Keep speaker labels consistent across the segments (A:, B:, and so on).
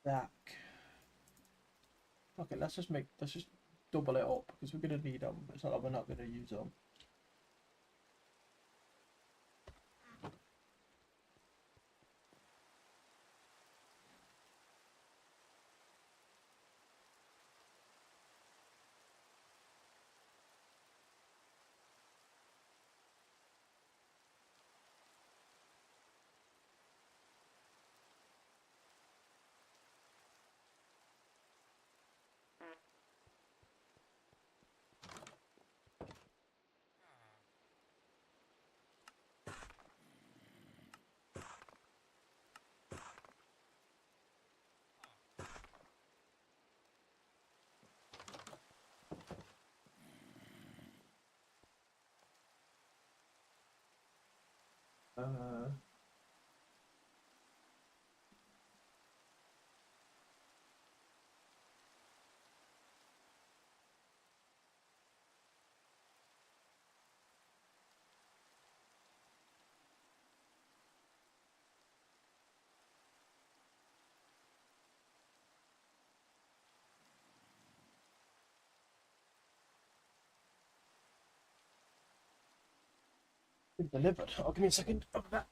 A: back. Okay, let's just double it up because we're gonna need them. It's not like we're not gonna use them. Uh, been delivered. Oh, give me a second. Oh, that.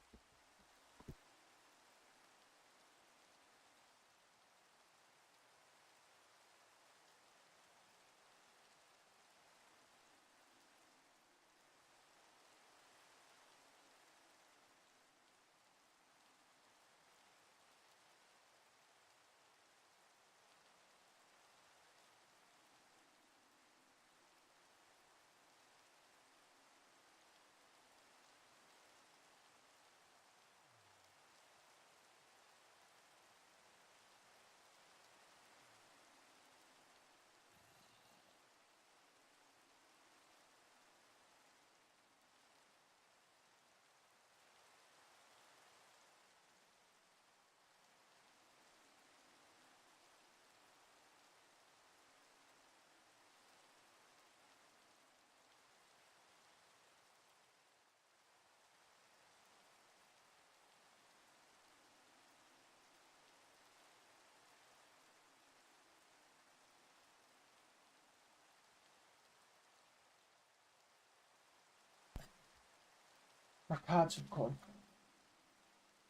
A: My cards have come.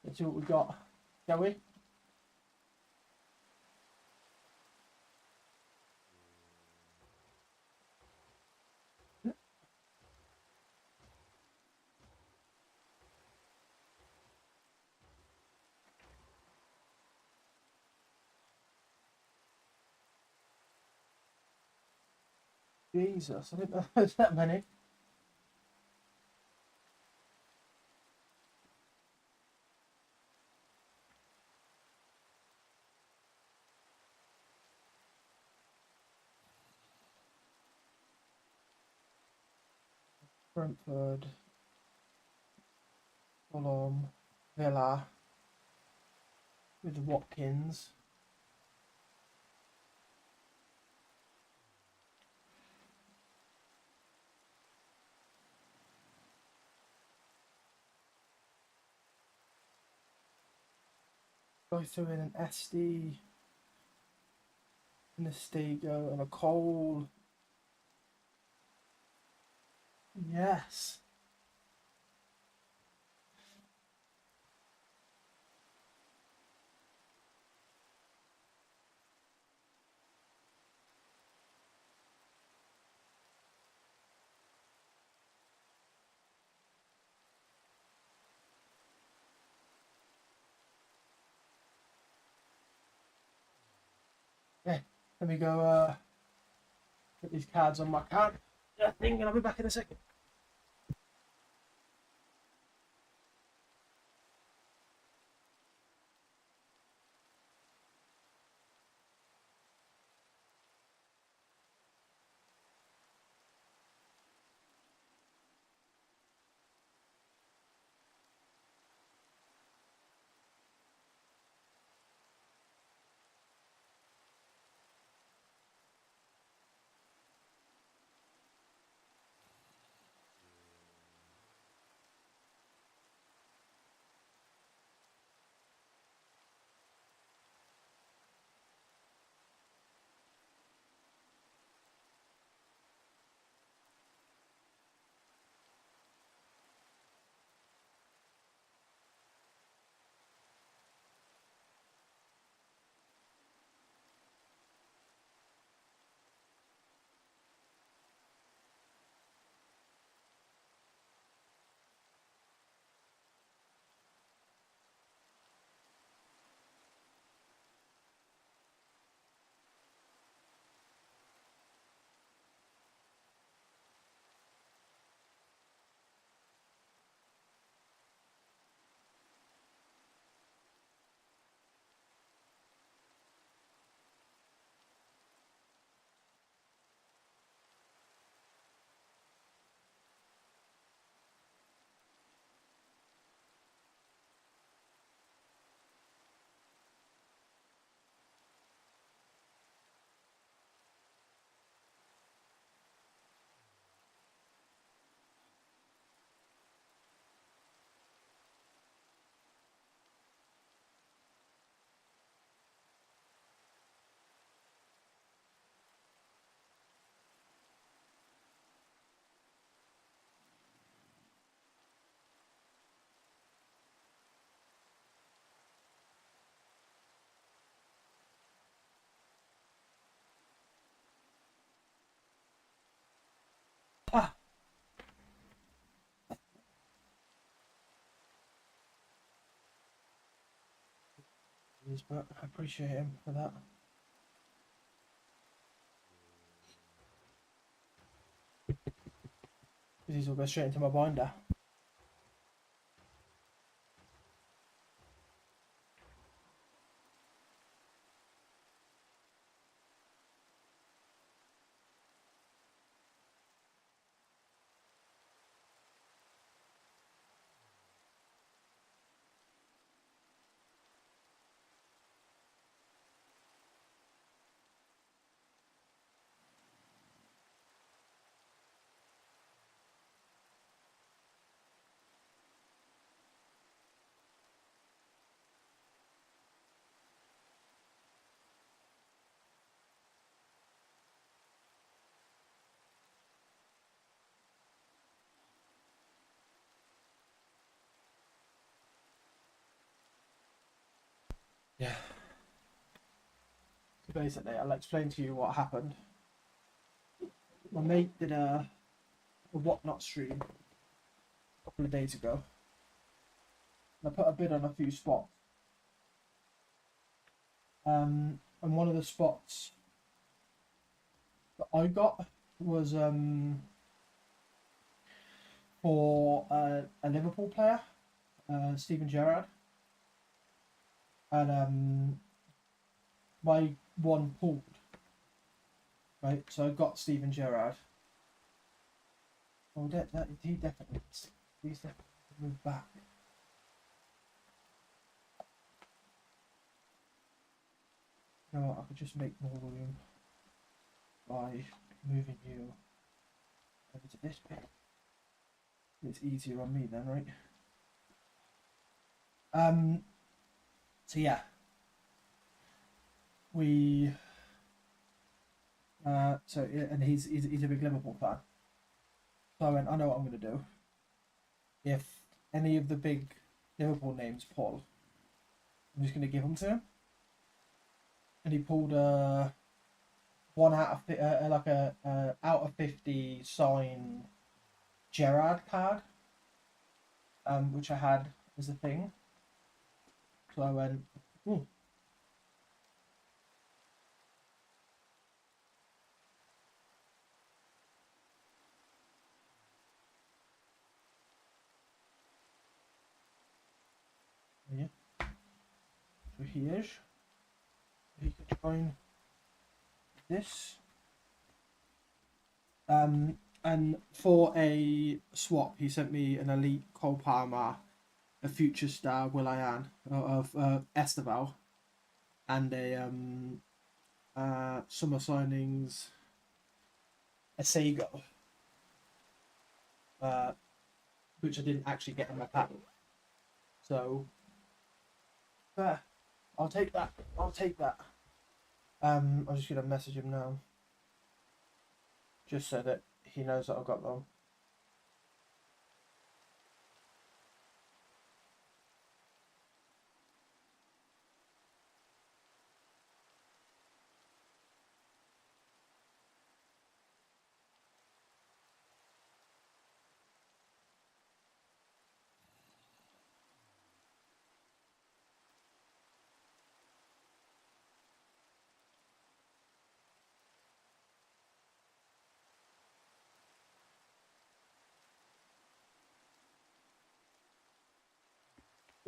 A: Let's see what we got. Shall we? Jesus, I didn't know there's that many. Brentford, Fulham, Villa with Watkins. Go through in an SD, and a Stego, and a Cole. Yes. Okay, let me go put these cards on my card thing, and I'll be back in a second. but I appreciate him for that. Because these will go straight into my binder. Yeah. So basically, I'll explain to you what happened. My mate did a Whatnot stream a couple of days ago. And I put a bid on a few spots. And one of the spots that I got was for a Liverpool player, Steven Gerrard. And my one pulled. Right, so I got Steven Gerrard. Oh, he definitely needs to move back. You know what, I could just make more room by moving you over to this bit. It's easier on me then, right? So yeah, we and he's a big Liverpool fan. So I went, I know what I'm gonna do. If any of the big Liverpool names pull, I'm just gonna give them to him. And he pulled a one out of like a out of 50 signed Gerrard card, which I had as a thing. So I went, ooh. Yeah. So he is. He could join this. And for a swap, he sent me an elite Cole Palmer, a future star Will.i.am of Esteval, and a summer signings a Sego, which I didn't actually get in my pack. So, I'll take that. I'll take that. I'm just gonna message him now, just so that he knows that I've got them.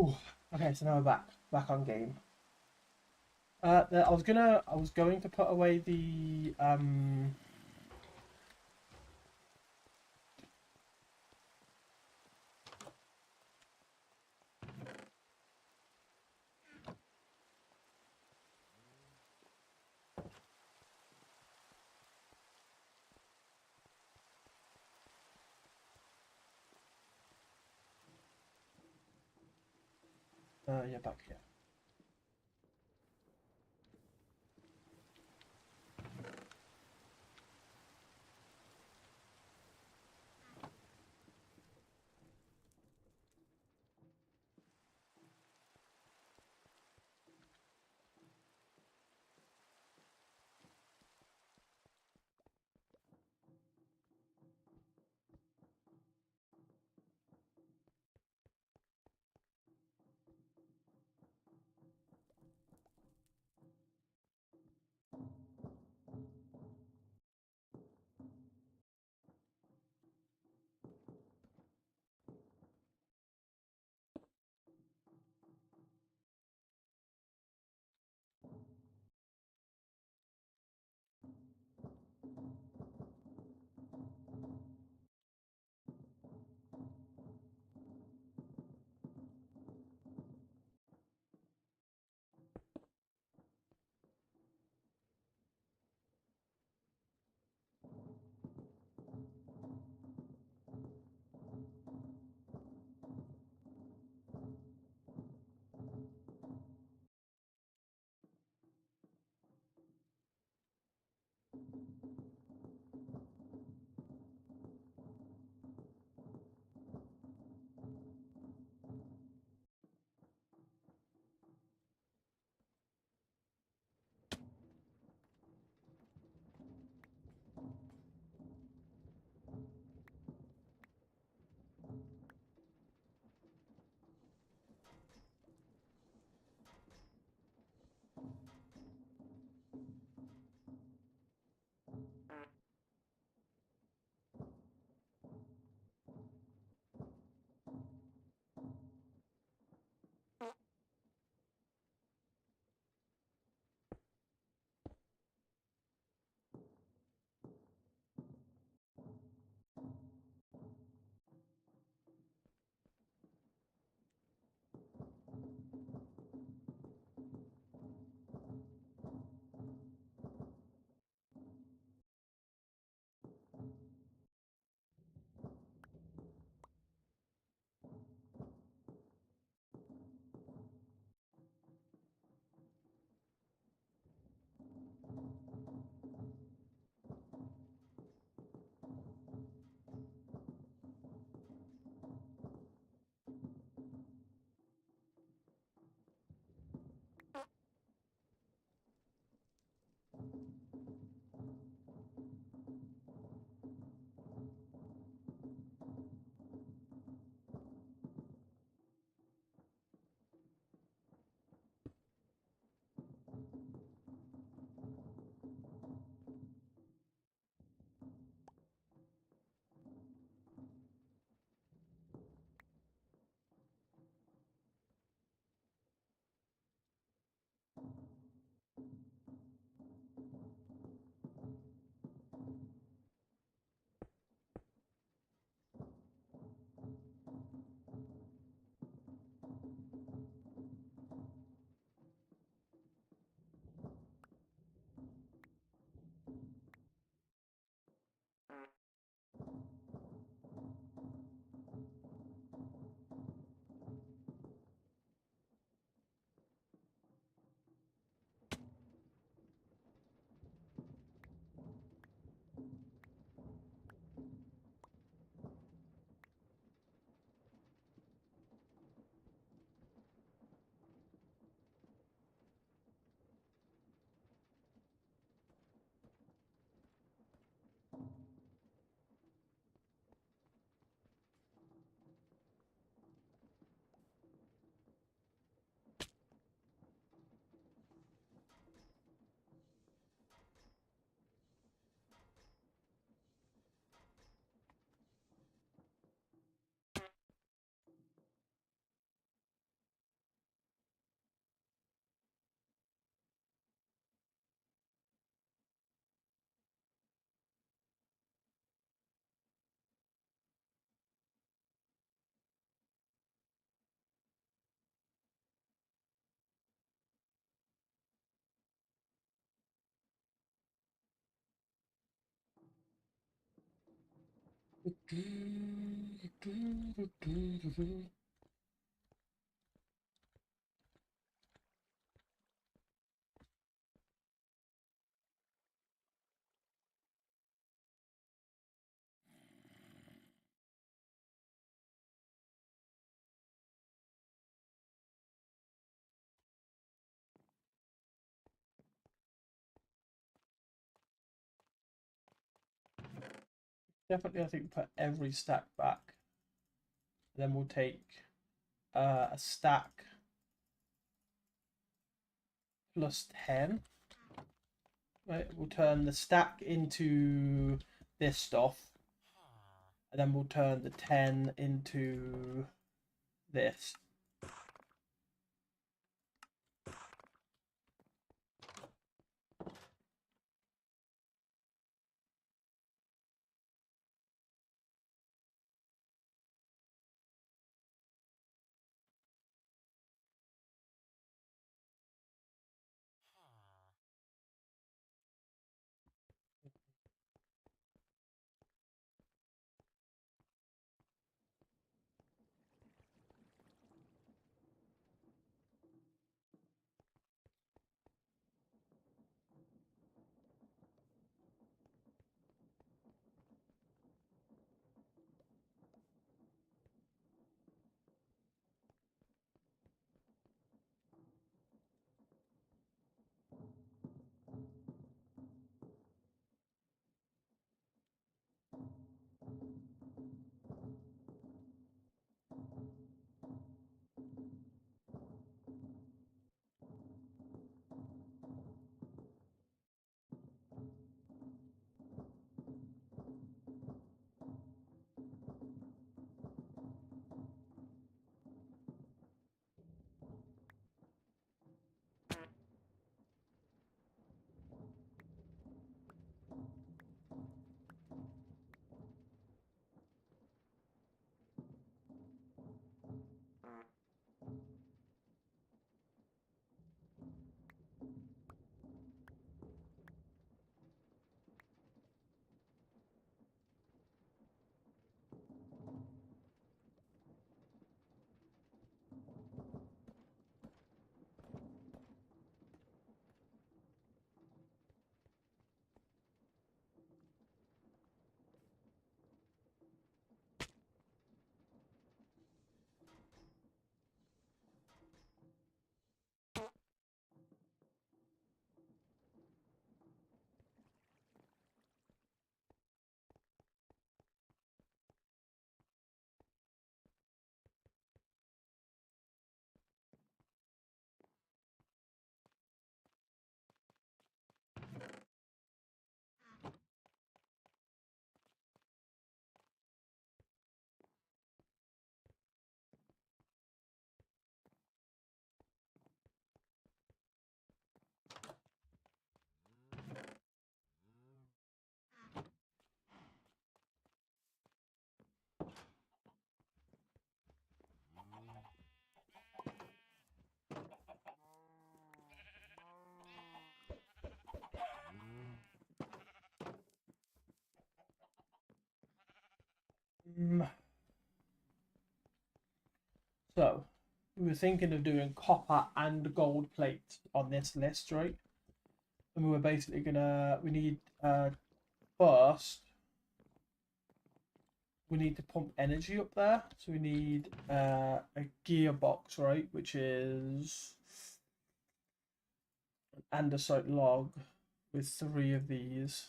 A: Ooh, okay, so now we're back on game. I was going to put away the yeah, back here. Definitely, I think put every stack back. Then we'll take a stack plus 10. Right, we'll turn the stack into this stuff, and then we'll turn the 10 into this. So we were thinking of doing copper and gold plate on this list, right? And we were basically we need first we need to pump energy up there. So we need a gearbox, right? Which is an andesite log with 3 of these.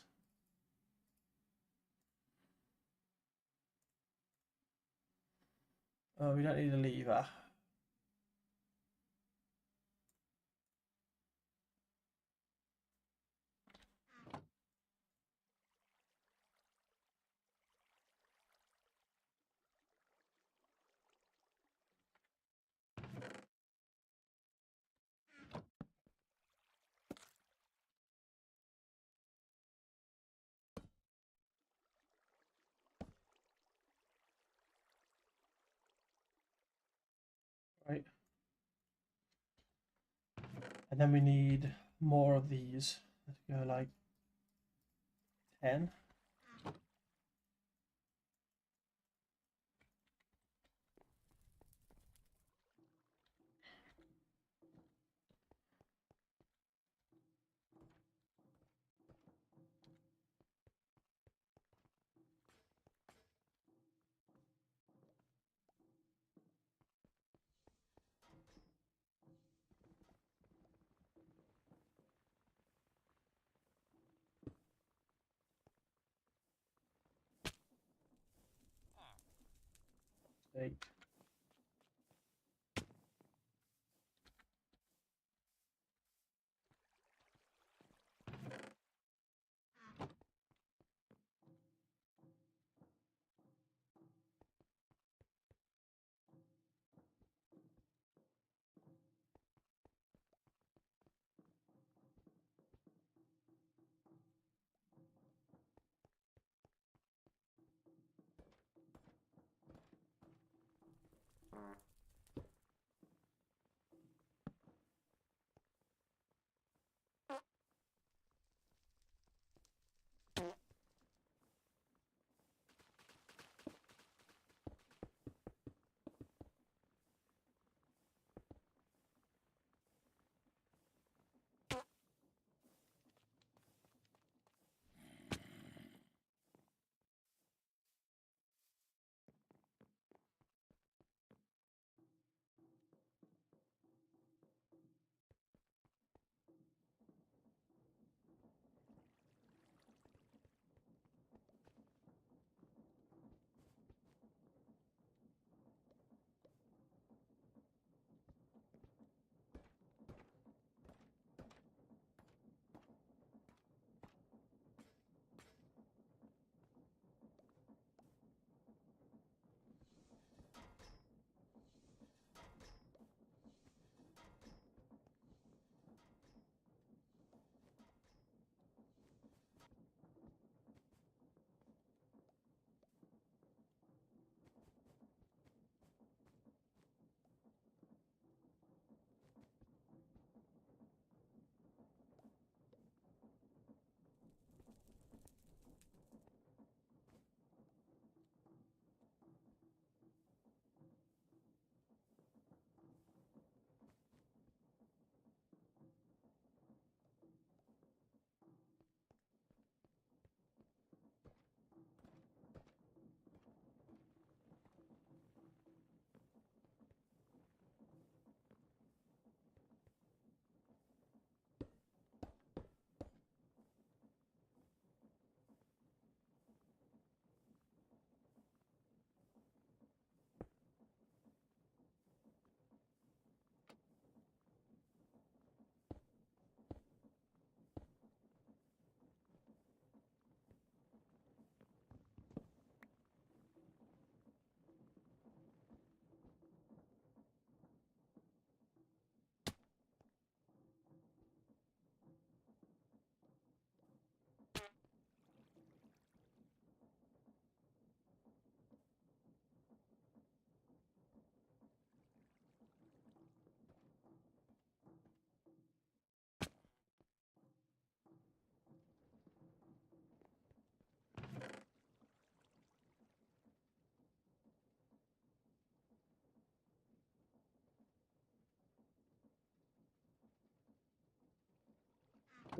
A: We don't need a lever. Right. And then we need more of these. Let's go like 10. Fake.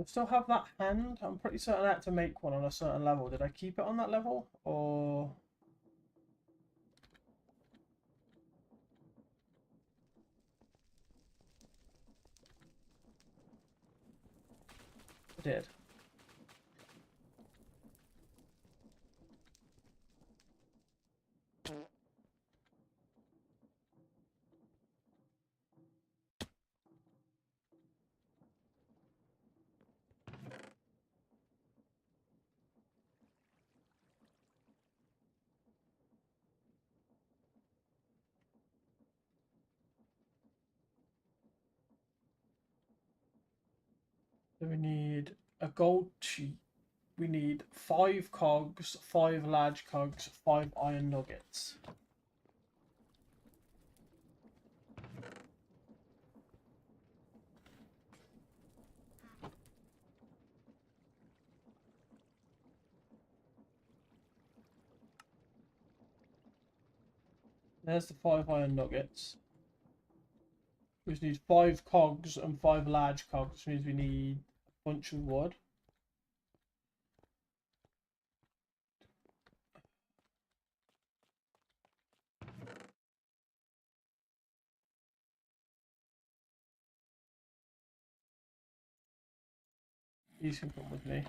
A: I still have that hand. I'm pretty certain I had to make one on a certain level. Did I keep it on that level? Or... I did. So we need a gold sheet. We need 5 cogs, 5 large cogs, 5 iron nuggets. There's the 5 iron nuggets. We just need 5 cogs and 5 large cogs, which means we need a bunch of wood. These can come with me.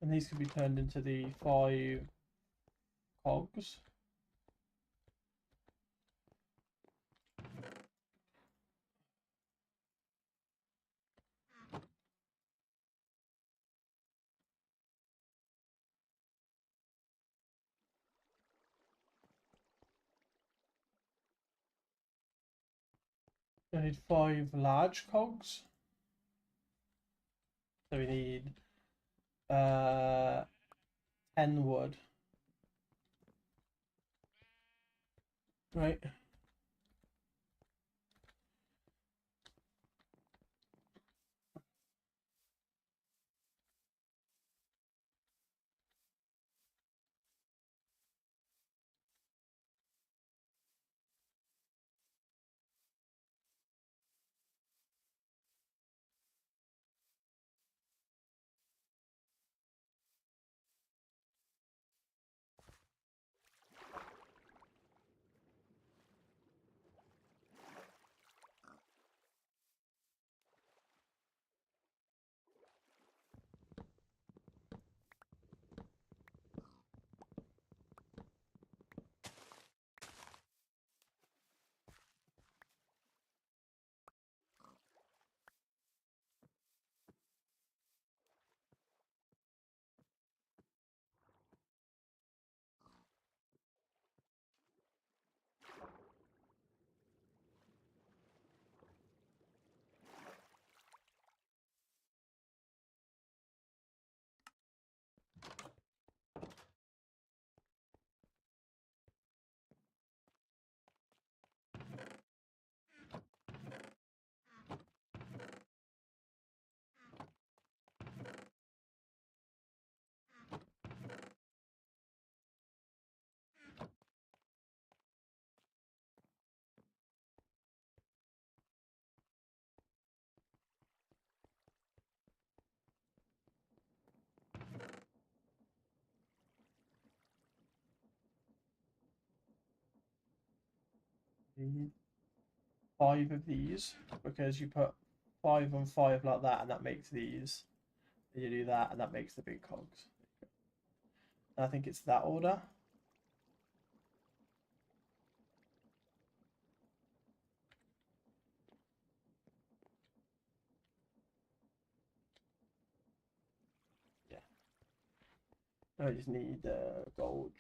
A: And these can be turned into the 5 cogs. I need 5 large cogs. So we need 10 wood. Right. Need 5 of these because you put 5 on 5 like that, and that makes these. And you do that, and that makes the big cogs. And I think it's that order. Yeah. I just need gold.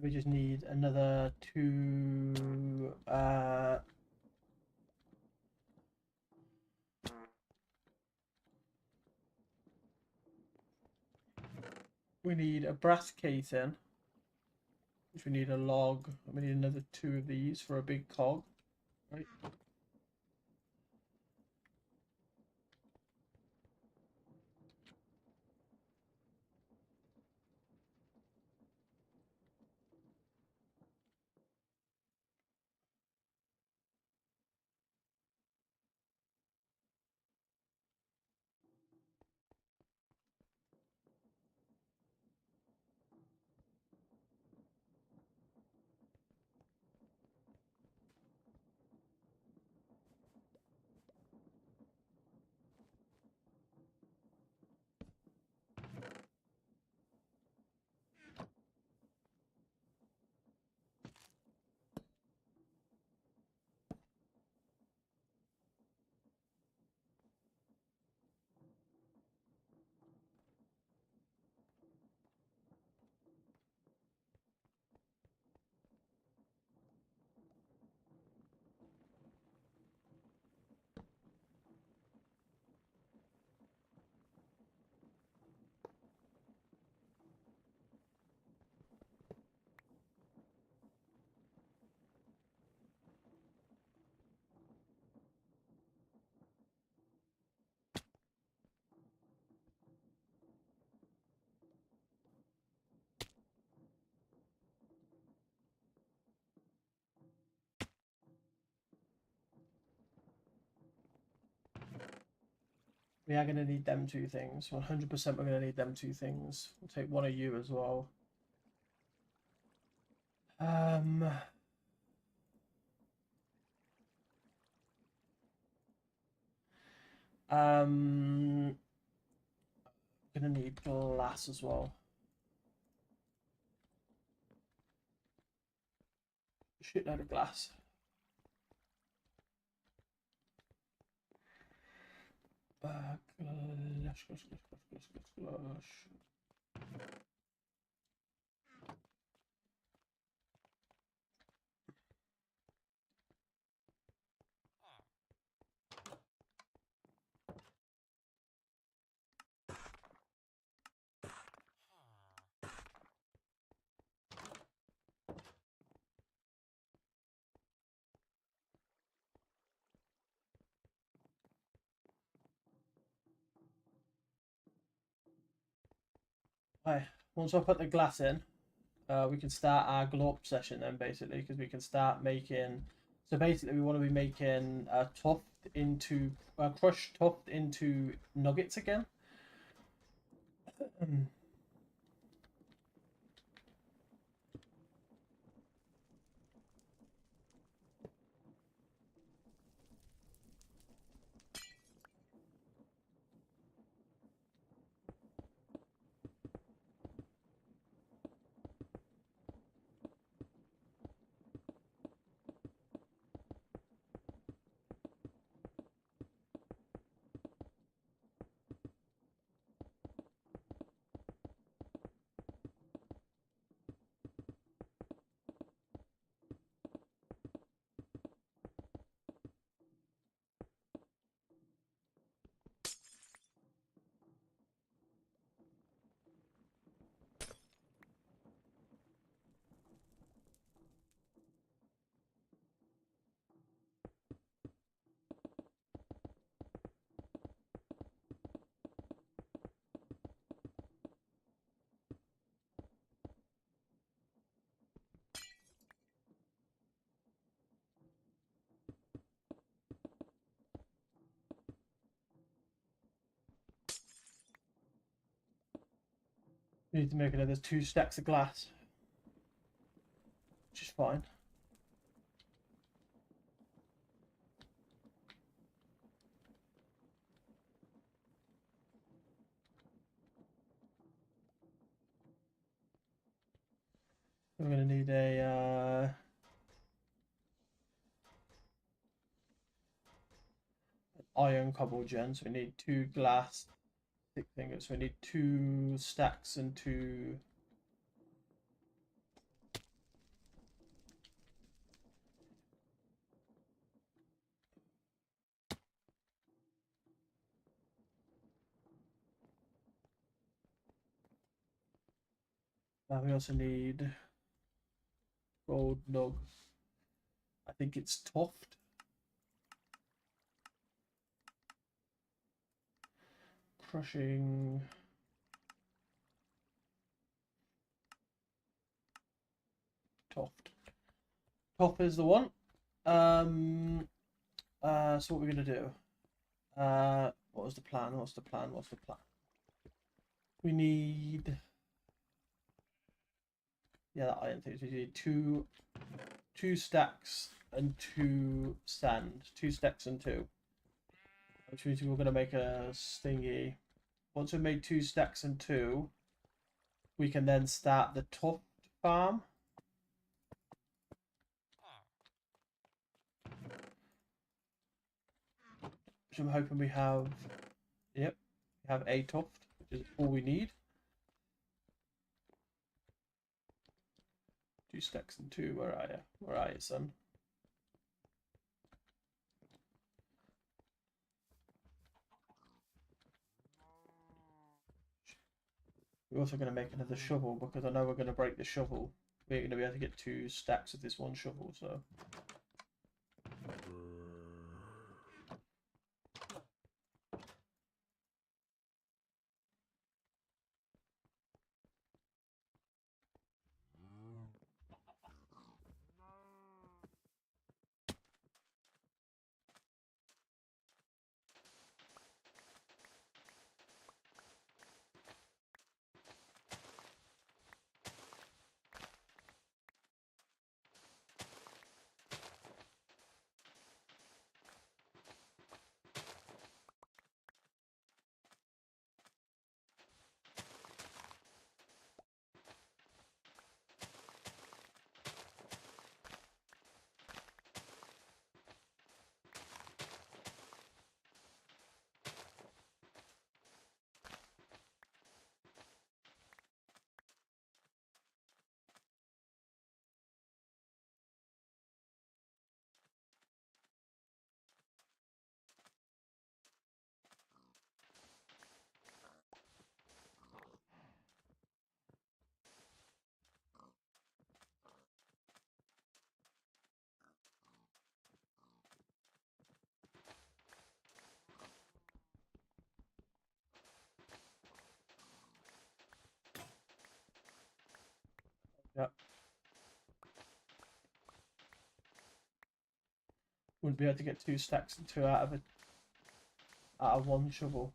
A: We just need another 2. We need a brass casing, which we need a log. We need another 2 of these for a big cog. Right. We are going to need them two things. 100% we're going to need them two things. We'll take one of you as well. Um, gonna need glass as well. Shitload of glass. Glass, glass, glass, glass, glass, glass. Right. Once I put the glass in, we can start our glow up session then, basically, because we can start making. So basically, we want to be making tuft into crushed tuft into nuggets again. We need to make another 2 stacks of glass, which is fine. We're going to need a iron cobble gen, so we need 2 glass, 6 ingots. So we need 2 stacks and 2. We also need gold nug. I think it's tuft. Crushing. Tuft. Tuft is the one. So what we're gonna do? What was the plan? What's the plan? What's the plan? We need. Yeah, that iron thing. So we need two stacks and 2 sand. 2 stacks and 2. Which means we're gonna make a stingy. Once we made 2 stacks and 2, we can then start the tuft farm. Which I'm hoping we have. Yep, we have a tuft, which is all we need. 2 stacks and 2. Where are you? Where are you, son? We're also going to make another shovel because I know we're going to break the shovel. We're going to be able to get 2 stacks of this one shovel, so. Wouldn't be able to get 2 stacks and 2 out of 1 shovel.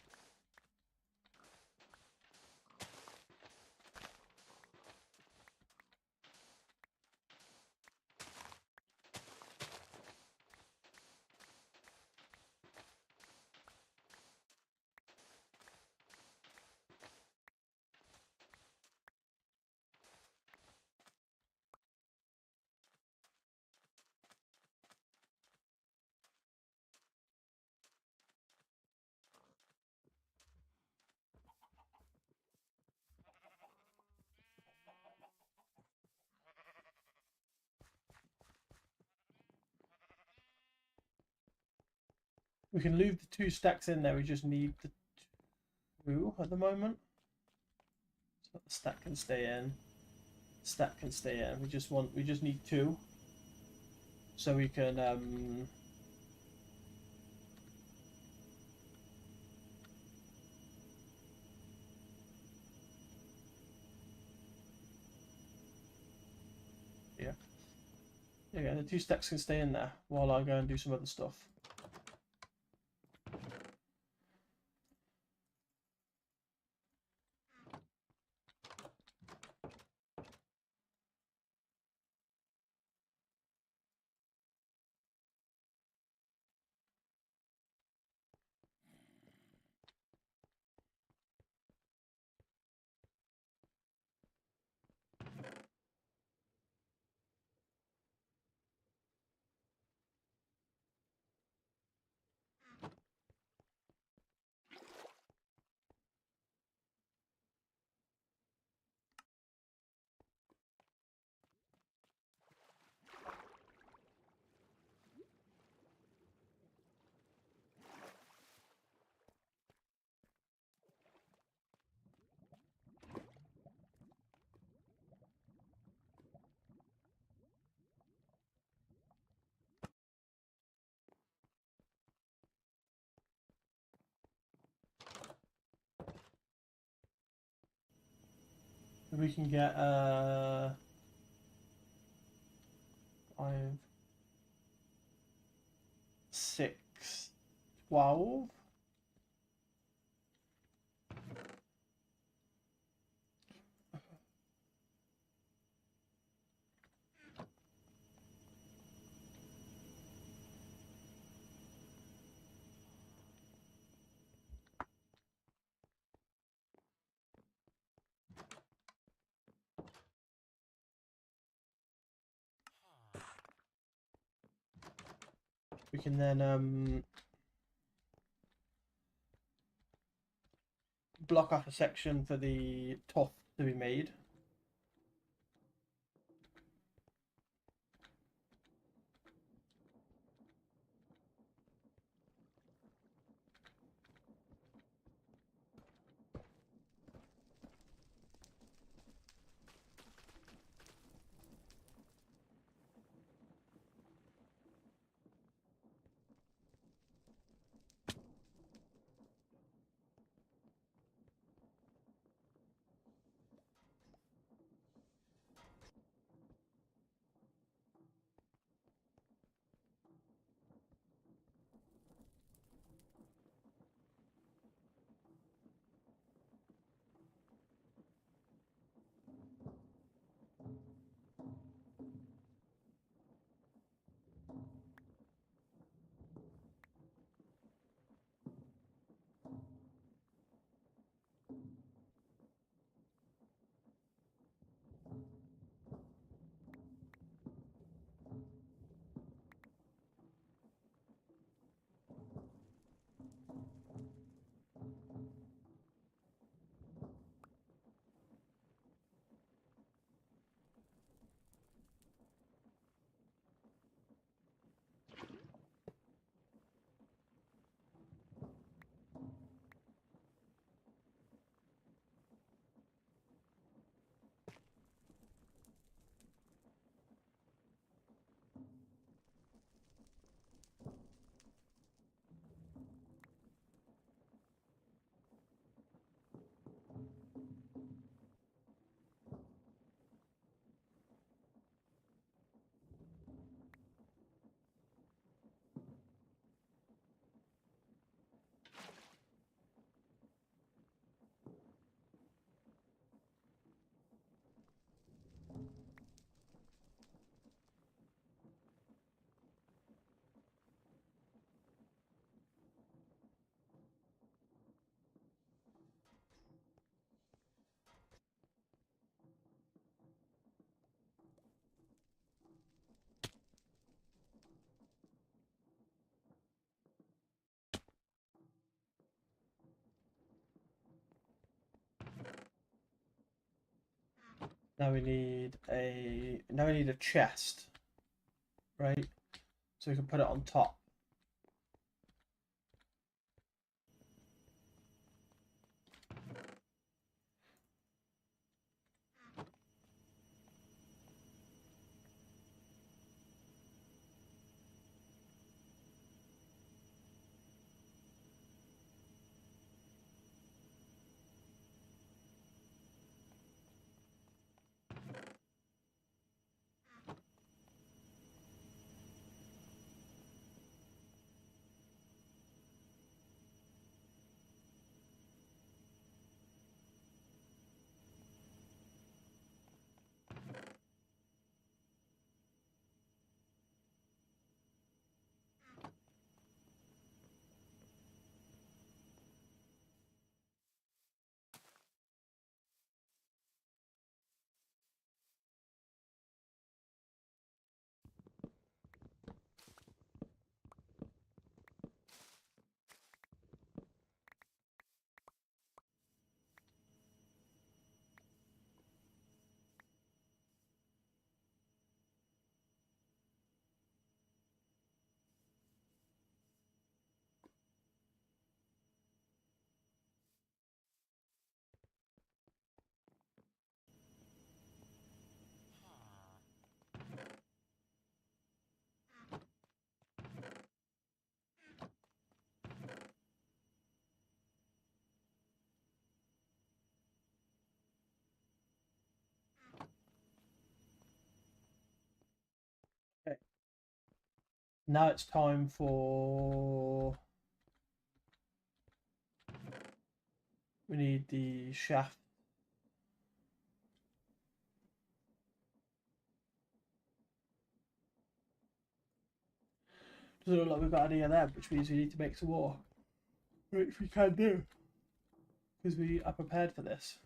A: We can leave the 2 stacks in there. We just need the 2 at the moment. So the stack can stay in. Stack can stay in. We just need 2. So we can yeah. Yeah, the 2 stacks can stay in there while I go and do some other stuff. We can get 5, 6, 12. We can then block off a section for the tuff to be made. Now we need a chest, right? So we can put it on top. Okay. Now it's time for. We need the shaft. Doesn't look like we've got any of them, which means we need to make some more. Which we can do. Because we are prepared for this.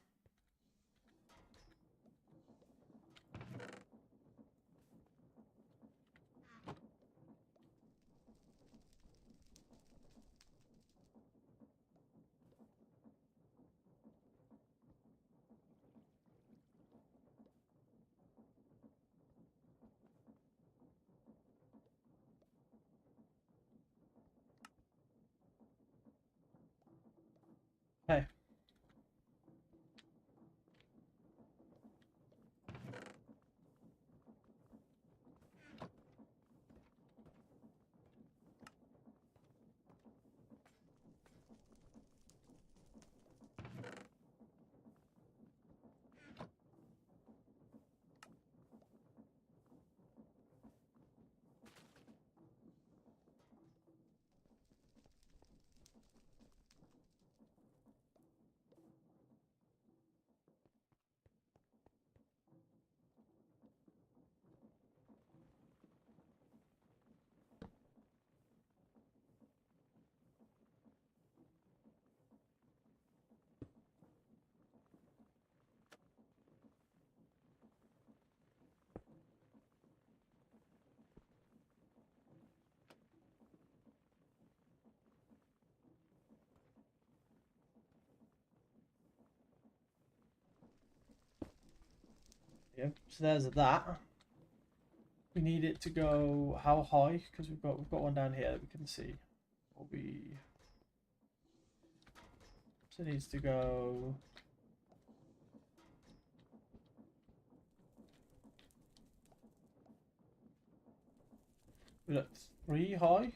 A: Okay. Yeah. So there's that. We need it to go how high? Because we've got one down here that we can see. Or we. So it needs to go. We look 3 high.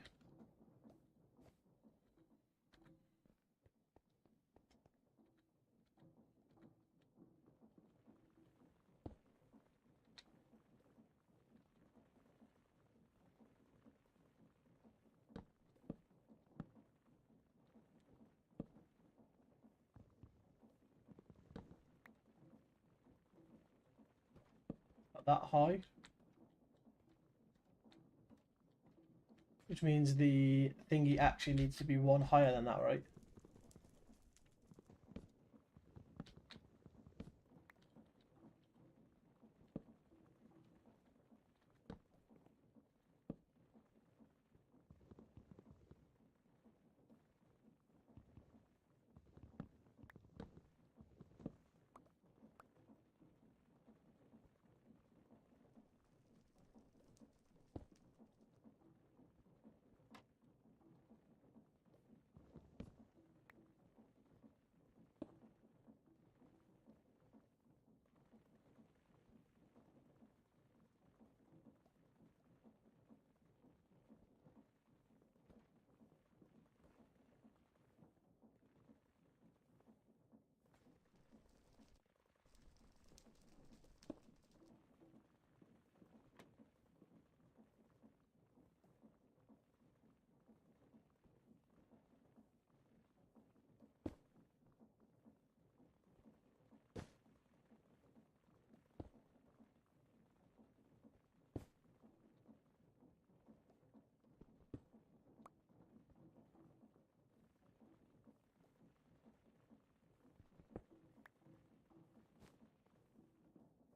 A: Not that high. Which means the thingy actually needs to be 1 higher than that, right?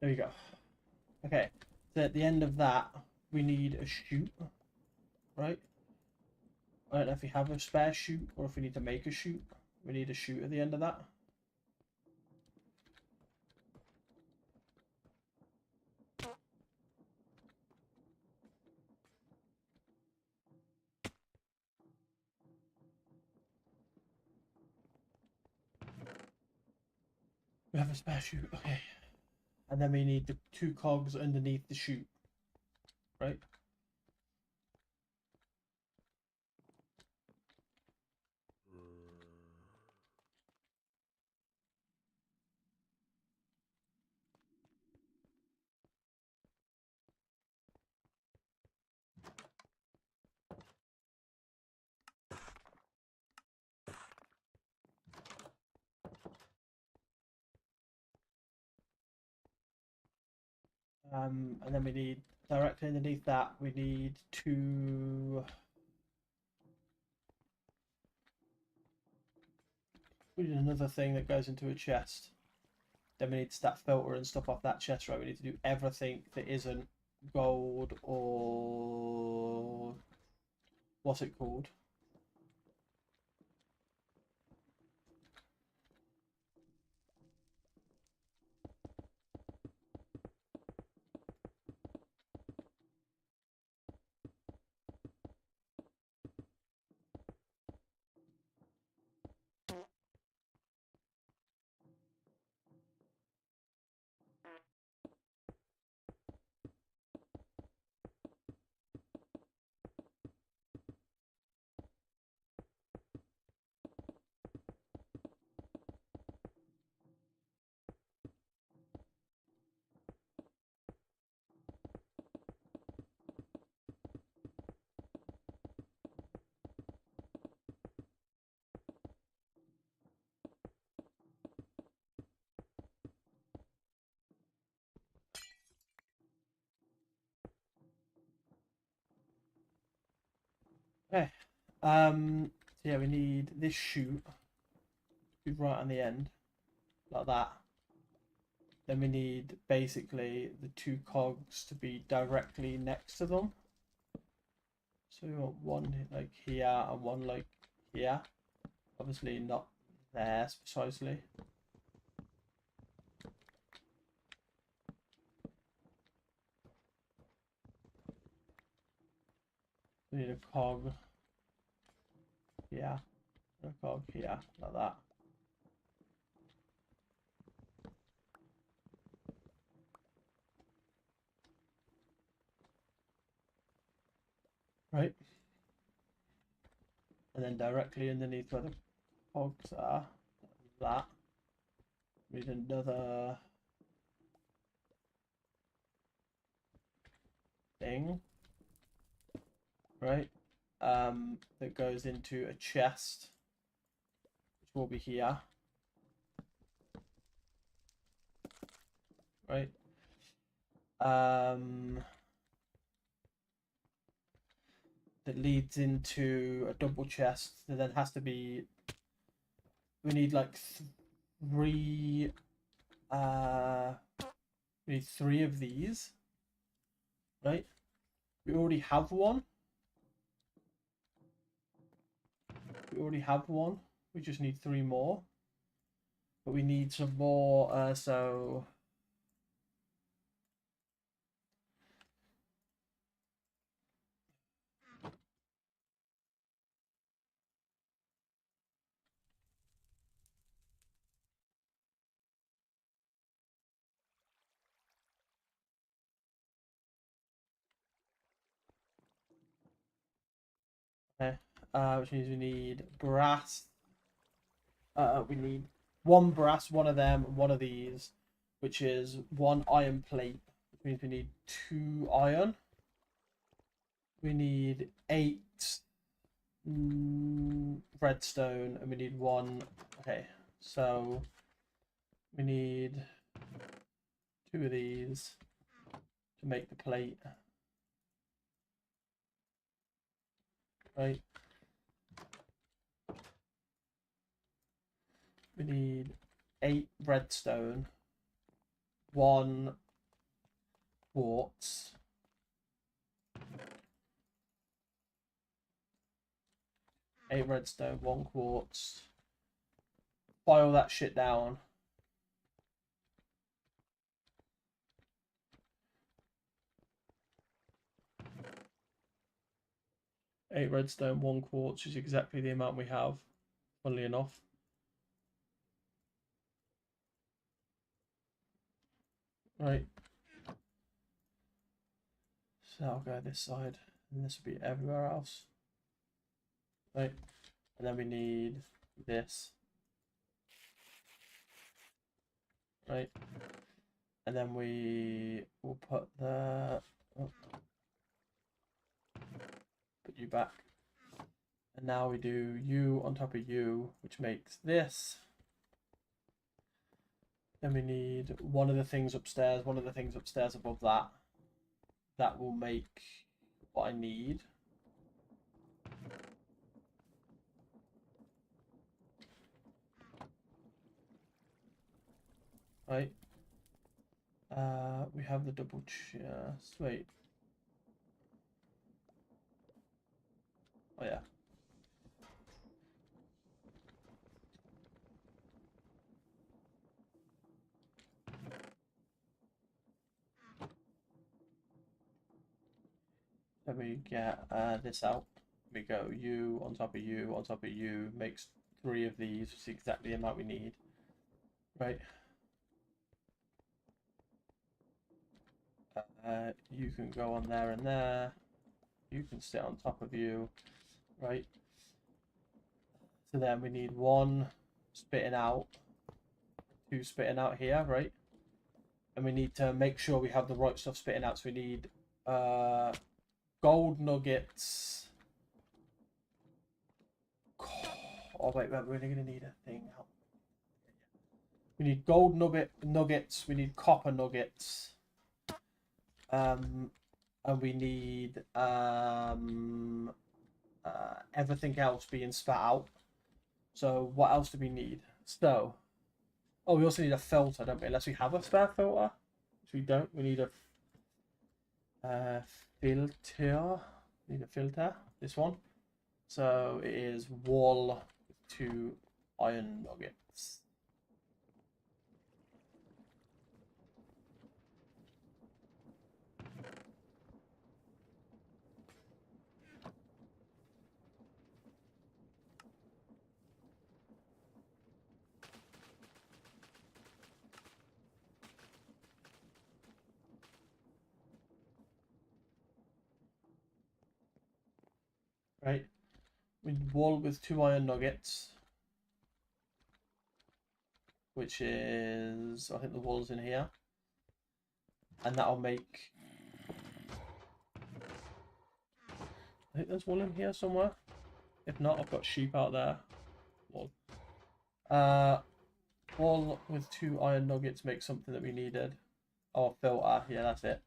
A: There you go. Okay, so at the end of that, we need a chute, right? I don't know if we have a spare chute or if we need to make a chute. We need a chute at the end of that. We have a spare chute, okay. And then we need the 2 cogs underneath the chute, right? And then we need directly underneath that, we need another thing that goes into a chest. Then we need to start filtering stuff off that chest, right? We need to do everything that isn't gold or what's it called? Okay. So yeah, we need this chute to be right on the end, like that. Then we need basically the 2 cogs to be directly next to them. So we want one like here and one like here. Obviously not there precisely. We need a cog here, and a cog here, like that. Right? And then directly underneath where the cogs are, that. We need another thing, right? That goes into a chest, which will be here, right? That leads into a double chest that then has to be. We need like 3. We need 3 of these, right? We already have one. We just need 3 more. But we need some more, so... Okay. Which means we need brass. We need 1 brass, 1 of them, and 1 of these, which is 1 iron plate, which means we need 2 iron. We need 8 redstone, and we need 1. Okay, so we need 2 of these to make the plate. Right. We need 8 redstone, 1 quartz. Eight redstone, 1 quartz. File that shit down. Eight redstone, 1 quartz is exactly the amount we have, funnily enough. Right. So I'll go this side, and this will be everywhere else. Right. And then we need this. Right. And then we will put the... Oh. Put you back. And now we do you on top of you, which makes this. Then we need one of the things upstairs, one of the things upstairs above that. That will make what I need. Right. We have the double chest. Wait. Oh yeah. Then we get this out. We go you on top of you on top of you. Makes 3 of these. It's exactly the amount we need. Right. You can go on there and there. You can sit on top of you. Right. So then we need 1 spitting out. 2 spitting out here. Right. And we need to make sure we have the right stuff spitting out. So we need gold nuggets. Oh wait, we're really gonna need a thing out. We need gold nuggets. We need copper nuggets. And we need everything else being spat out. So what else do we need? So, oh, we also need a filter, don't we? Unless we have a spare filter, which we don't. We need a filter. We need a filter. This one. So it is wool with 2 iron nuggets. Right. We need wool with 2 iron nuggets. Which is, I think the wool's in here. And that'll make... I think there's wool in here somewhere. If not, I've got sheep out there. Wool. Wool with 2 iron nuggets makes something that we needed. Oh, filter. Yeah, that's it.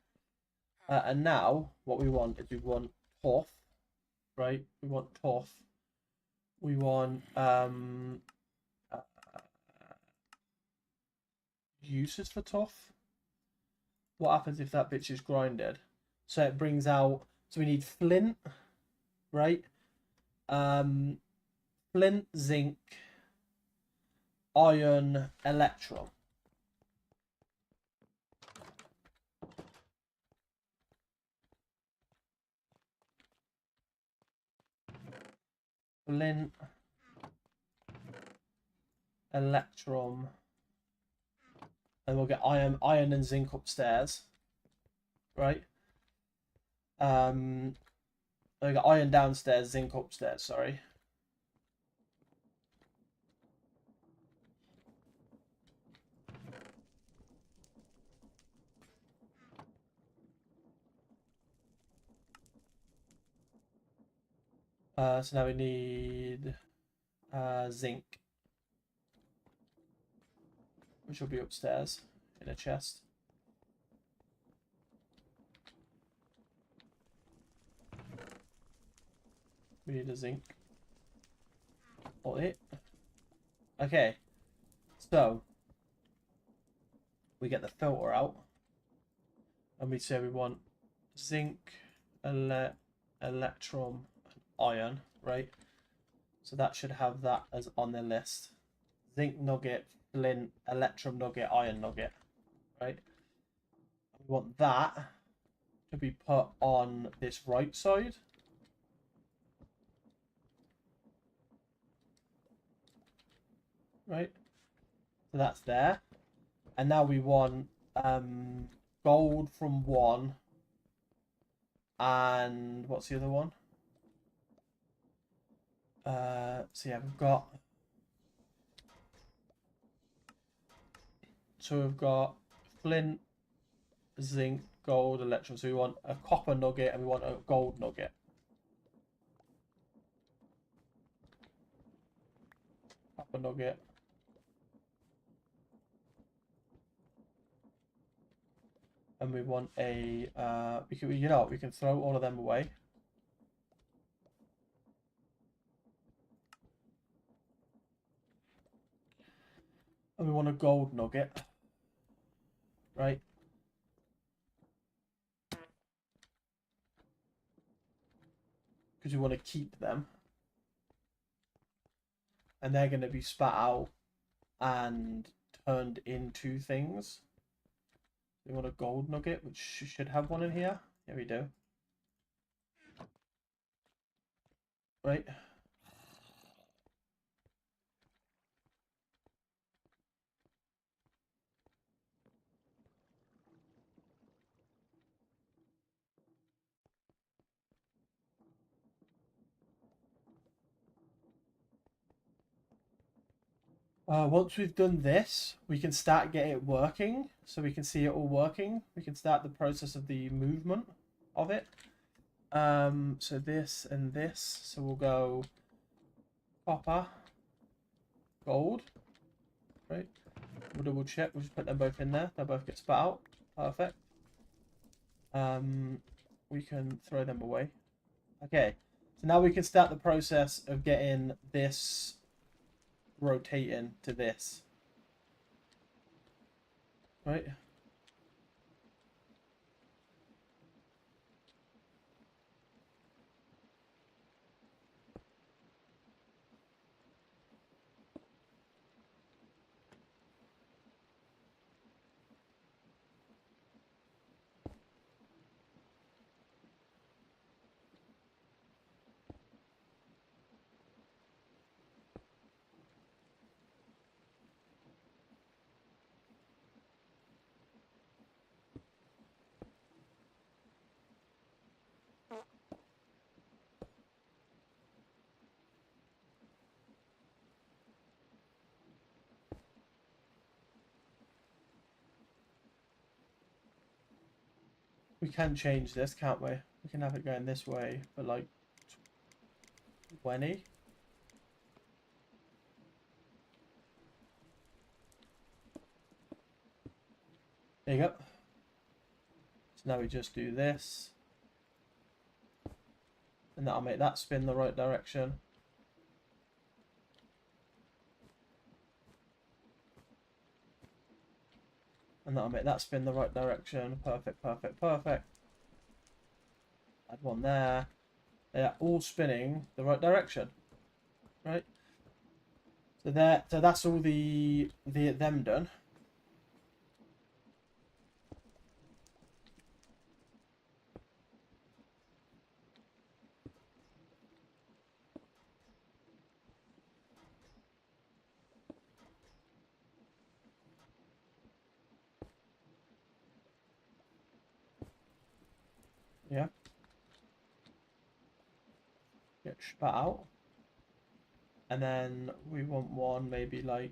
A: And now, what we want is we want tough. Right? We want tough. We want uses for tough. What happens if that bitch is grinded? So it brings out... So we need flint, right? Flint, zinc, iron, electrum. Flint, electrum, and we'll get iron and zinc upstairs, right? We got iron downstairs, zinc upstairs. Sorry. So now we need zinc, which will be upstairs in a chest. We need a zinc. Or it. Okay. So we get the filter out. And we say we want zinc, electrum, and iron, right? So that should have that as on the list. Zinc nugget, flint, electrum nugget, iron nugget, right? We want that to be put on this right side. Right? So that's there. And now we want gold from one. And what's the other one? So yeah, we've got... So we've got flint, zinc, gold, electrum. So we want a copper nugget and we want a gold nugget. Copper nugget. And we want a we can throw all of them away. And we want a gold nugget. Right? Because we want to keep them. And they're going to be spat out and turned into things. We want a gold nugget, which should have one in here. Yeah, we do. Right. Once we've done this, we can start getting it working. So we can see it all working. We can start the process of the movement of it. So this and this. So we'll go copper, gold. Right. We'll double check. We'll just put them both in there. They'll both get spat out. Perfect. We can throw them away. Okay. So now we can start the process of getting this rotating to this. Right. We can change this, can't we? We can have it going this way for like 20. There you go. So now we just do this. And that'll make that spin the right direction. And that'll make that spin the right direction. Perfect, perfect, perfect. Add one there. They're all spinning the right direction. Right? So that's all them done. Yeah. Get spat out. And then we want one maybe like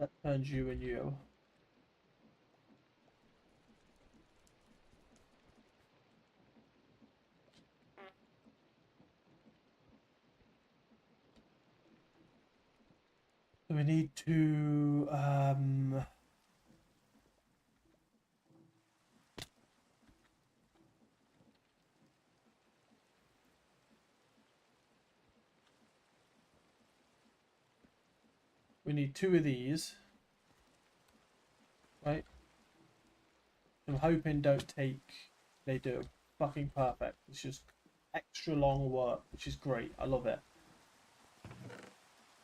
A: That turns you and you. So we need to we need 2 of these, right? I'm hoping don't take. They do. Fucking perfect. It's just extra long work, which is great. I love it.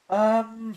A: Um.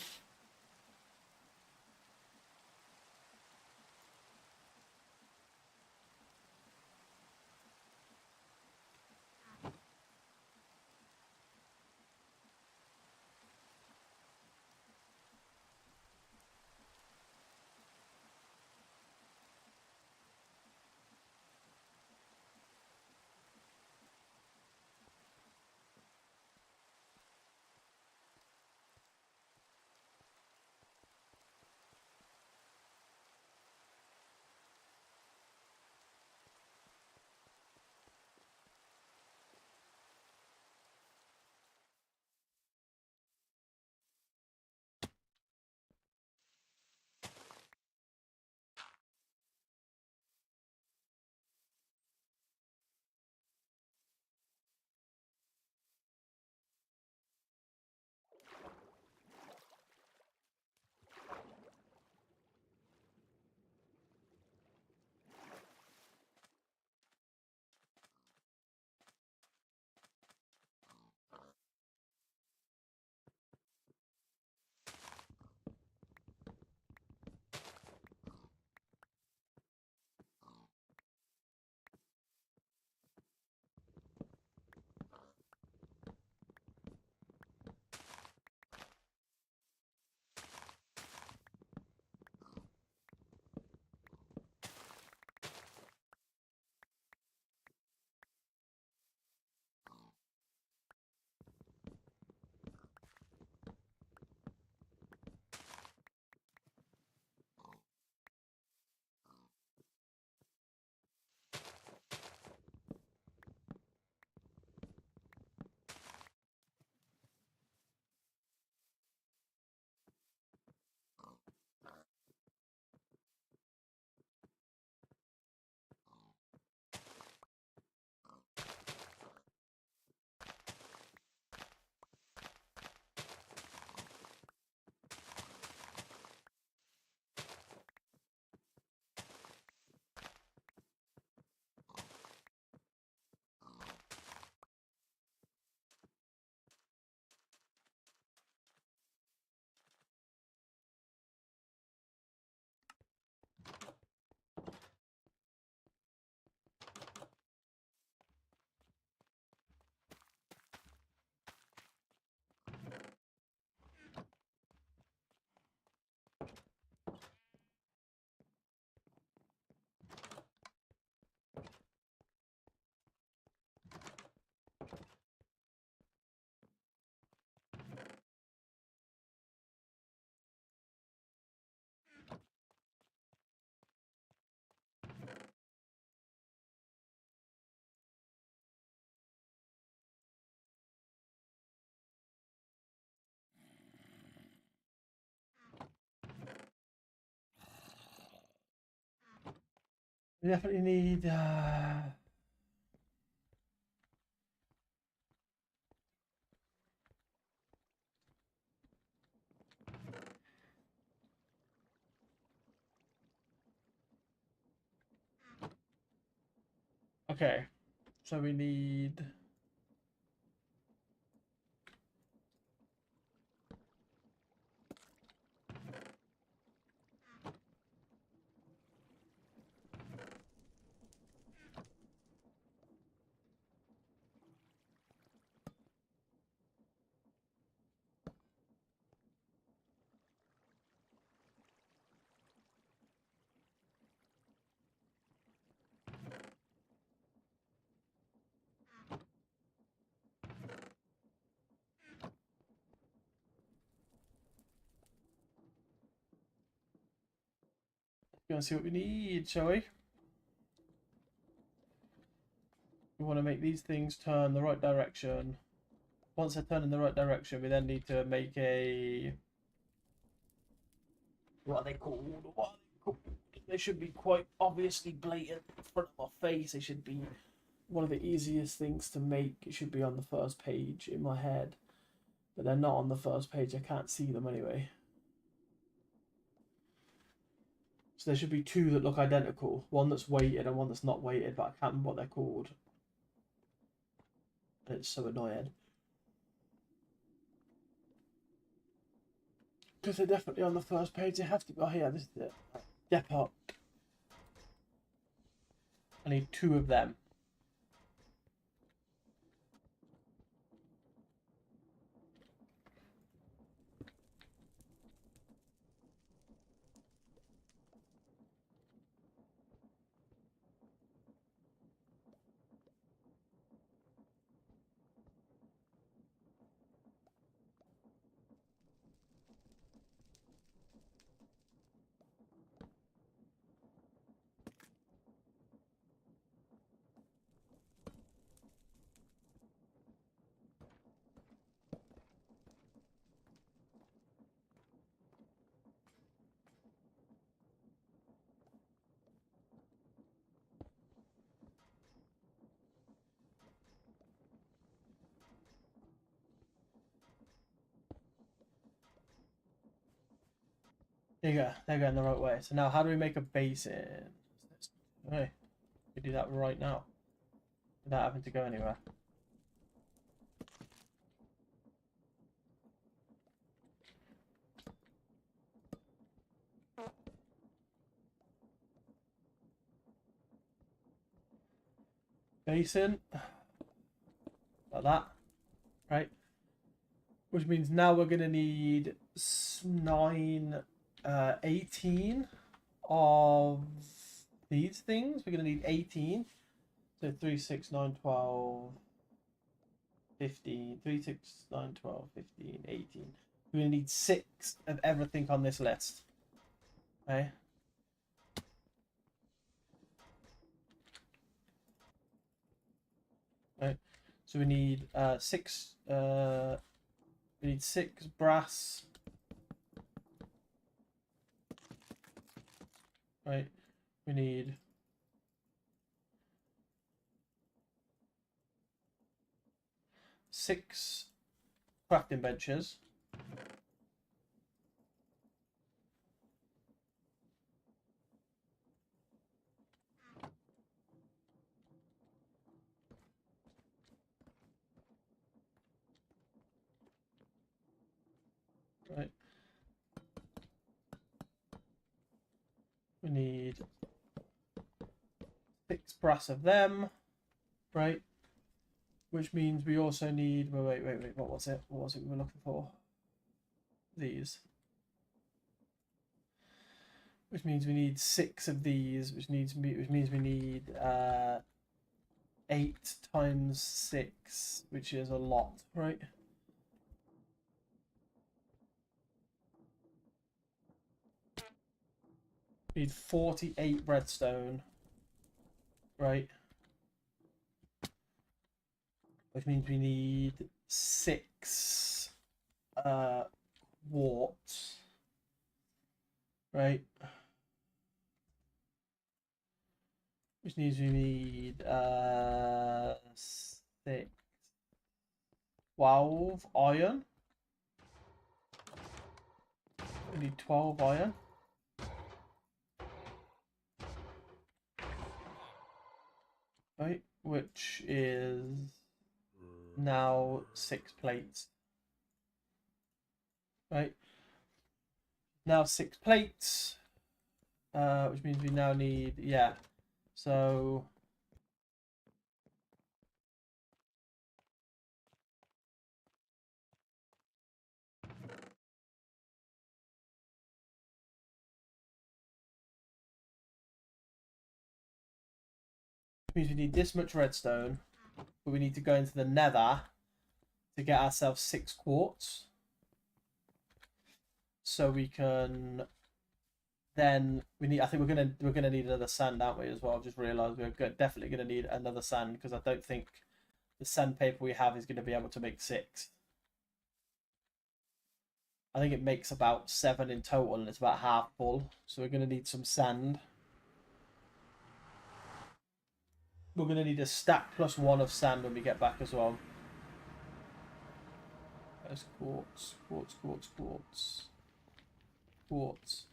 A: We definitely need. Okay, so we need. Go and see what we need, shall we? We want to make these things turn the right direction. Once they turn in the right direction, we then need to make a... What are they called? What are they called? They should be quite obviously blatant in front of my face. They should be one of the easiest things to make. It should be on the first page in my head. But they're not on the first page. I can't see them anyway. So there should be two that look identical. One that's weighted and one that's not weighted, but I can't remember what they're called. And it's so annoying. Because they're definitely on the first page. They have to be. Oh, yeah, this is it. Depot. I need two of them. There you go. They're going the right way. So now how do we make a basin? Okay. We do that right now. Without having to go anywhere. Basin. Like that. Right. Which means now we're going to need 18 of these things. We're going to need 18. So 3, 6, 9, 12, 15. 3, 6, 9, 12, 15, 18. We're going to need 6 of everything on this list. Okay. Right. So we need 6. We need 6 brass. Right. We need 6 crafting benches. Right. We need 6 brass of them. Right. Which means we also need... Wait. What was it? What was it we were looking for? These. Which means we need 6 of these, which means we need 8 times 6, which is a lot, right? We need 48 redstone, right? Which means we need 6 quartz, right? Which means we need 12 iron. We need 12 iron. Right, which is now 6 plates. Right, now 6 plates, which means we now need, yeah, so means we need this much redstone, but we need to go into the nether to get ourselves 6 quartz. So we can then we need. I think we're gonna need another sand, aren't we? As well. I've just realised definitely gonna need another sand because I don't think the sandpaper we have is gonna be able to make 6. I think it makes about 7 in total, and it's about half full. So we're gonna need some sand. We're gonna need a stack plus 1 of sand when we get back as well. There's quartz, quartz, quartz, quartz, quartz.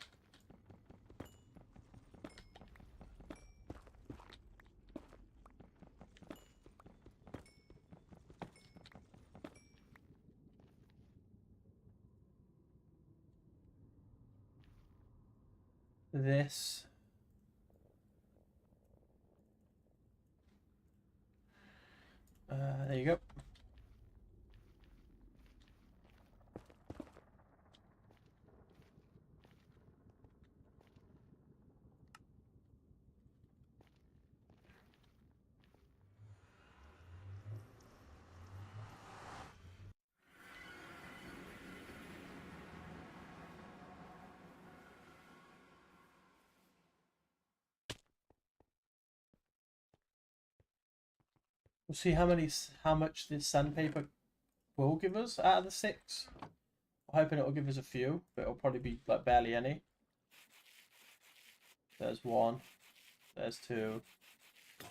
A: This. There you go. We'll see how much this sandpaper will give us out of the 6. I'm hoping it'll give us a few, but it'll probably be like barely any. There's 1. There's 2.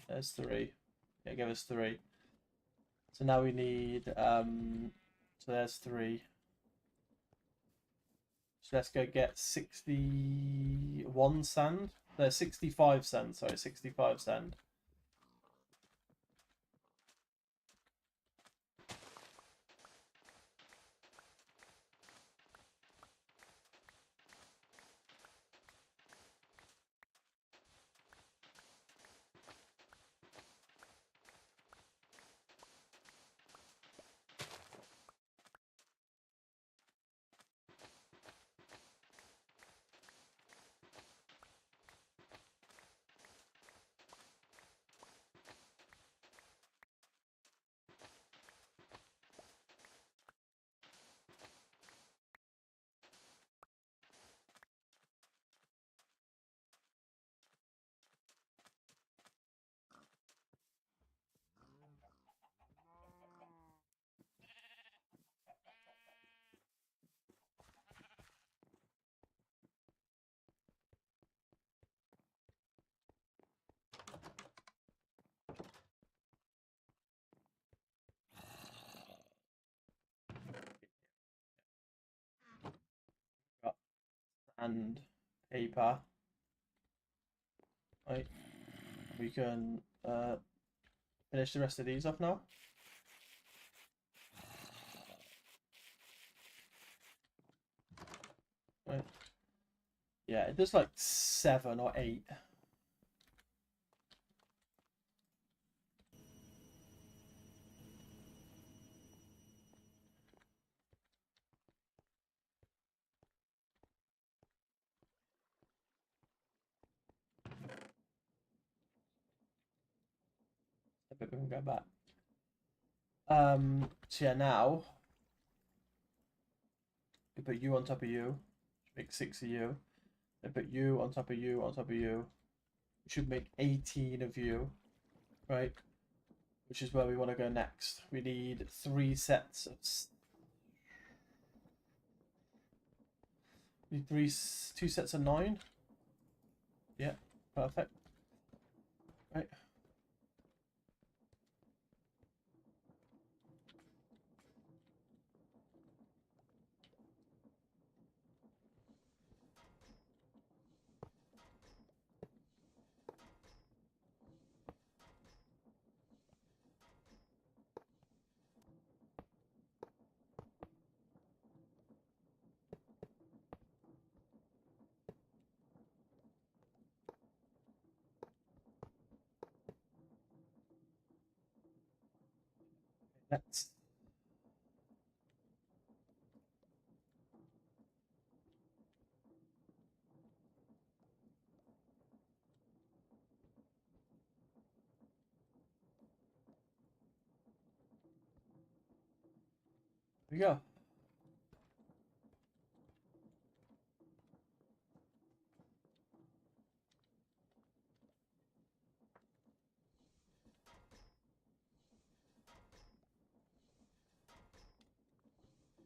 A: There's 3. Yeah, give us 3. So now we need so there's 3. So let's go get 61 sand. There's 65 sand, sorry, 65 sand. And paper. Right, we can finish the rest of these off now. Right. Yeah, it does like 7 or 8. I bet we can go back. So yeah, now we put you on top of you, make 6 of you. Then put you on top of you on top of you. We should make 18 of you, right? Which is where we want to go next. We need 3 sets of. We need 2 sets of 9. Yeah, perfect. Right. Let's. Here we go.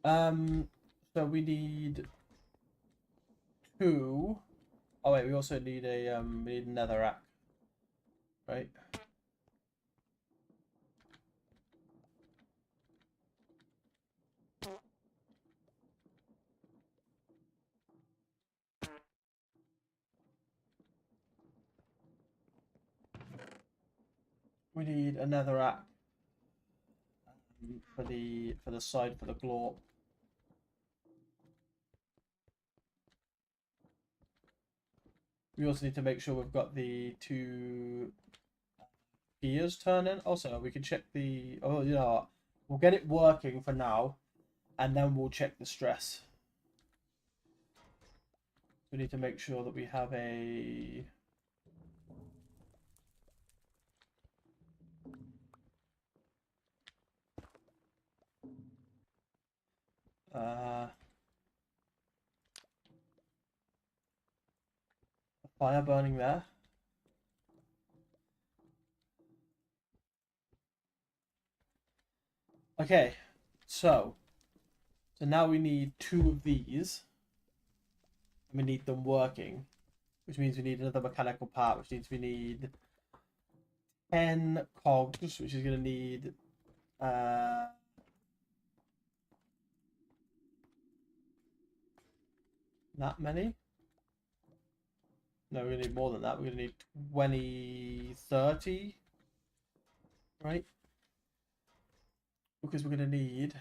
A: So we need two. Oh wait, we also need a we need netherrack, right? We need a netherrack for the side for the glorp. We also need to make sure we've got the two gears turning. Also, we can check the. Oh, you know what? We'll get it working for now, and then we'll check the stress. We need to make sure that we have a. A fire burning there. Okay, so now we need two of these, and we need them working, which means we need another mechanical part, which means we need 10 cogs, which is going to need that many. No, we're going to need more than that. We're going to need 20, 30, right? Because we're going to need.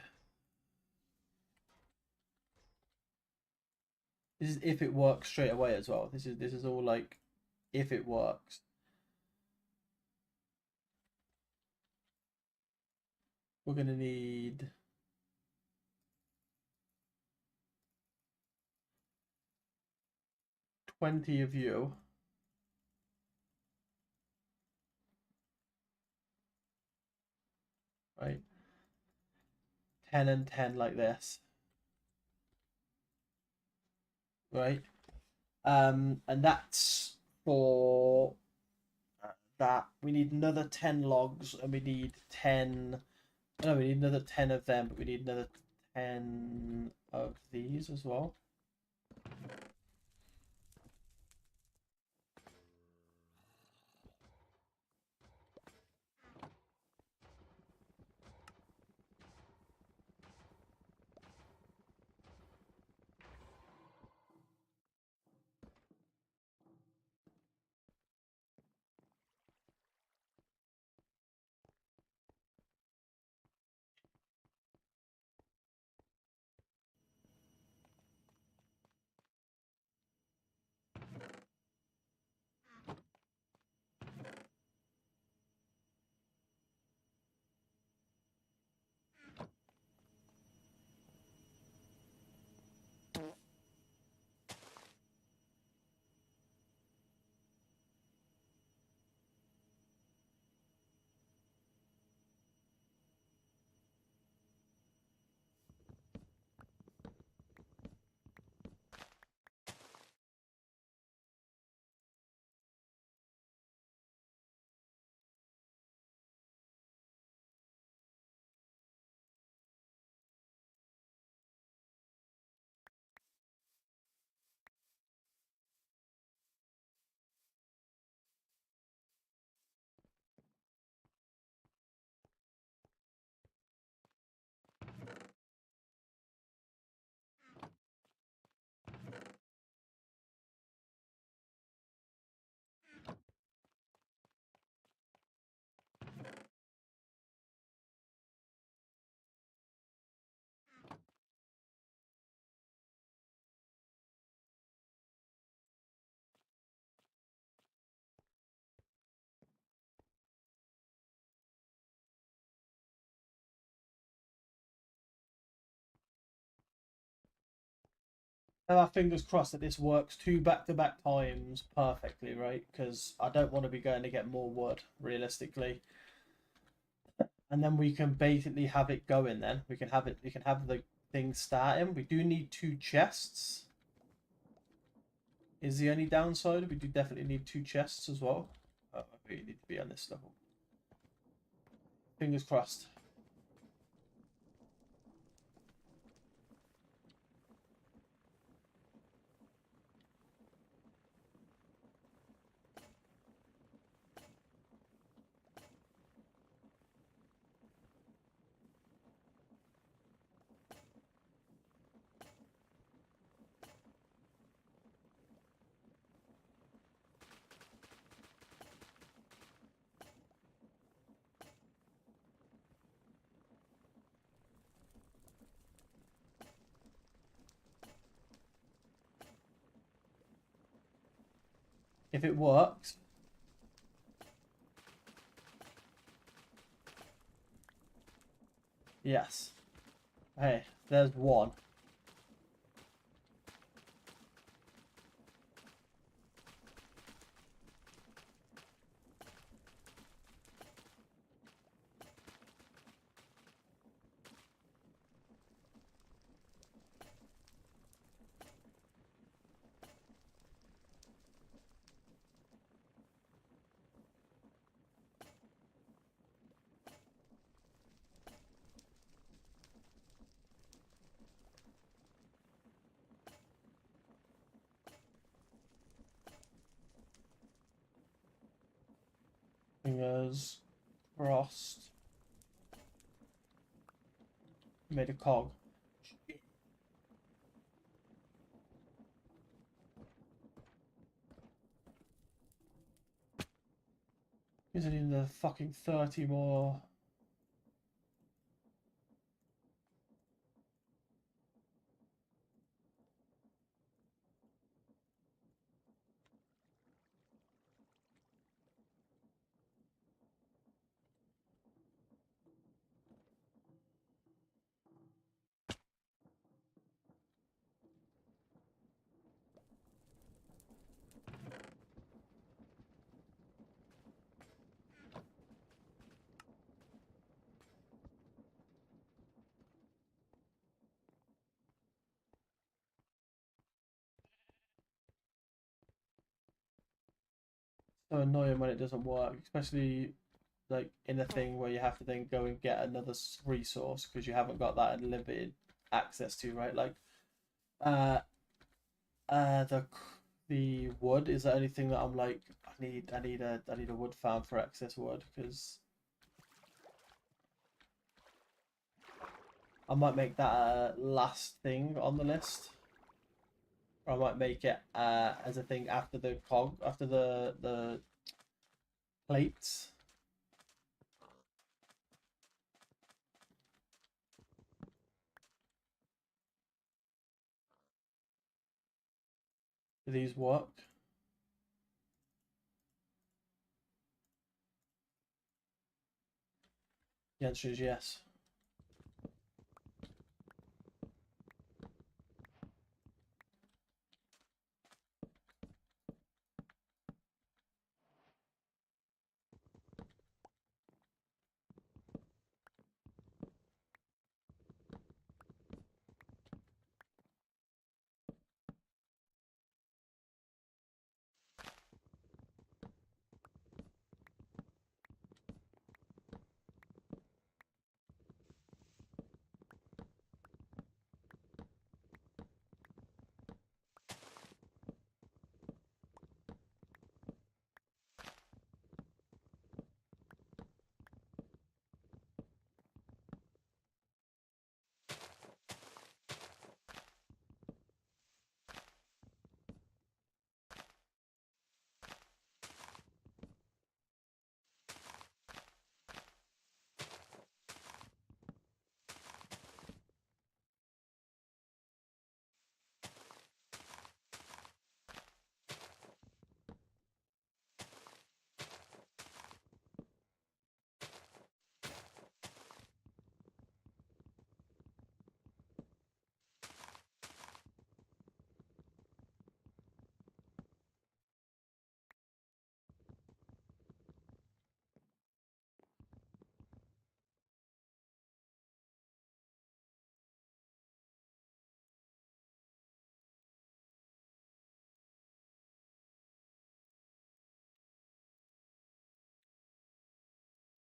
A: This is if it works straight away as well. This is all like if it works. We're going to need 20 of you. Right? 10 and 10 like this. Right? And that's for that. We need another 10 logs, and we need 10. No, we need another 10 of them, but we need another 10 of these as well. And our fingers crossed that this works two back-to-back times perfectly, right? Because I don't want to be going to get more wood, realistically. And then we can basically have it going then. We can have it, we can have the thing starting. We do need two chests. Is the only downside. We do definitely need two chests as well. Oh, we need to be on this level. Fingers crossed. If it works. Yes. Hey, there's one. Fingers crossed. Made a cog. Isn't even the fucking 30 more. So annoying when it doesn't work, especially like in a thing where you have to then go and get another resource because you haven't got that unlimited access to, right? Like, uh, the wood is the only thing that I'm like, I need a wood farm for excess wood because I might make that a last thing on the list. Or I might make it as a thing after the cog, after the plates. Do these work? The answer is yes.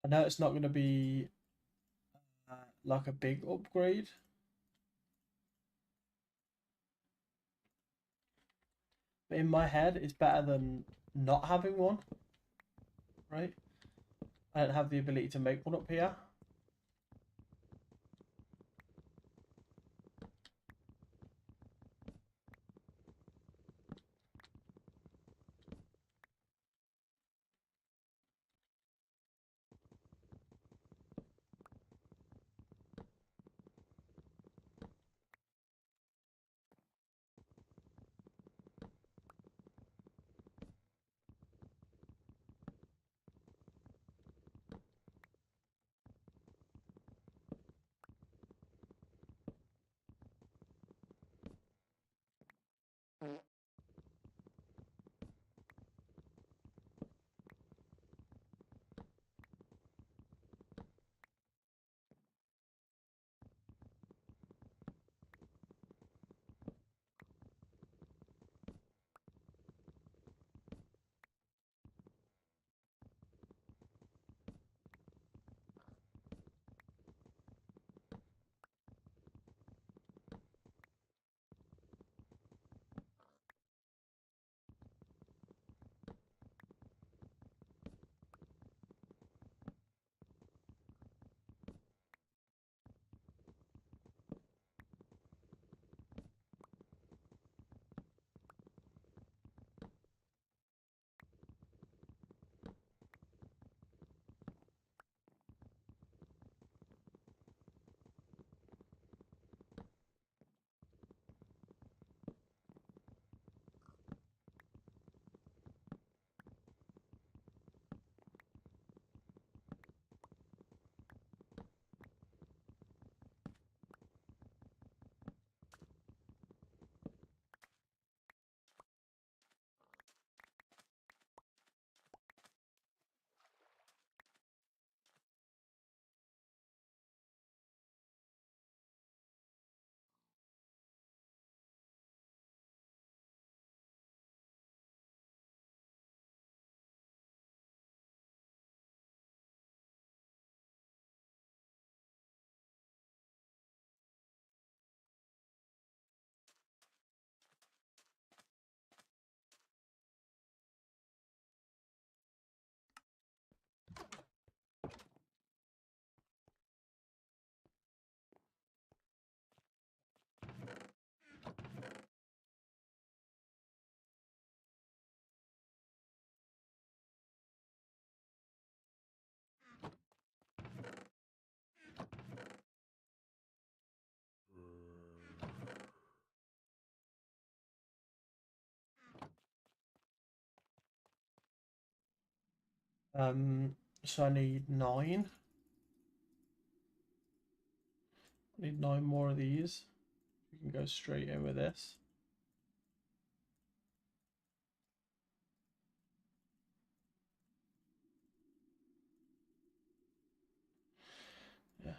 A: I know it's not going to be like a big upgrade. But in my head, it's better than not having one, right? I don't have the ability to make one up here. So I need 9. I need 9 more of these. We can go straight in with this. Yeah.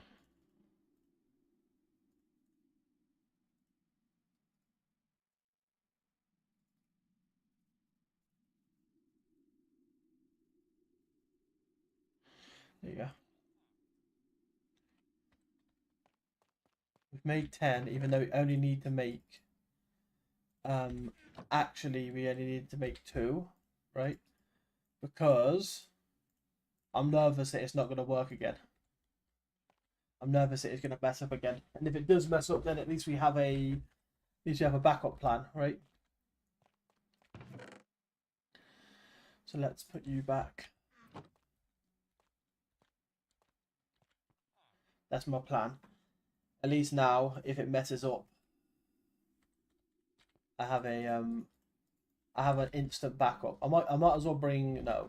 A: There you go. We've made 10, even though we only need to make actually we only need to make 2, right? Because I'm nervous that it's not going to work again. I'm nervous that it's going to mess up again. And if it does mess up, then at least we have a backup plan, right? So let's put you back. That's my plan. At least now, if it messes up, I have an instant backup. I might as well bring no.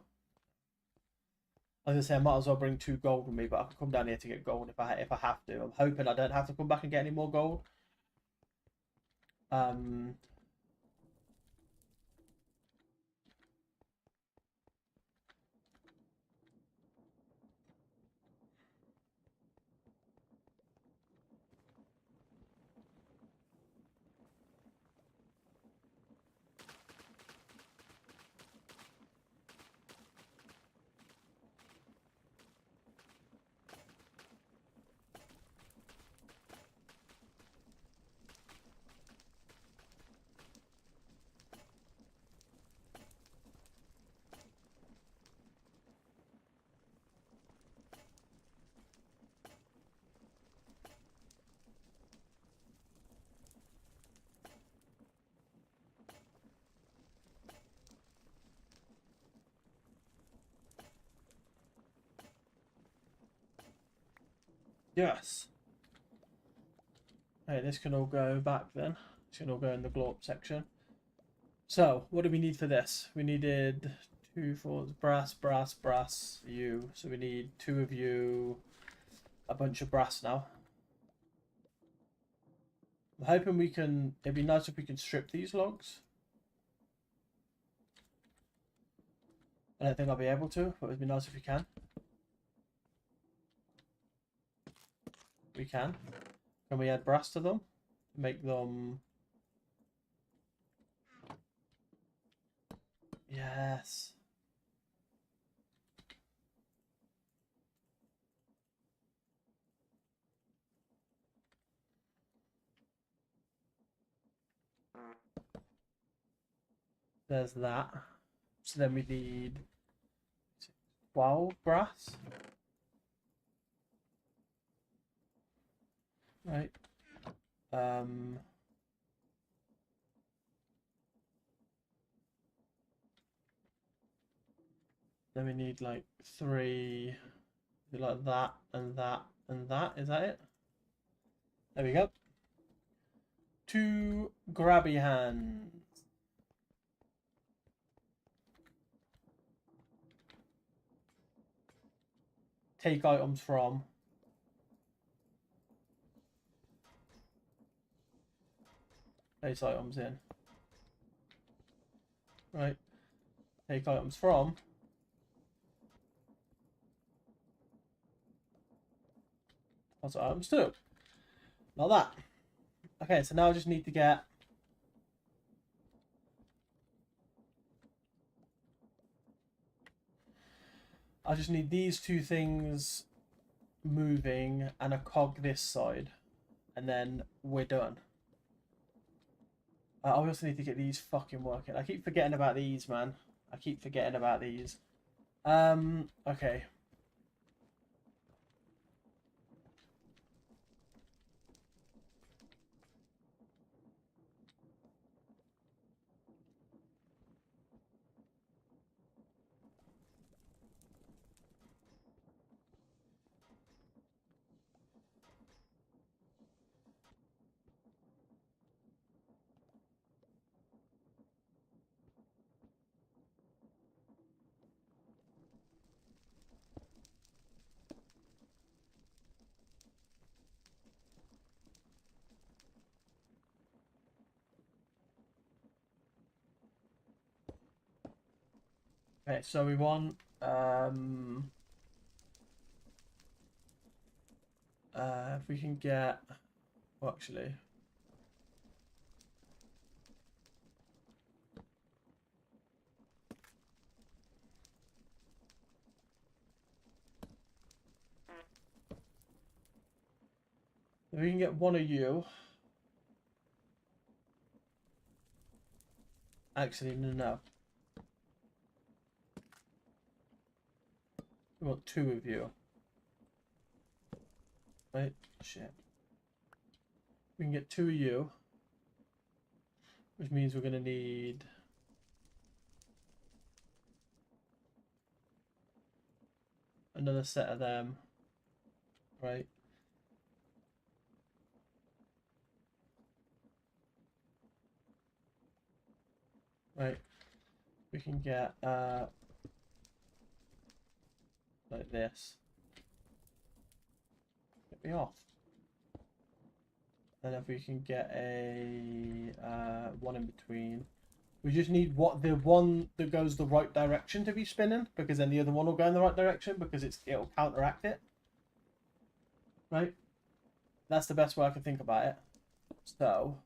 A: I was gonna say I might as well bring 2 gold with me, but I can come down here to get gold if I have to. I'm hoping I don't have to come back and get any more gold. Yes. Okay, this can all go back then. This can all go in the glorp section. So, what do we need for this? We needed 2, 4, brass, brass, brass, you. So we need 2 of you, a bunch of brass now. I'm hoping we can, it'd be nice if we can strip these logs. I don't think I'll be able to, but it'd be nice if we can. We can. Can we add brass to them? Make them... Yes. There's that. So then we need 12 brass. Right. Then we need like 3, like that and that and that. Is that it? There we go. 2 grabby hands. Take items from. Place items in. Right. Take items from. What's items too? Like that. Okay, so now I just need to get... I just need these 2 things moving and a cog this side. And then we're done. I also need to get these fucking working. I keep forgetting about these, man. I keep forgetting about these. Okay. Okay, so we want if we can get, well, actually, if we can get one of you. Actually, no. We want two of you. Right? Shit. We can get two of you. Which means we're going to need... another set of them. Right? Right. We can get like this. Get me off. And if we can get a one in between. We just need the one that goes the right direction to be spinning, because then the other one will go in the right direction because it'll counteract it. Right? That's the best way I can think about it. So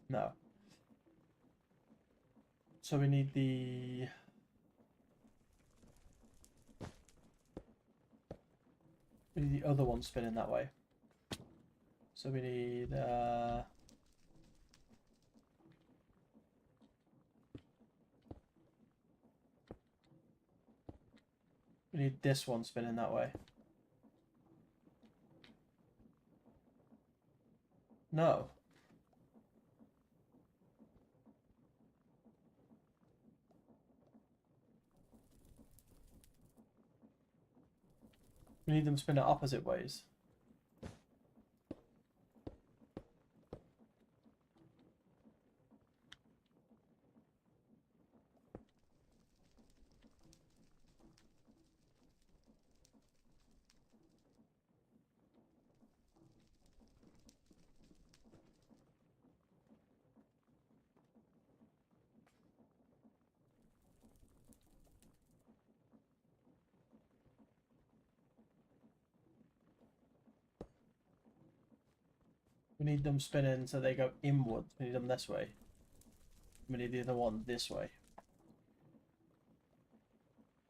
A: no. So we need the other one spinning that way. So we need this one spinning that way. No. We need them spinning opposite ways. We need them spinning so they go inwards. We need them this way. We need the other one this way.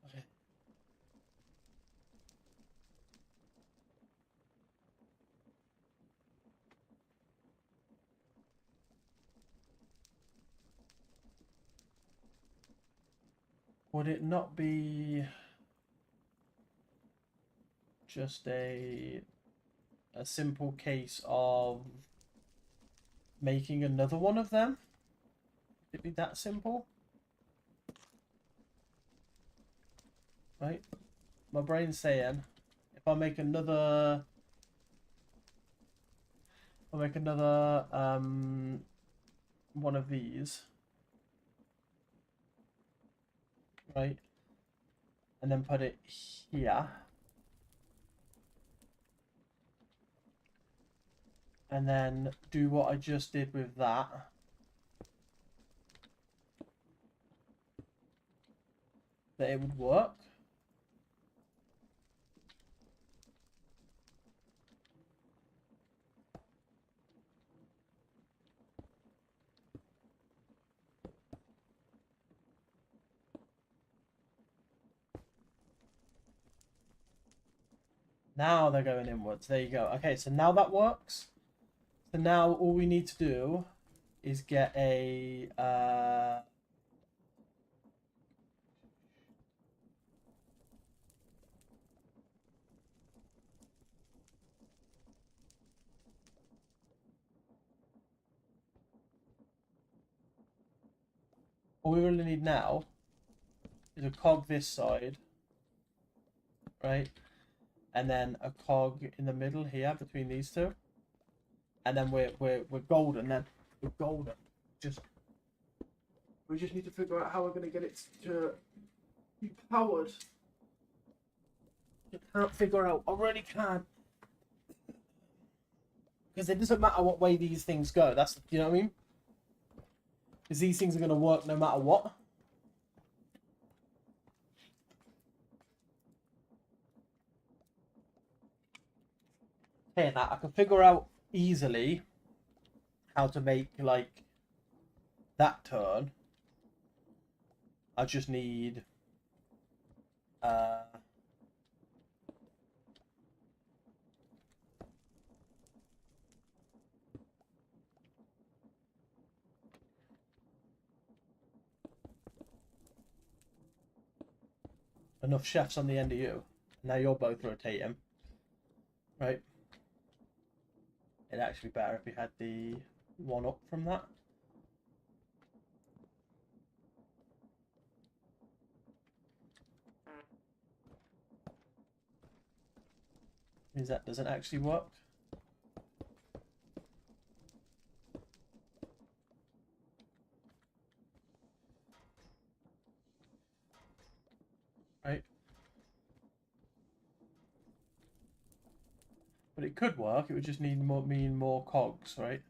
A: Okay. Would it not be just a simple case of making another one of them? Would it be that simple? Right? My brain's saying if I make another one of these, right? And then put it here. And then do what I just did with that. That it would work. Now they're going inwards. There you go. Okay, so now that works. So now all we need to do is get a all we really need now is a cog this side, right? And then a cog in the middle here between these two. And then we're golden then. with golden. We just need to figure out how we're going to get it to be powered. I can't figure out. I really can't. Because it doesn't matter what way these things go. That's, you know what I mean? Because these things are going to work no matter what. Saying that, I can figure out easily how to make, like, that turn. I just need enough chefs on the end of you. Now you're both rotating. Right? It'd actually be better if we had the one up from that. Means that doesn't actually work. Right? But it could work, it would just need mean more cogs, right?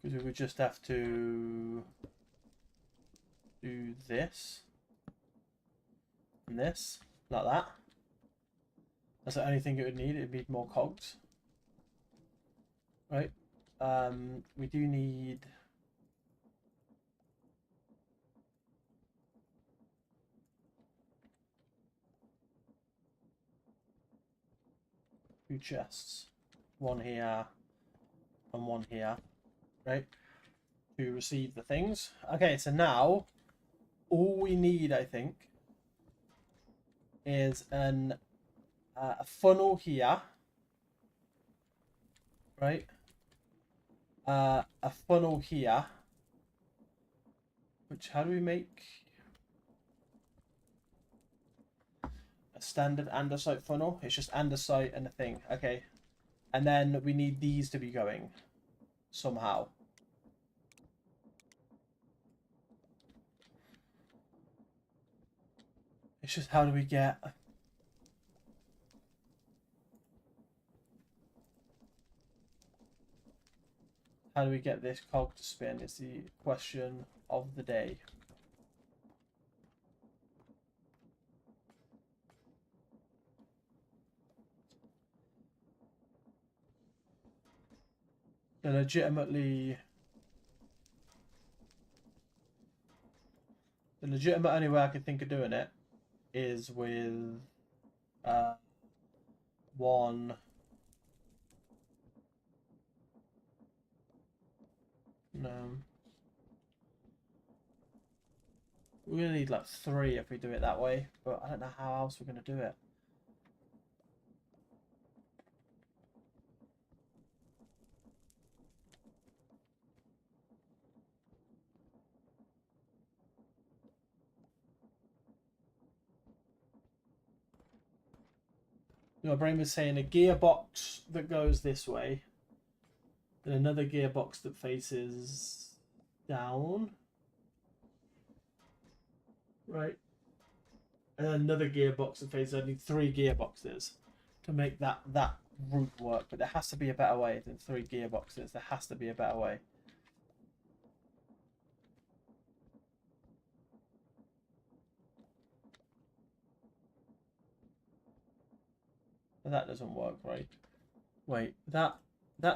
A: Because we would just have to do this and this, like that. That's the only thing it would need. It'd need more cogs, right? We do need two chests, one here and one here, right? To receive the things. Okay, so now all we need, I think, is a funnel here, right? A funnel here. Which, how do we make a standard andesite funnel? It's just andesite and a thing. Okay. And then we need these to be going somehow. It's just how do we get... How do we get this cog to spin is the question of the day. The legitimate only way I can think of doing it is with one... No. We're going to need like 3 if we do it that way, but I don't know how else we're going to do it. My brain was saying a gearbox that goes this way, and another gearbox that faces down, right? And then another gearbox that faces. I need 3 gearboxes to make that route work. But there has to be a better way than 3 gearboxes. There has to be a better way. But that doesn't work right. Wait, that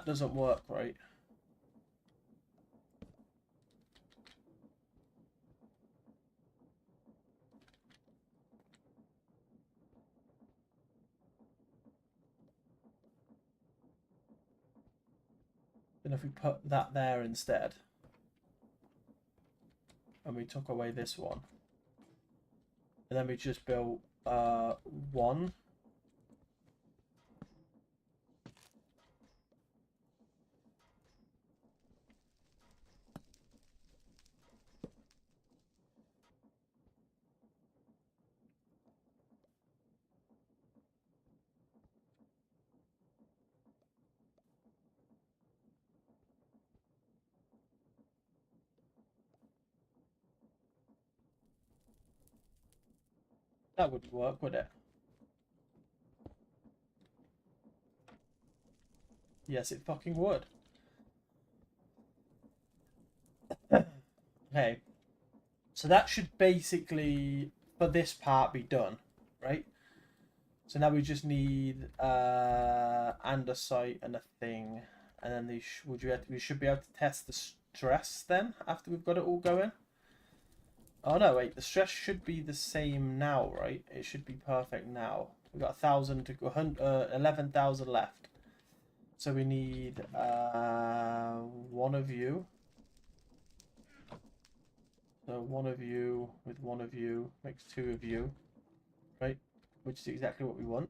A: doesn't work right. Then if we put that there instead, and we took away this one, and then we just built 1. That wouldn't work, would it? Yes, it fucking would. Okay. So that should basically, for this part, be done, right? So now we just need andesite and a thing, and then we should be able to test the stress then after we've got it all going. Oh no, wait, the stress should be the same now, right? It should be perfect now. We've got 1,000 to go, 11,000 left. So we need one of you. So one of you with one of you makes two of you, right? Which is exactly what we want.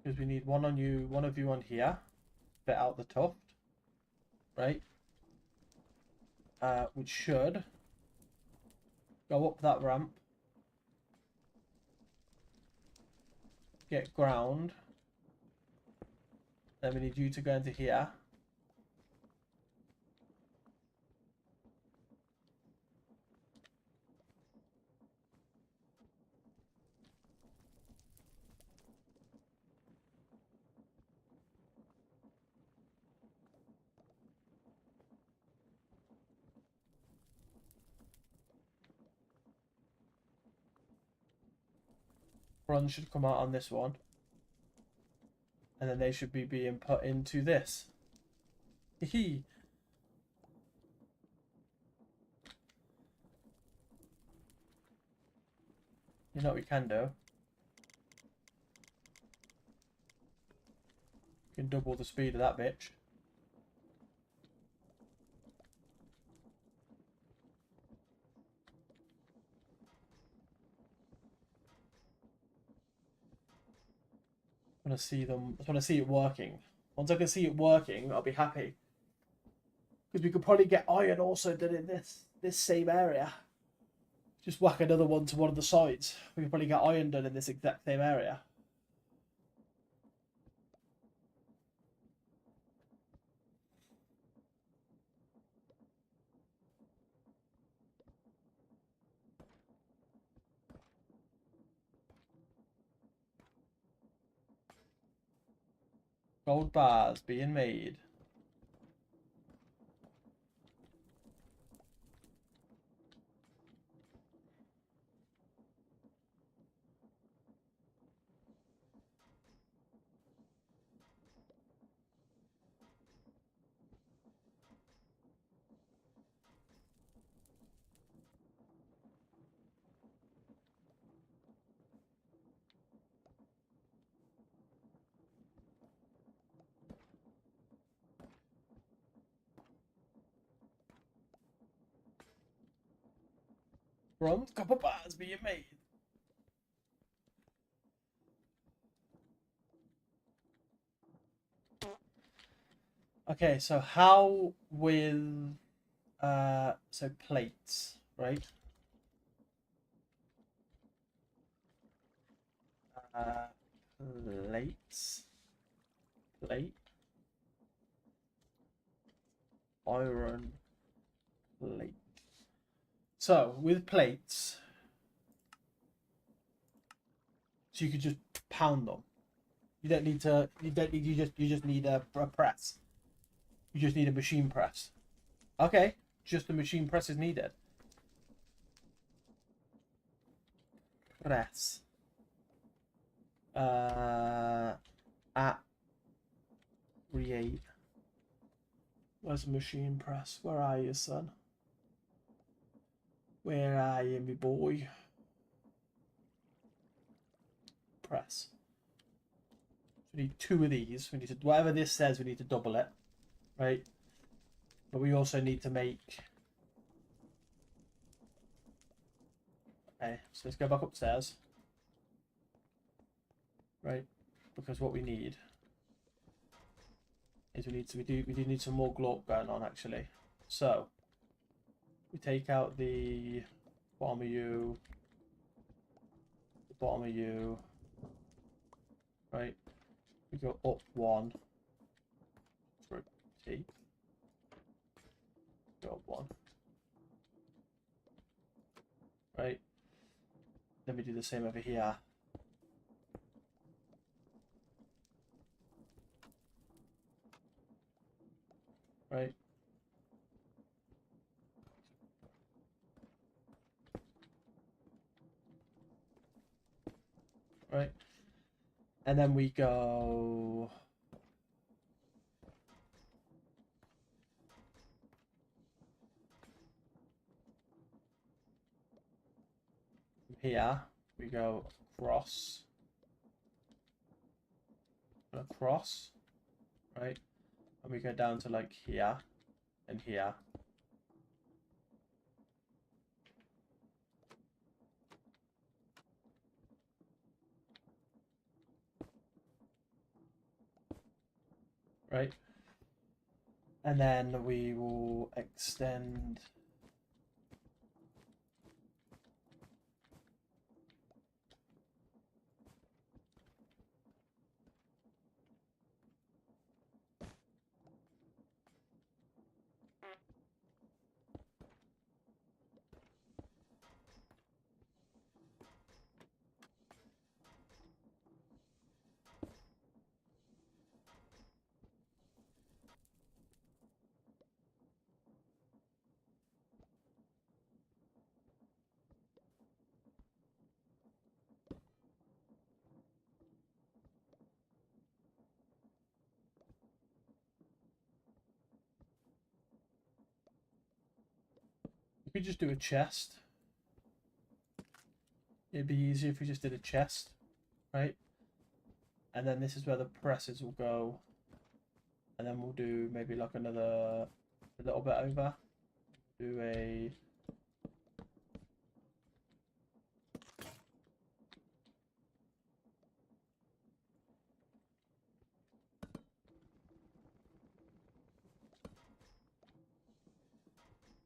A: Because we need one on you, one of you on here, bit out the tuft, right? Which should go up that ramp, get ground. Then we need you to go into here. Bronze should come out on this one. And then they should be being put into this. Hee. You know what we can do? We can double the speed of that bitch. I want to see them. I just want to see it working. Once I can see it working, I'll be happy. Because we could probably get iron also done in this same area. Just whack another one to one of the sides. We could probably get iron done in this exact same area. Gold bars being made. Bronze copper bars being made. Okay, so how with so plates, right? Plates. Plate. Iron plate. So with plates, so you could just pound them. You don't need to. You don't need. You just need a press. You just need a machine press. Okay, just the machine press is needed. Press. At create. Where's the machine press? Where are you, son? Where are you, me boy? Press. We need two of these. We need to, whatever this says, we need to double it, right? But we also need to make. Okay, so let's go back upstairs, right? Because what we need is we do need some more globe going on actually. So we take out the bottom of you, the bottom of you, right? We go up one for a T. Go up one. Right. Then we do the same over here. Right. Right. And then we go from here. We go across. Across. Right. And we go down to like here and here. Right. And then we will extend we just do a chest. It'd be easier if we just did a chest, right? And then this is where the presses will go. And then we'll do maybe like another, a little bit over. Do a...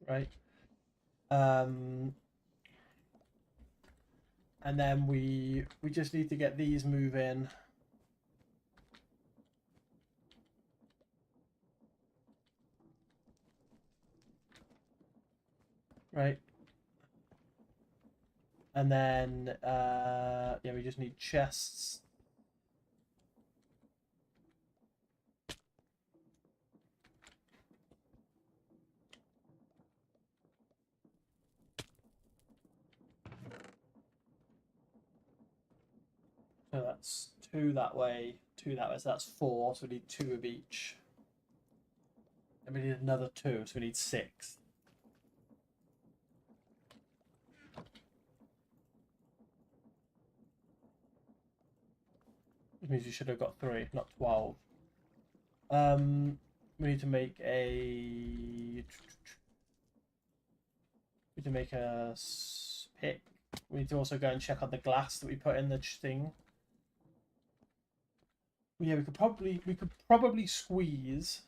A: Right. And then we just need to get these moving. Right. And then yeah, we just need chests. So that's 2 that way, 2 that way, so that's 4, so we need 2 of each. And we need another 2, so we need 6. Which means you should have got 3, not 12. We need to make a... We need to make a pick. We need to also go and check on the glass that we put in the thing. Yeah, we could probably squeeze.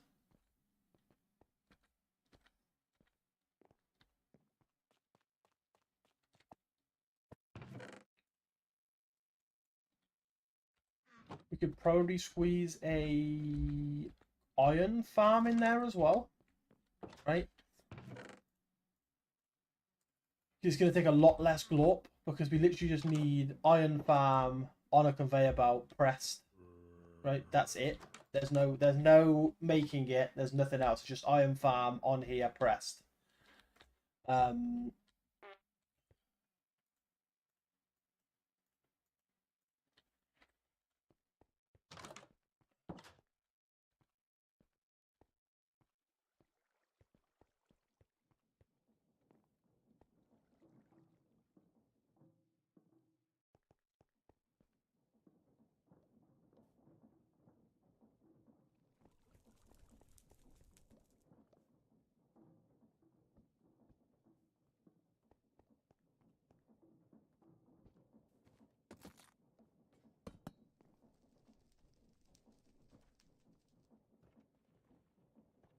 A: We could probably squeeze a iron farm in there as well, right? It's going to take a lot less glop because we literally just need iron farm on a conveyor belt pressed, right? That's it. There's no making it. There's nothing else. It's just iron farm on here pressed.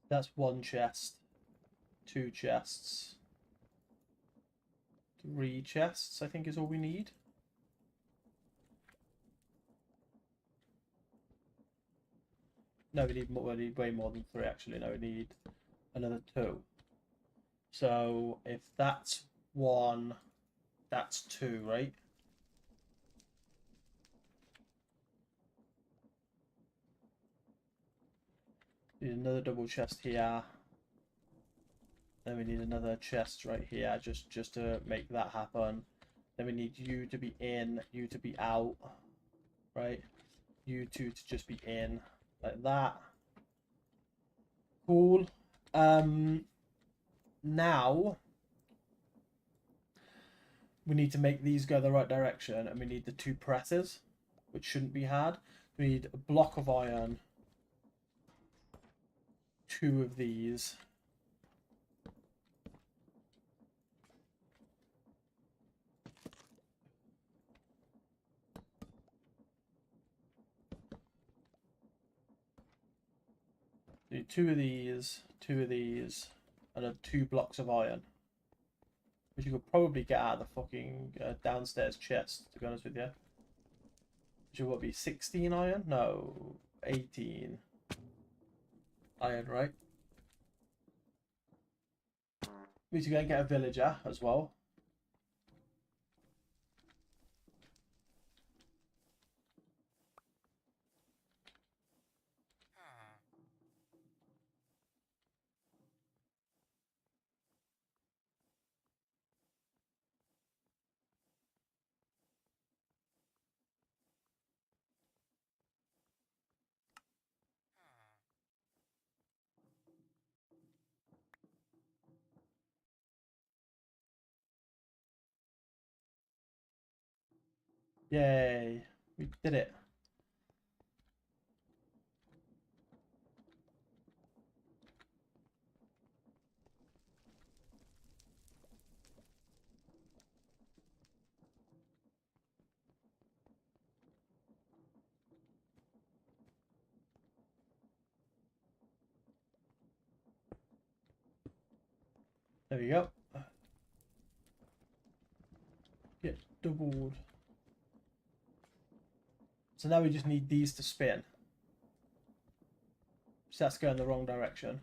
A: That's 1 chest, 2 chests, 3 chests, I think is all we need. No, we need way more than 3 actually. No, we need another 2. So if that's 1, that's 2, right? Need another double chest here. Then we need another chest right here just to make that happen. Then we need you to be in, you to be out, right? You two to just be in, like that. Cool. Now we need to make these go the right direction, and we need the 2 presses, which shouldn't be hard. We need a block of iron, 2 of these. Do 2 of these, 2 of these, and then 2 blocks of iron, which you could probably get out of the fucking downstairs chest, to be honest with you. Which would be 16 iron? No, 18 iron, right? We need to go and get a villager as well. Yay, we did it. There we go. Get doubled. So now we just need these to spin. So that's going the wrong direction.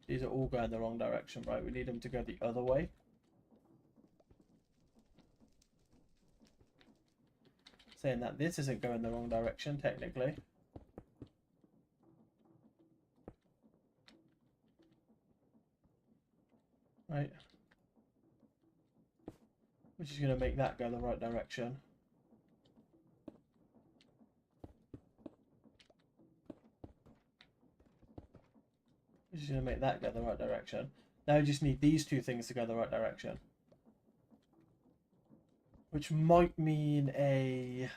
A: These are all going the wrong direction, right? We need them to go the other way. Saying that this isn't going the wrong direction, technically. Right. Which is going to make that go the right direction. Which is going to make that go the right direction. Now we just need these 2 things to go the right direction. Which might mean a...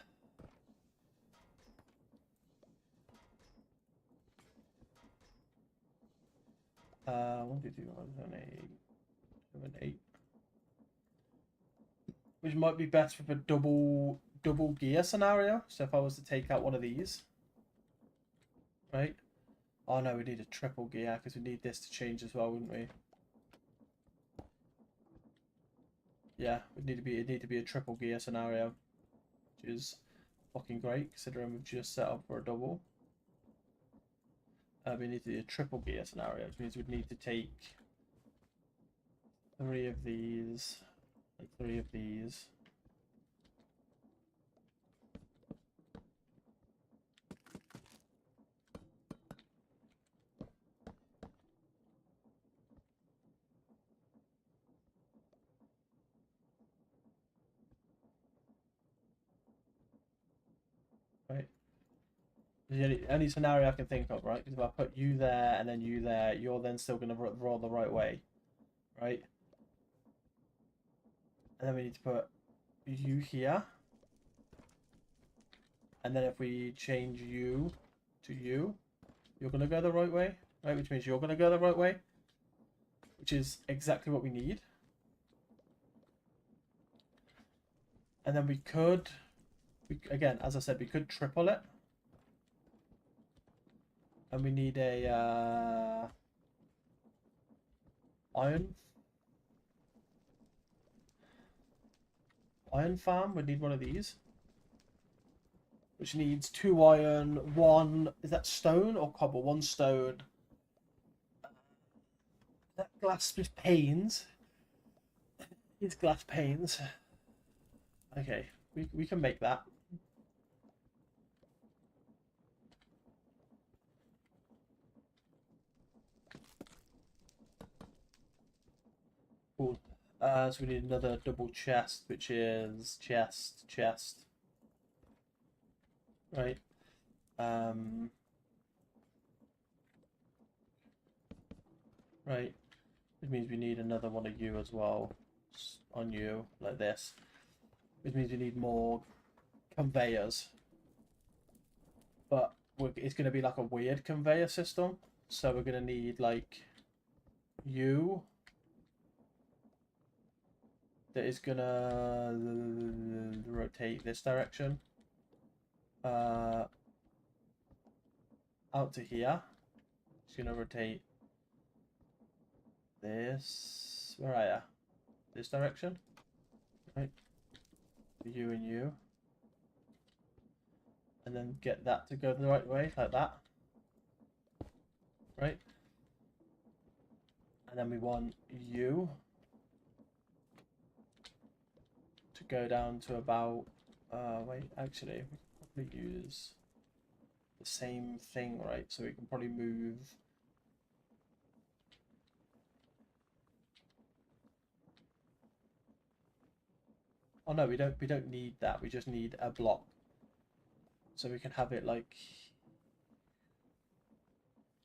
A: 1, 2, 3, 4, 5, 6, 7, 8. Which might be best for a double gear scenario. So if I was to take out one of these, right? Oh no, we need a triple gear because we need this to change as well, wouldn't we? Yeah, it need to be a triple gear scenario, which is fucking great considering we've just set up for a double. We need to do a triple gear scenario, which means we'd need to take 3 of these and 3 of these. Right. The only scenario I can think of, right? Because if I put you there and then you there, you're then still going to roll the right way, right? And then we need to put you here. And then if we change you to you, you're going to go the right way, right? Which means you're going to go the right way, which is exactly what we need. And then we could, again, as I said, we could triple it. And we need a iron farm. We need one of these. which needs 2 iron, 1, is that stone or cobble? 1 stone. That glass panes. It's glass panes. Okay, we can make that. Cool. So we need another double chest, which is chest. Right. Right. Which means we need another one of you as well. On you, like this. Which means we need more conveyors. But it's going to be like a weird conveyor system. So we're going to need like you. That is going to rotate this direction. Out to here. It's going to rotate this. Where are you? This direction. Right. You and you. And then get that to go the right way, like that. Right? And then we want you to go down to about... wait, actually, we can probably use the same thing, right? So we can probably move... Oh no, we don't need that. We just need a block. So we can have it like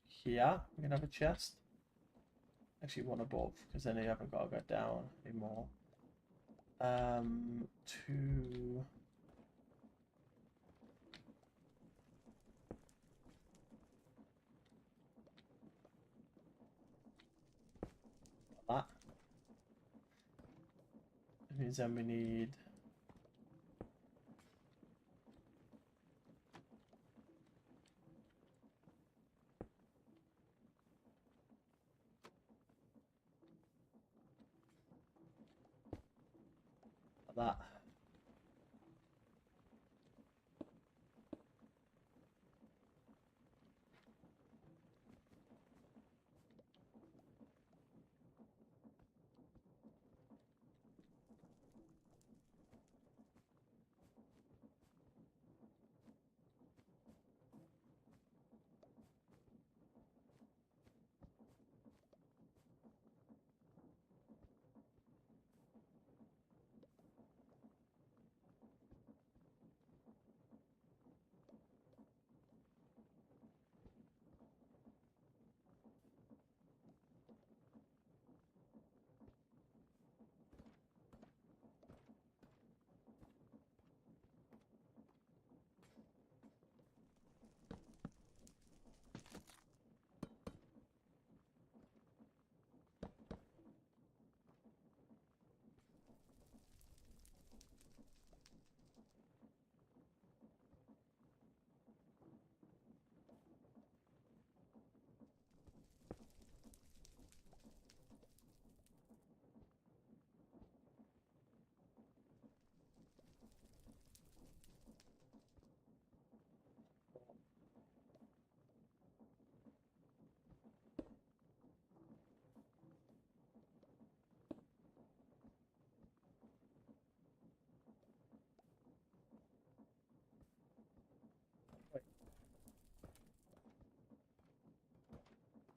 A: here. We can have a chest. Actually, one above, because then you haven't got to go down anymore. Two. That. It means then we need. That.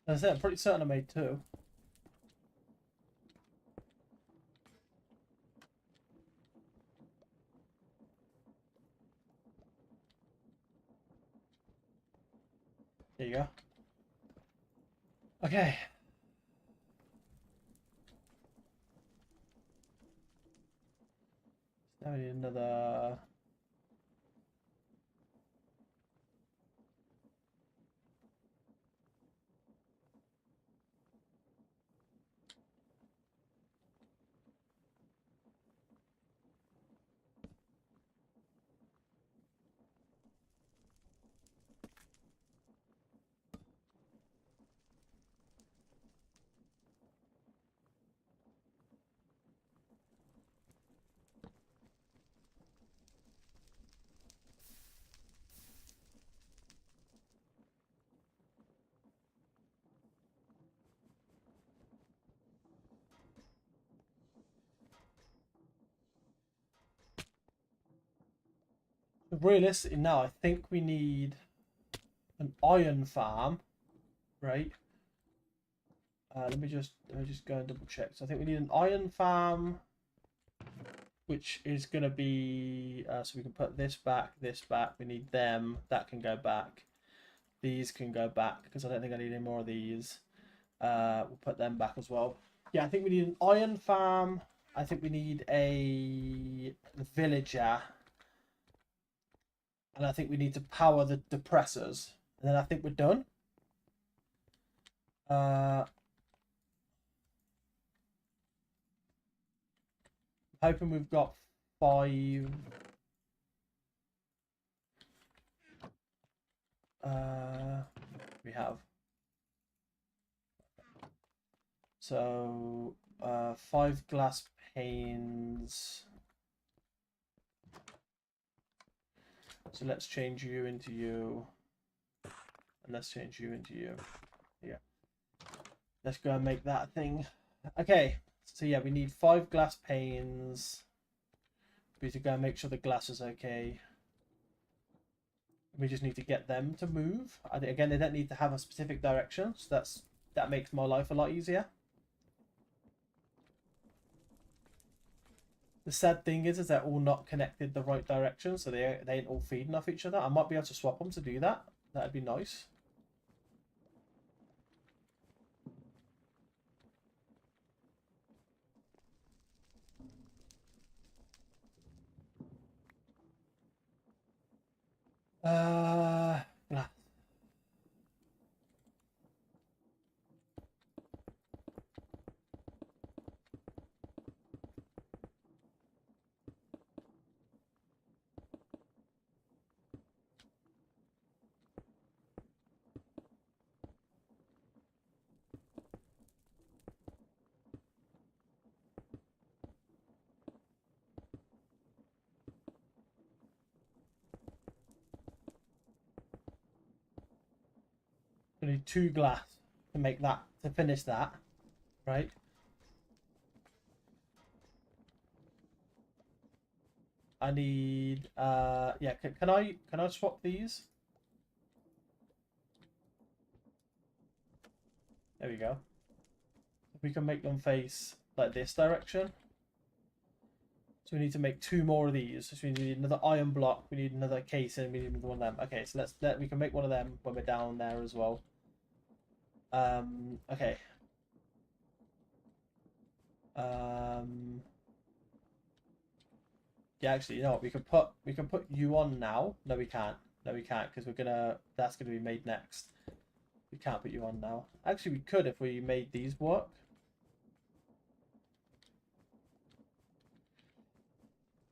A: That's it. I'm pretty certain I made 2. There you go. Okay. Now we need another. realistically now, I think we need an iron farm, right? Let me just go and double check. So I think we need an iron farm, which is going to be so we can put this back, this back. We need them. That can go back. These can go back because I don't think I need any more of these. We'll put them back as well. Yeah, I think we need an iron farm. I think we need a villager. And I think we need to power the depressors. And then I think we're done. Hoping we've got 5. We have. So 5 glass panes. So let's change you into you. And let's change you into you. Yeah. Let's go and make that thing. Okay. So yeah, we need 5 glass panes. We need to go and make sure the glass is okay. We just need to get them to move. I think again they don't need to have a specific direction, so that makes my life a lot easier. The sad thing is they're all not connected the right direction, so they ain't all feeding off each other. I might be able to swap them to do that. That'd be nice. Nah. We need 2 glass to make that, to finish that, right? I need yeah, can I swap these? There we go. We can make them face like this direction. So we need to make 2 more of these. So we need another iron block, we need another case, and we need another one of them. Okay, so we can make one of them when we're down there as well. Okay. Yeah, actually, you know what? We can put you on now. No, we can't. No, we can't because that's gonna be made next. We can't put you on now. Actually, we could if we made these work.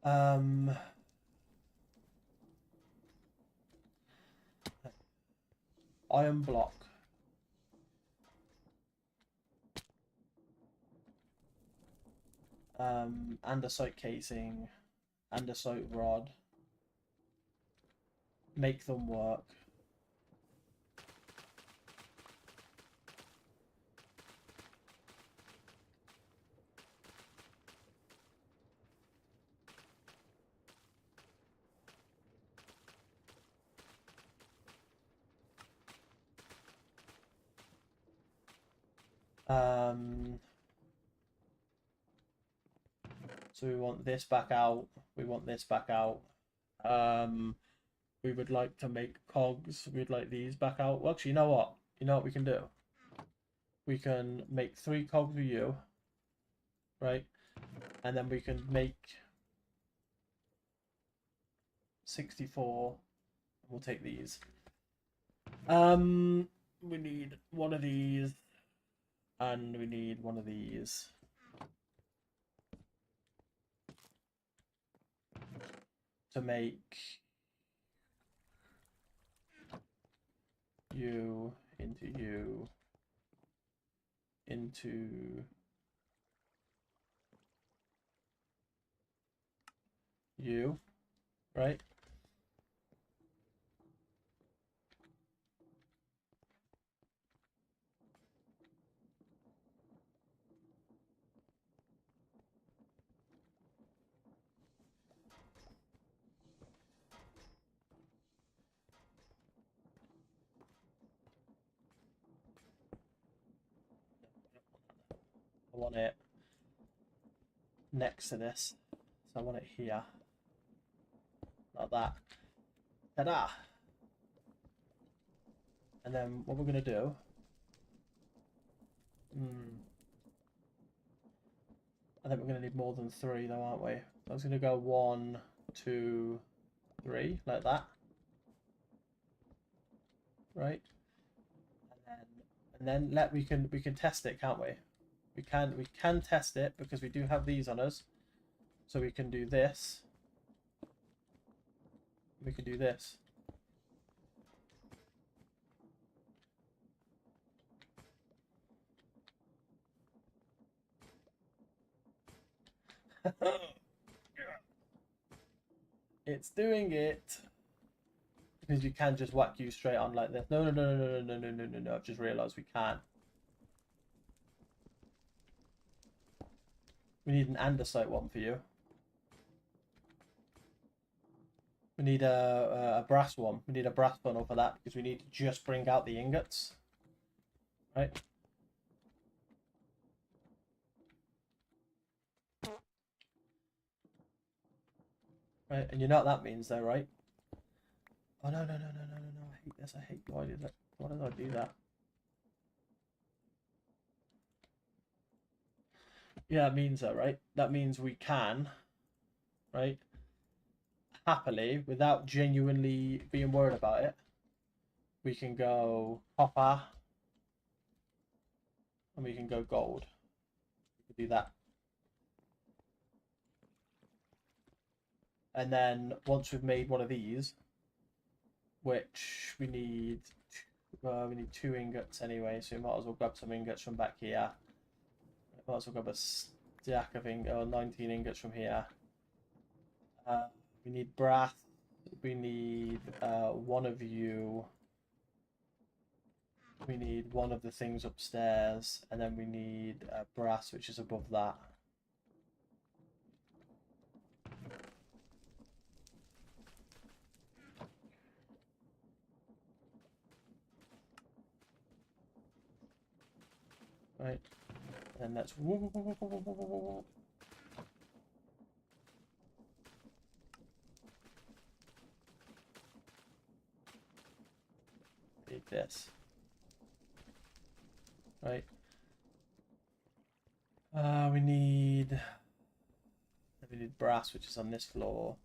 A: Iron block. Andesite casing, andesite rod. Make them work. So we want this back out. We want this back out. We would like to make cogs. We'd like these back out. Well, actually, you know what? You know what we can do? We can make 3 cogs for you, right? And then we can make 64. We'll take these. We need one of these, and we need one of these. To make you into you into you, right? I want it next to this. So I want it here. Like that. Ta-da! And then what we're going to do... I think we're going to need more than 3 though, aren't we? I was going to go 1, 2, 3, like that. Right? And then we can test it, can't we? We can test it because we do have these on us. So we can do this. We can do this. It's doing it. Because you can just whack you straight on like this. No. I've just realised we can't. We need an andesite one for you. We need a brass one. We need a brass funnel for that because we need to just bring out the ingots. Right? Right, and you know what that means though, right? Oh no. I hate this. I hate why did that. Why did I do that? Yeah, it means that, right? That means we can, right? Happily, without genuinely being worried about it, we can go copper and we can go gold. We can do that. And then once we've made one of these, which we need 2 ingots anyway, so we might as well grab some ingots from back here. Might as well grab a stack of 19 ingots from here. We need brass. We need one of you. We need one of the things upstairs, and then we need brass, which is above that. Right, and that's need this. Right. We need brass, which is on this floor.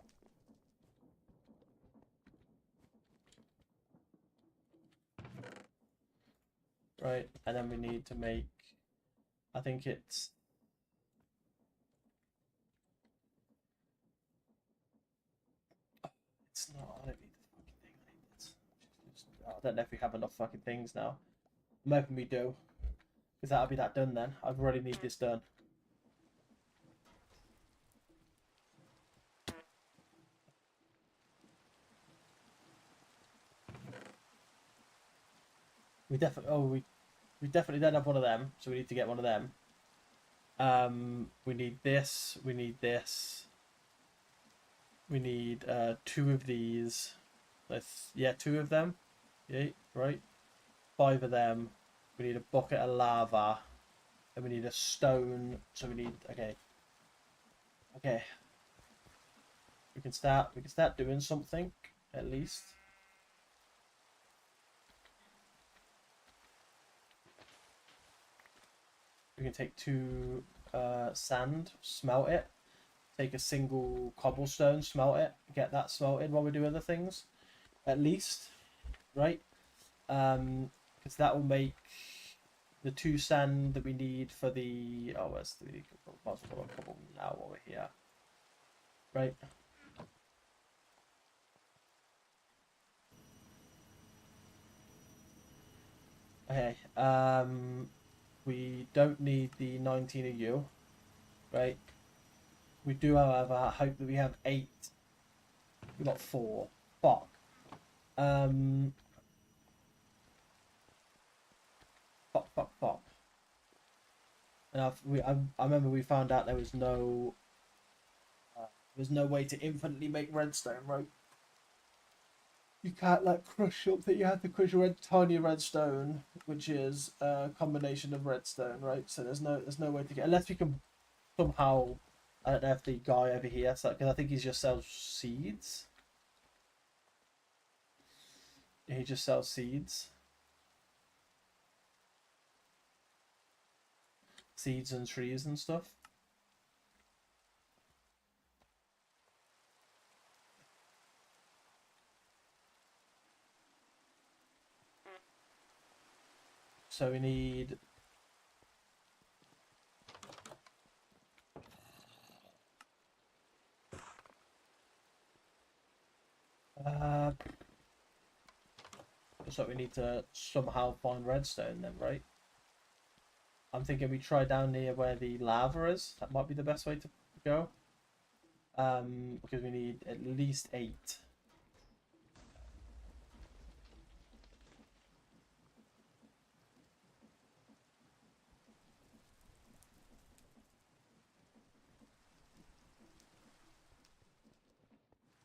A: Right, and then we need to make, I think it's not, I don't need the fucking thing, I need this. I don't know if we have enough fucking things now. I'm hoping we do, because that'll be that done then. I really need this done. We definitely don't have one of them, so we need to get one of them. We need this. We need this. We need 2 of these. Yeah, 2 of them. Yeah, right. 5 of them. We need a bucket of lava. And we need a stone. So we need okay. We can start doing something at least. We can take 2 sand, smelt it. Take a single cobblestone, smelt it, get that smelted while we do other things, at least, right? Because that will make the 2 sand that we need for the where's the possible cobble now while we're here, right? Okay. We don't need the 19 of you, right? We do, however, hope that we have 8. We got 4. Fuck. Fuck. And I remember we found out there was no way to infinitely make redstone, right? you can't like crush something. You have to crush tiny redstone, which is a combination of redstone, right? So there's no way to get, unless we can somehow. I don't know if the guy over here, because I think he just sells seeds. He just sells seeds and trees and stuff. So we need so we need to somehow find redstone then, right? I'm thinking we try down near where the lava is. That might be the best way to go. Because we need at least 8.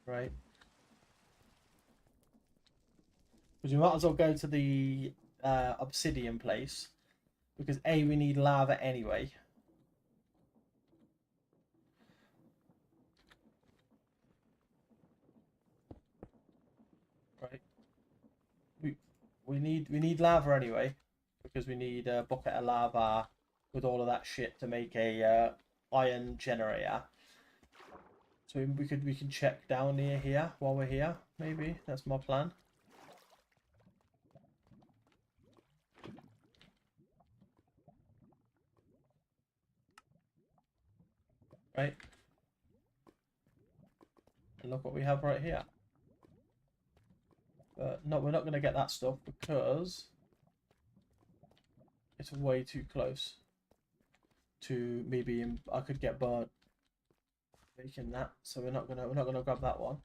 A: Right? Because we might as well go to the obsidian place. Because A, we need lava anyway. Right? We need lava anyway. Because we need a bucket of lava with all of that shit to make a iron generator. So we can check down near here while we're here. Maybe that's my plan. Right? And look what we have right here. But no, we're not going to get that stuff because it's way too close to me being. I could get burnt making that, so we're not gonna grab that one.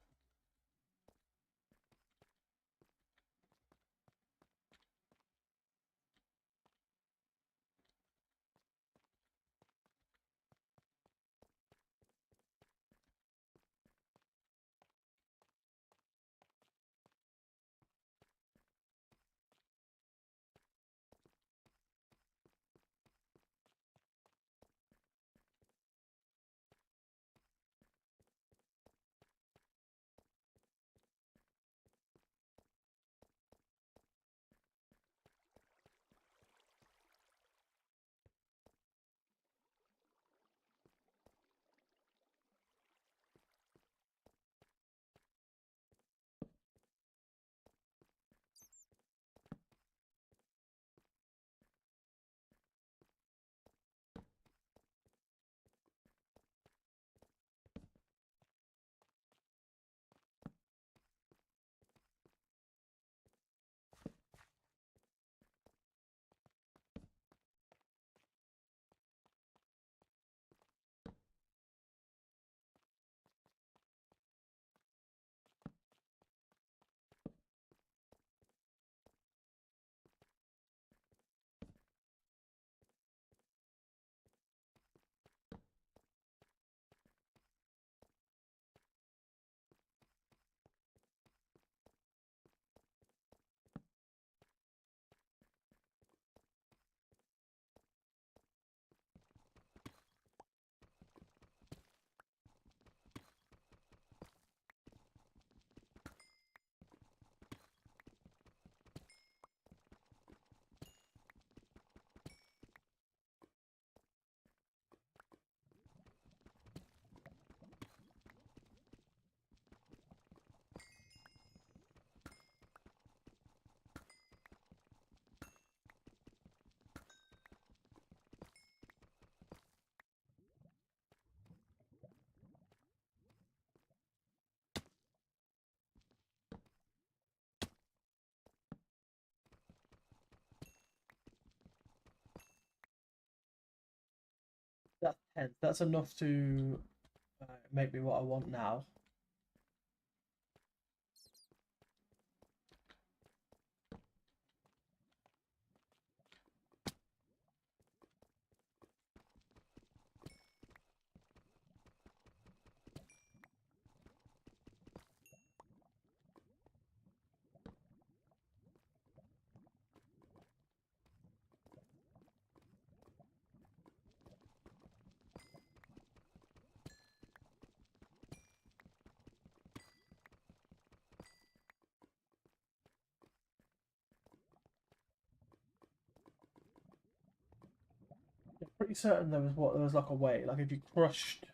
A: That's 10. That's enough to make me what I want now. pretty certain there was like a way. Like if you crushed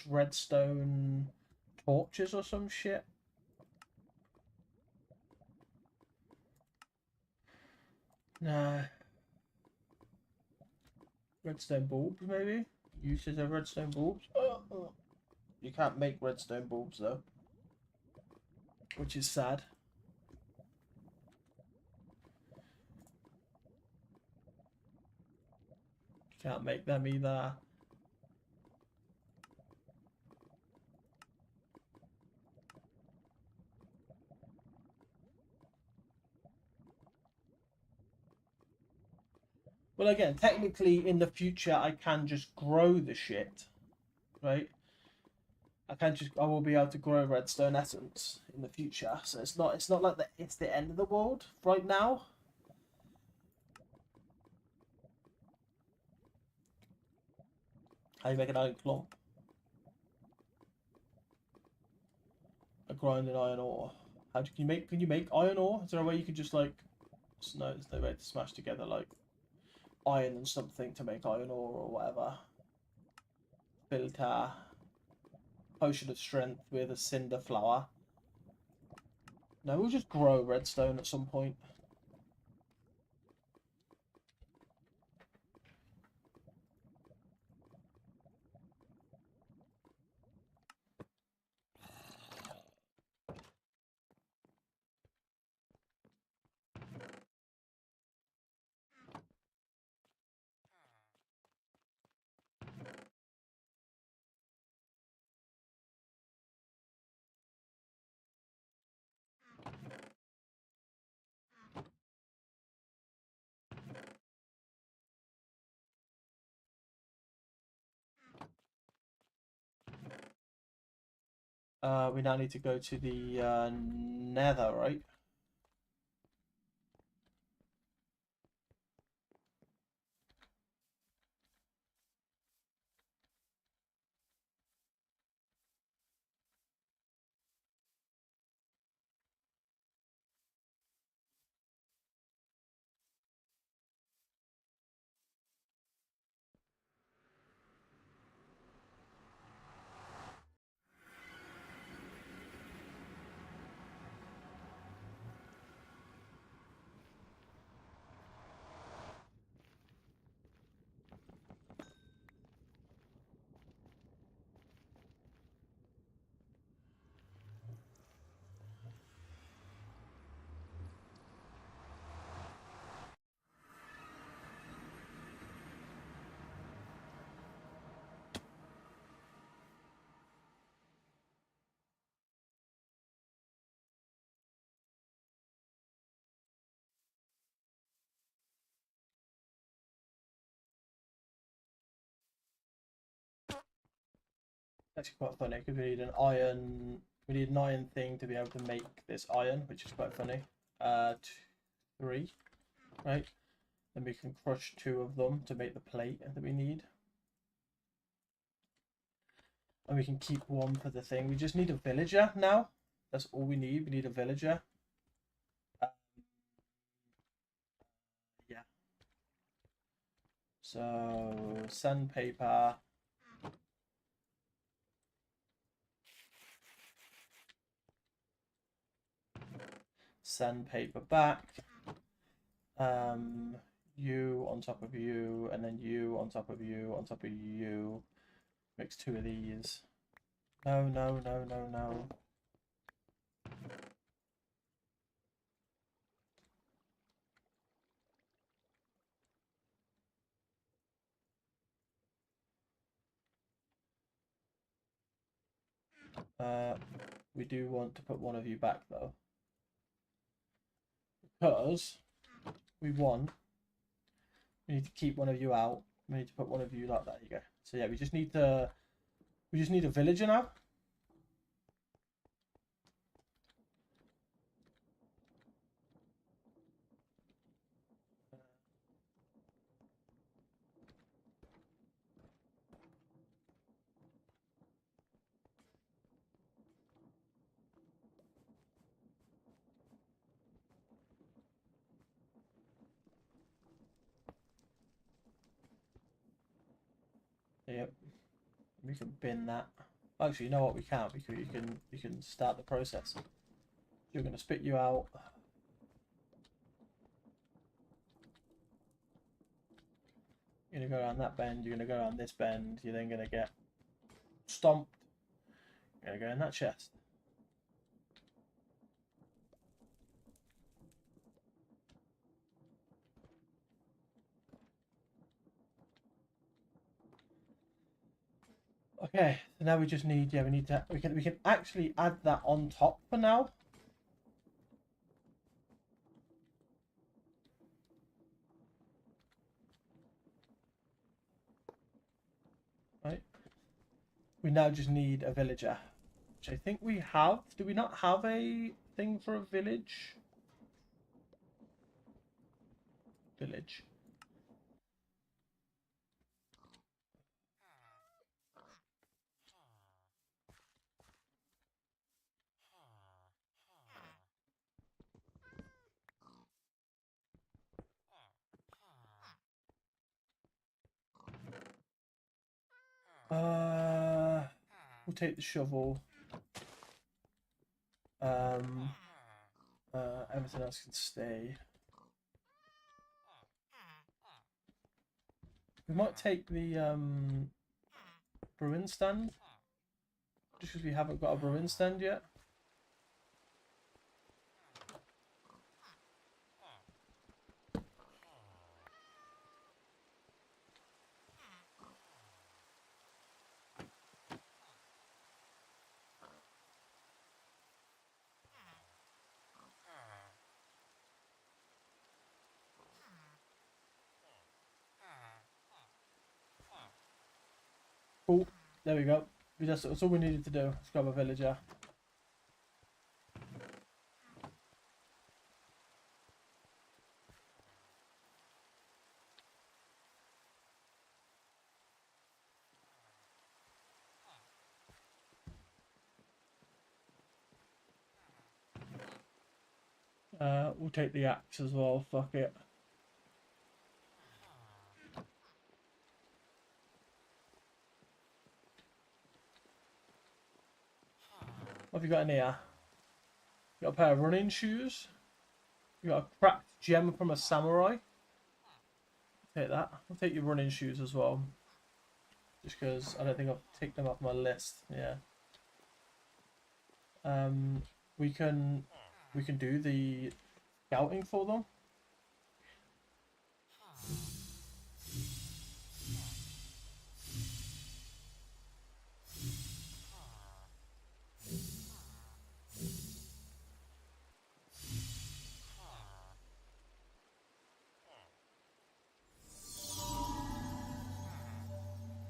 A: redstone torches or some shit. Nah. Redstone bulbs maybe? Uses of redstone bulbs? You can't make redstone bulbs though. Which is sad. Can't make them either. Well, again, technically in the future I can just grow the shit, right? I will be able to grow redstone essence in the future. So it's not like it's the end of the world right now. How you make an iron clump? A grinding iron ore. Can you make iron ore? Is there a way you could just like no, there's no way to smash together like iron and something to make iron ore or whatever. Filter. Potion of strength with a cinder flower. No, we'll just grow redstone at some point. We now need to go to the nether, right? Actually quite funny because we need an iron thing to be able to make this iron, which is quite funny. 3, right? Then we can crush 2 of them to make the plate that we need. And we can keep 1 for the thing. We just need a villager now. That's all we need. We need a villager. Yeah. So, sandpaper. Sandpaper back. You on top of you, and then you on top of you, on top of you. Mix 2 of these. No, no, no, no, no. We do want to put 1 of you back though. Because we need to keep 1 of you out. We need to put 1 of you like that. You go. So yeah, we just need a villager now. Yep. We can bin that. Actually, you know what? We can't because you can start the process. You're gonna spit you out. You're gonna go around that bend. You're gonna go around this bend. You're then gonna get stomped. You're gonna go in that chest. Okay, so now we just need we need to we can actually add that on top for now. Right. We now just need a villager. Which I think we have. Do we not have a thing for a village? Village. We'll take the shovel. Everything else can stay. We might take the brewing stand. Just because we haven't got a brewing stand yet. Cool. There we go. That's all we needed to do. Let's grab a villager. We'll take the axe as well. Fuck it. What have you got in here? You got a pair of running shoes. You got a cracked gem from a samurai. Take that. I'll take your running shoes as well. Just because I don't think I've ticked them off my list. Yeah. We can do the scouting for them.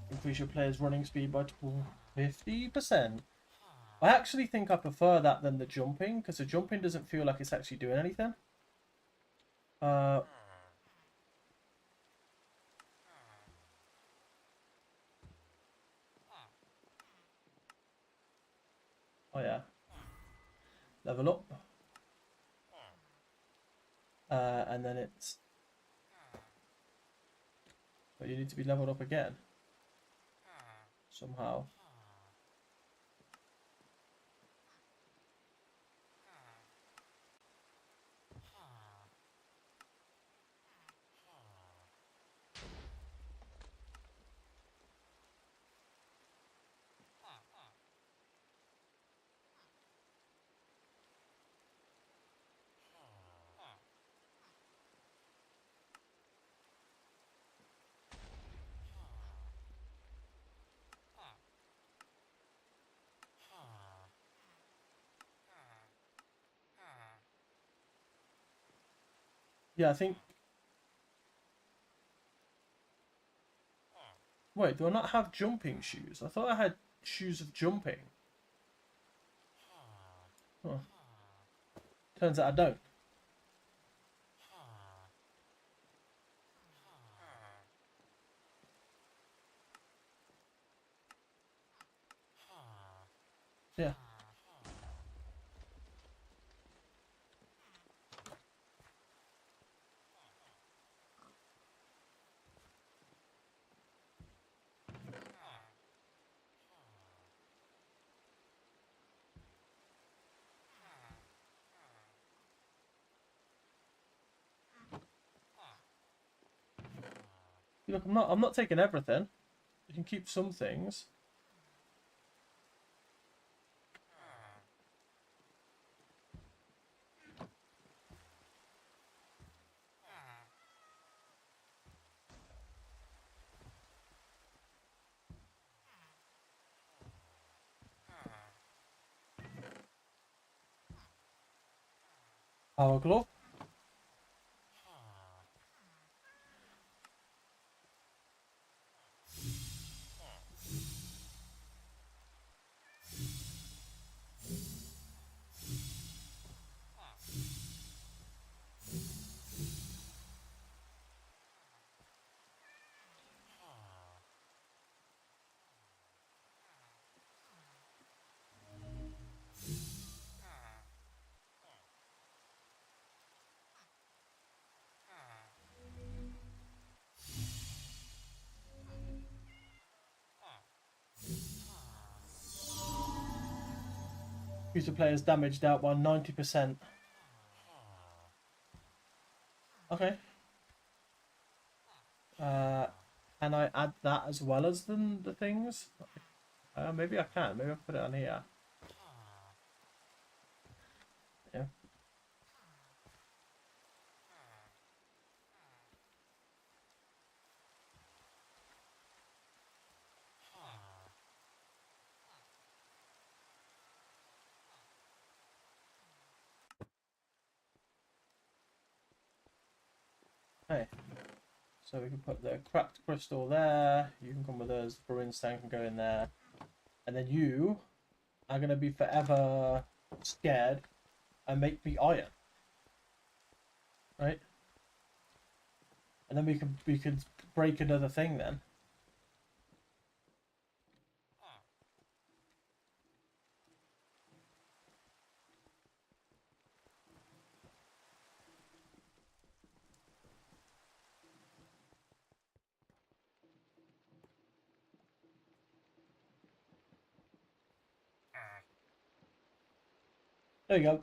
A: Increase your player's running speed by 50%. I actually think I prefer that than the jumping, because the jumping doesn't feel like it's actually doing anything. Oh yeah. Level up. And then it's... But you need to be leveled up again. Somehow. Yeah, I think... Wait, do I not have jumping shoes? I thought I had shoes of jumping. Huh. Turns out I don't. Yeah. Look, I'm not taking everything. You can keep some things. Power glove. Future players damaged out by 90%. Okay. Can I add that as well as the things? Maybe I can. Maybe I'll put it on here. Yeah. Okay. So we can put the cracked crystal there. You can come with us. The brewing stand can go in there. And then you are going to be forever scared and make me iron. Right? And then we could break another thing then. There you go.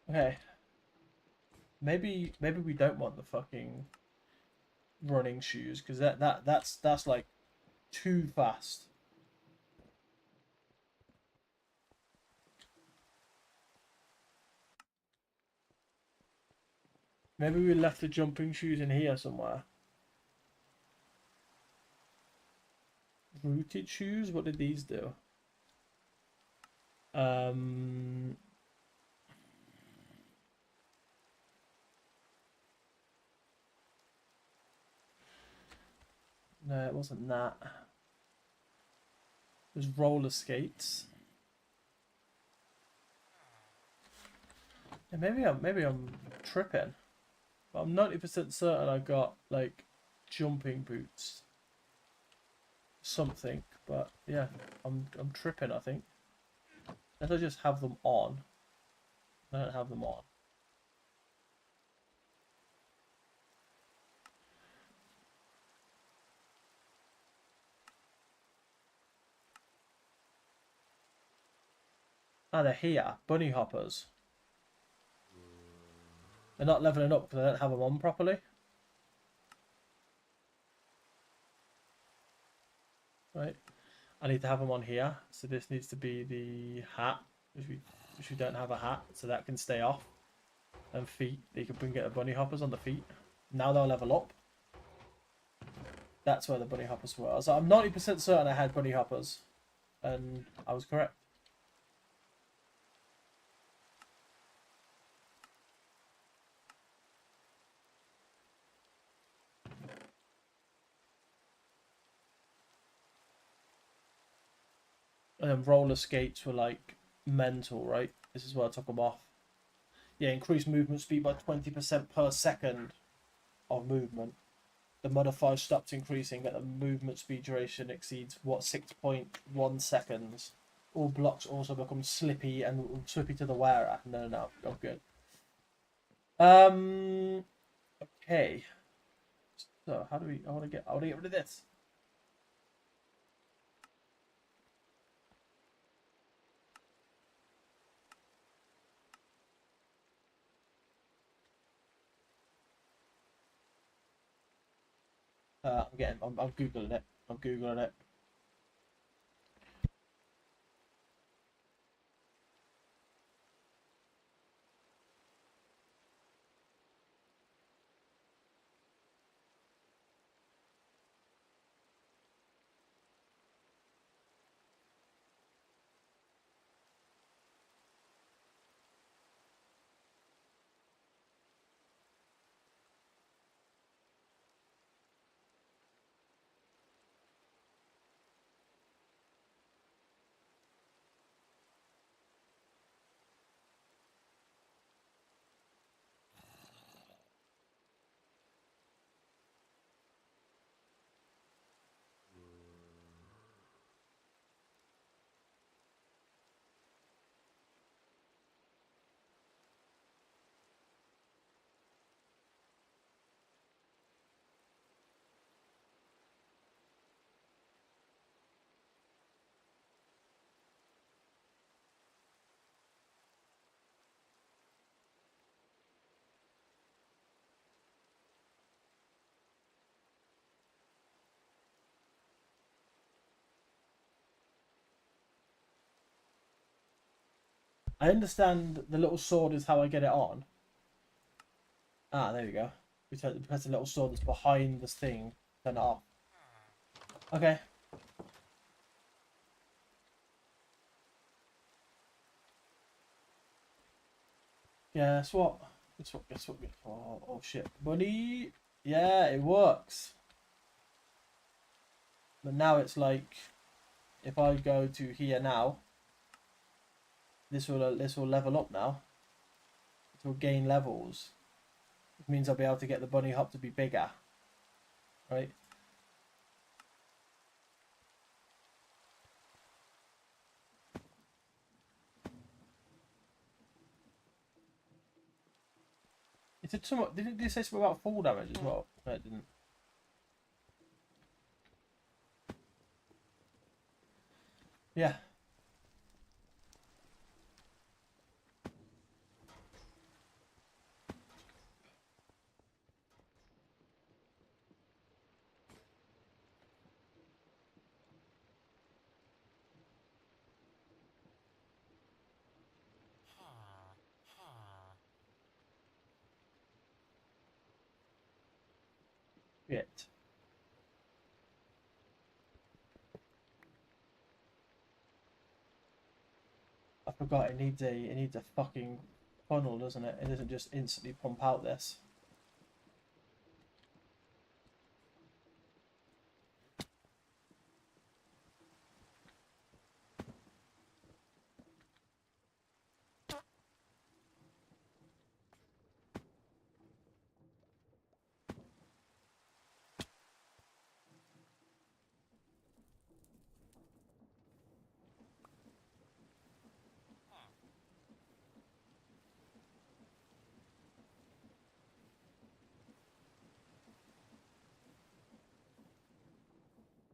A: Okay. Maybe we don't want the fucking running shoes because that's like too fast. Maybe we left the jumping shoes in here somewhere. Rooted shoes? What did these do? No, it wasn't that. It was roller skates. Yeah, maybe I'm tripping. But I'm 90% certain I got like jumping boots. Something, but yeah, I'm tripping, I think. Unless I just have them on. I don't have them on. Ah, they're here. Bunny hoppers. They're not leveling up because I don't have them on properly. Right. I need to have them on here. So this needs to be the hat, which we don't have a hat, so that can stay off. And feet, you can get the bunny hoppers on the feet. Now they'll level up. That's where the bunny hoppers were. So I'm 90% certain I had bunny hoppers, and I was correct. And then roller skates were like mental, right? This is where I took them off. Yeah, increase movement speed by 20% per second of movement. The modifier stops increasing at the movement speed duration exceeds 6.1 seconds. All blocks also become slippy to the wearer. No, oh good. Okay. So how do we? I want to get rid of this. I'm googling it. I'm googling it. I understand the little sword is how I get it on. Ah, there you go. We press the little sword that's behind this thing. Turn it off. Okay. Guess what? Guess what? Guess what? Oh shit, buddy. Yeah, it works. But now it's like, if I go to here now, this will level up now. It will gain levels. It means I'll be able to get the bunny hop to be bigger, right? It did somewhat. Didn't it say something about fall damage as well? No, it didn't. Yeah. Shit. I forgot it needs a fucking funnel, doesn't it? It doesn't just instantly pump out this.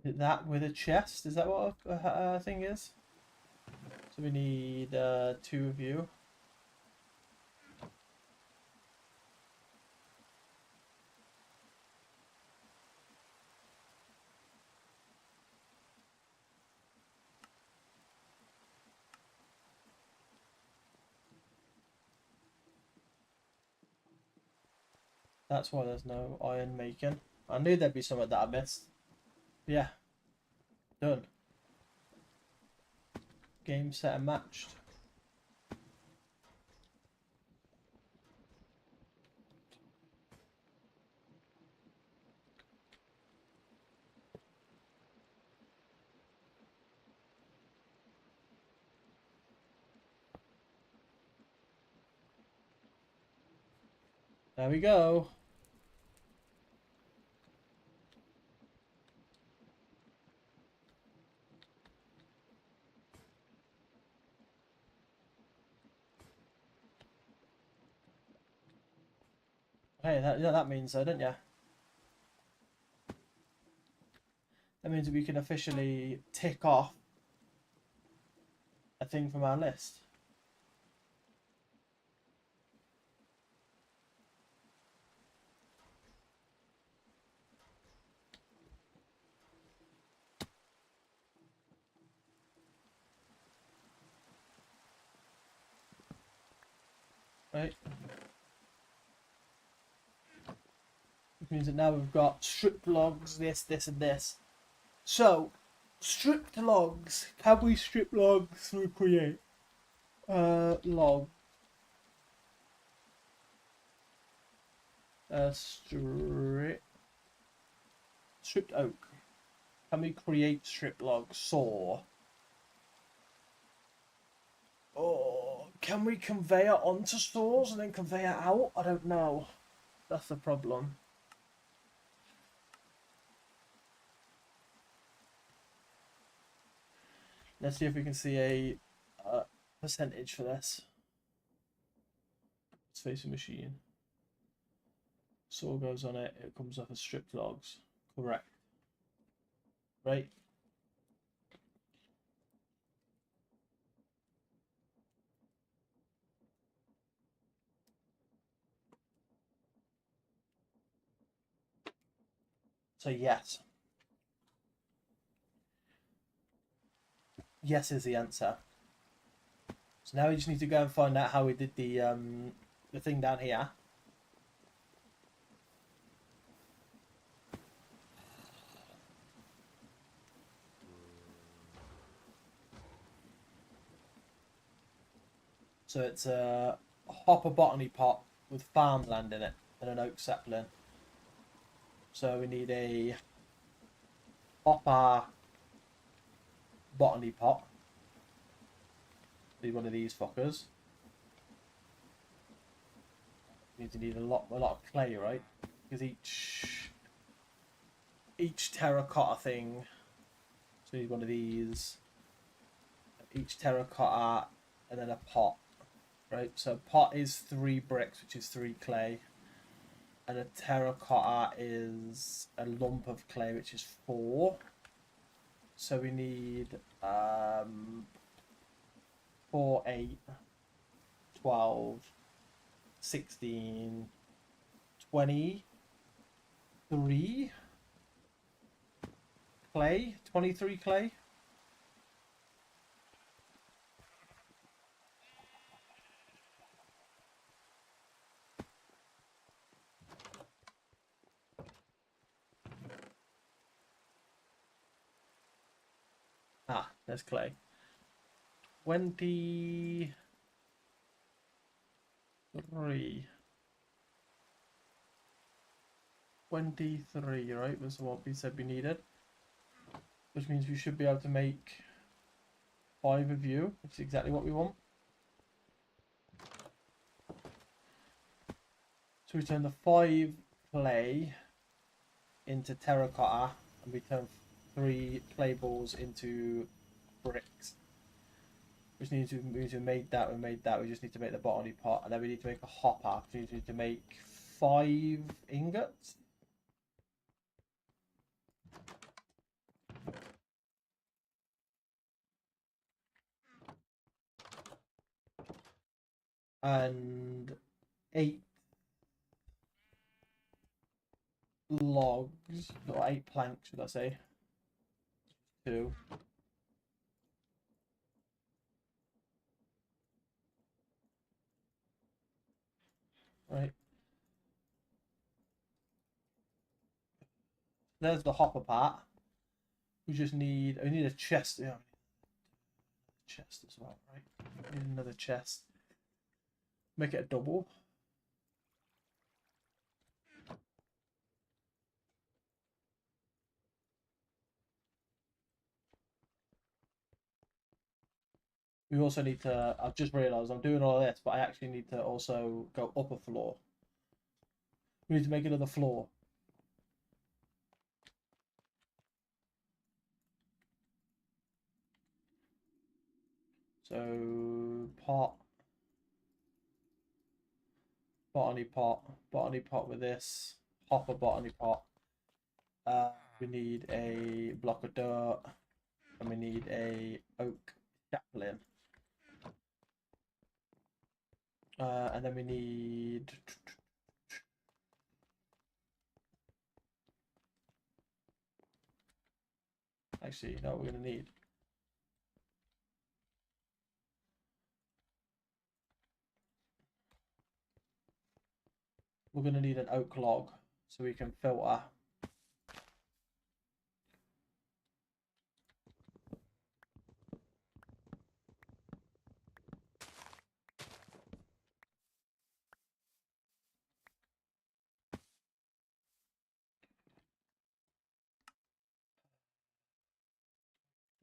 A: Is that with a chest? Is that what a thing is? So we need 2 of you. That's why there's no iron making. I knew there'd be something that I missed. Yeah. Done. Game, set, and matched. There we go. Hey, that means so, don't you? That means we can officially tick off a thing from our list. Right. Which means that now we've got stripped logs, this, and this. So, stripped logs. Can we strip logs through create? Log. Stripped oak. Can we create stripped logs? Saw. Oh, can we conveyor onto saws and then conveyor out? I don't know. That's the problem. Let's see if we can see a percentage for this. Let's face a machine. Saw goes on it, it comes up as stripped logs. Correct. Right? So yes. Yes is the answer. So now we just need to go and find out how we did the thing down here. So it's a hopper botany pot with farmland in it and an oak sapling. So we need a hopper botany pot. Need one of these fuckers. Need a lot of clay, right? Because each terracotta thing. So we need one of these. Each terracotta and then a pot. Right, so pot is 3 bricks, which is 3 clay, and a terracotta is a lump of clay, which is 4. So we need 4, 8, 12, 16, 23 clay, 23 clay. Ah, there's clay. 23. 23, right, was what we said we needed. Which means we should be able to make 5 of you, which is exactly what we want. So we turn the 5 clay into terracotta, and we turn 3 clay balls into bricks. We just need to make that. We made that. We just need to make the botany pot, and then we need to make a hopper. We need to make 5 ingots. And 8 logs, or 8 planks, should I say? 2. Right. There's the hopper part. We just need. I need a chest. Yeah, chest as well, right? I need another chest. Make it a double. We also need to. I've just realised I'm doing all this, but I actually need to also go up a floor. We need to make another floor. So botany pot with this hopper botany pot. We need a block of dirt, and we need a oak sapling. And then we need. Actually, you know what we're going to need? we're going to need an oak log so we can filter.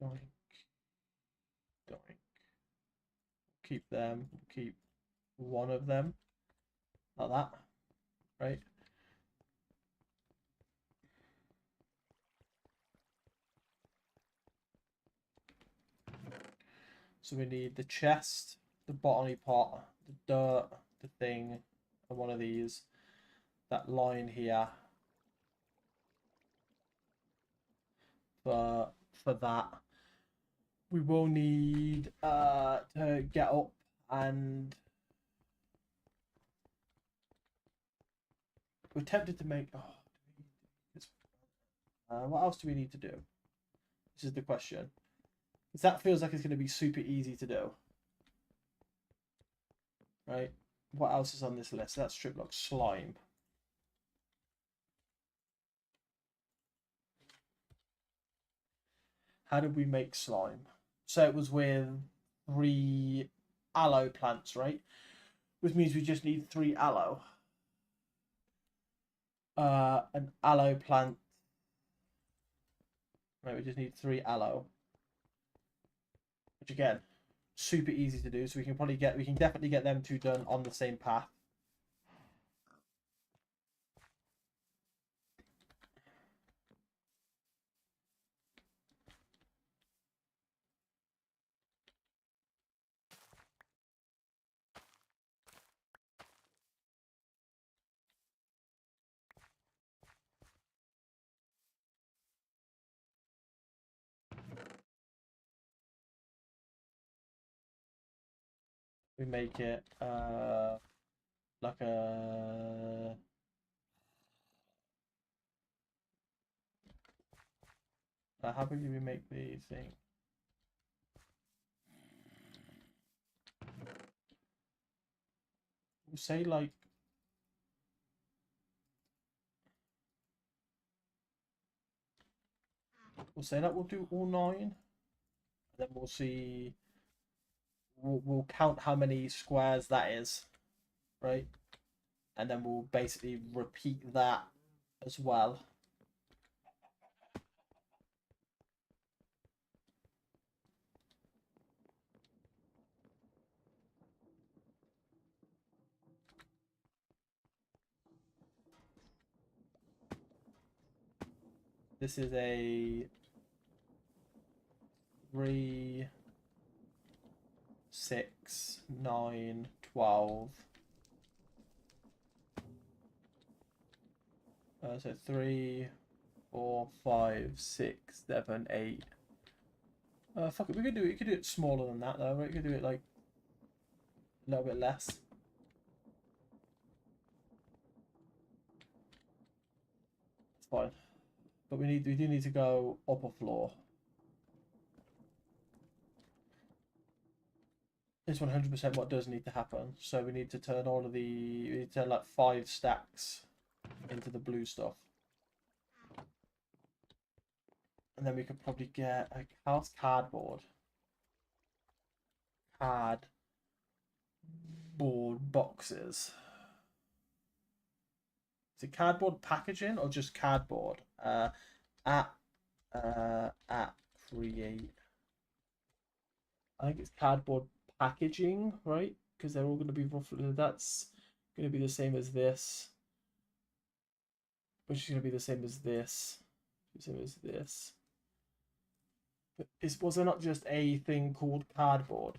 A: Doink, doink. Keep them. Keep one of them. Like that. Right? So we need the chest, the botany pot, the dirt, the thing, and one of these. That line here for that. We will need to get up and we're tempted to make. What else do we need to do? This is the question. Because that feels like it's going to be super easy to do. Right? What else is on this list? That's strip lock slime. How did we make slime? So it was with 3 aloe plants, right? Which means we just need 3 aloe. An aloe plant. Right, we just need 3 aloe. Which again, super easy to do. So we can definitely get them 2 done on the same path. We make it like a how big do we make the thing? We'll say like we'll say that we'll do all 9, and then we'll see. We'll count how many squares that is, right? And then we'll basically repeat that as well. This is a 3, 6, 9, 12. So 3, 4, 5, 6, 7, 8. Fuck it, we could do it. You could do it smaller than that though, right? You could do it like a little bit less. It's fine. But we do need to go upper floor. It's 100% what does need to happen. So we need to turn all of the we need to turn like 5 stacks into the blue stuff. And then we could probably get a house cardboard. Cardboard boxes. Is it cardboard packaging or just cardboard? At create. I think it's cardboard packaging, right? Because they're all going to be roughly. That's going to be the same as this, which is going to be the same as this, same as this. But was there not just a thing called cardboard?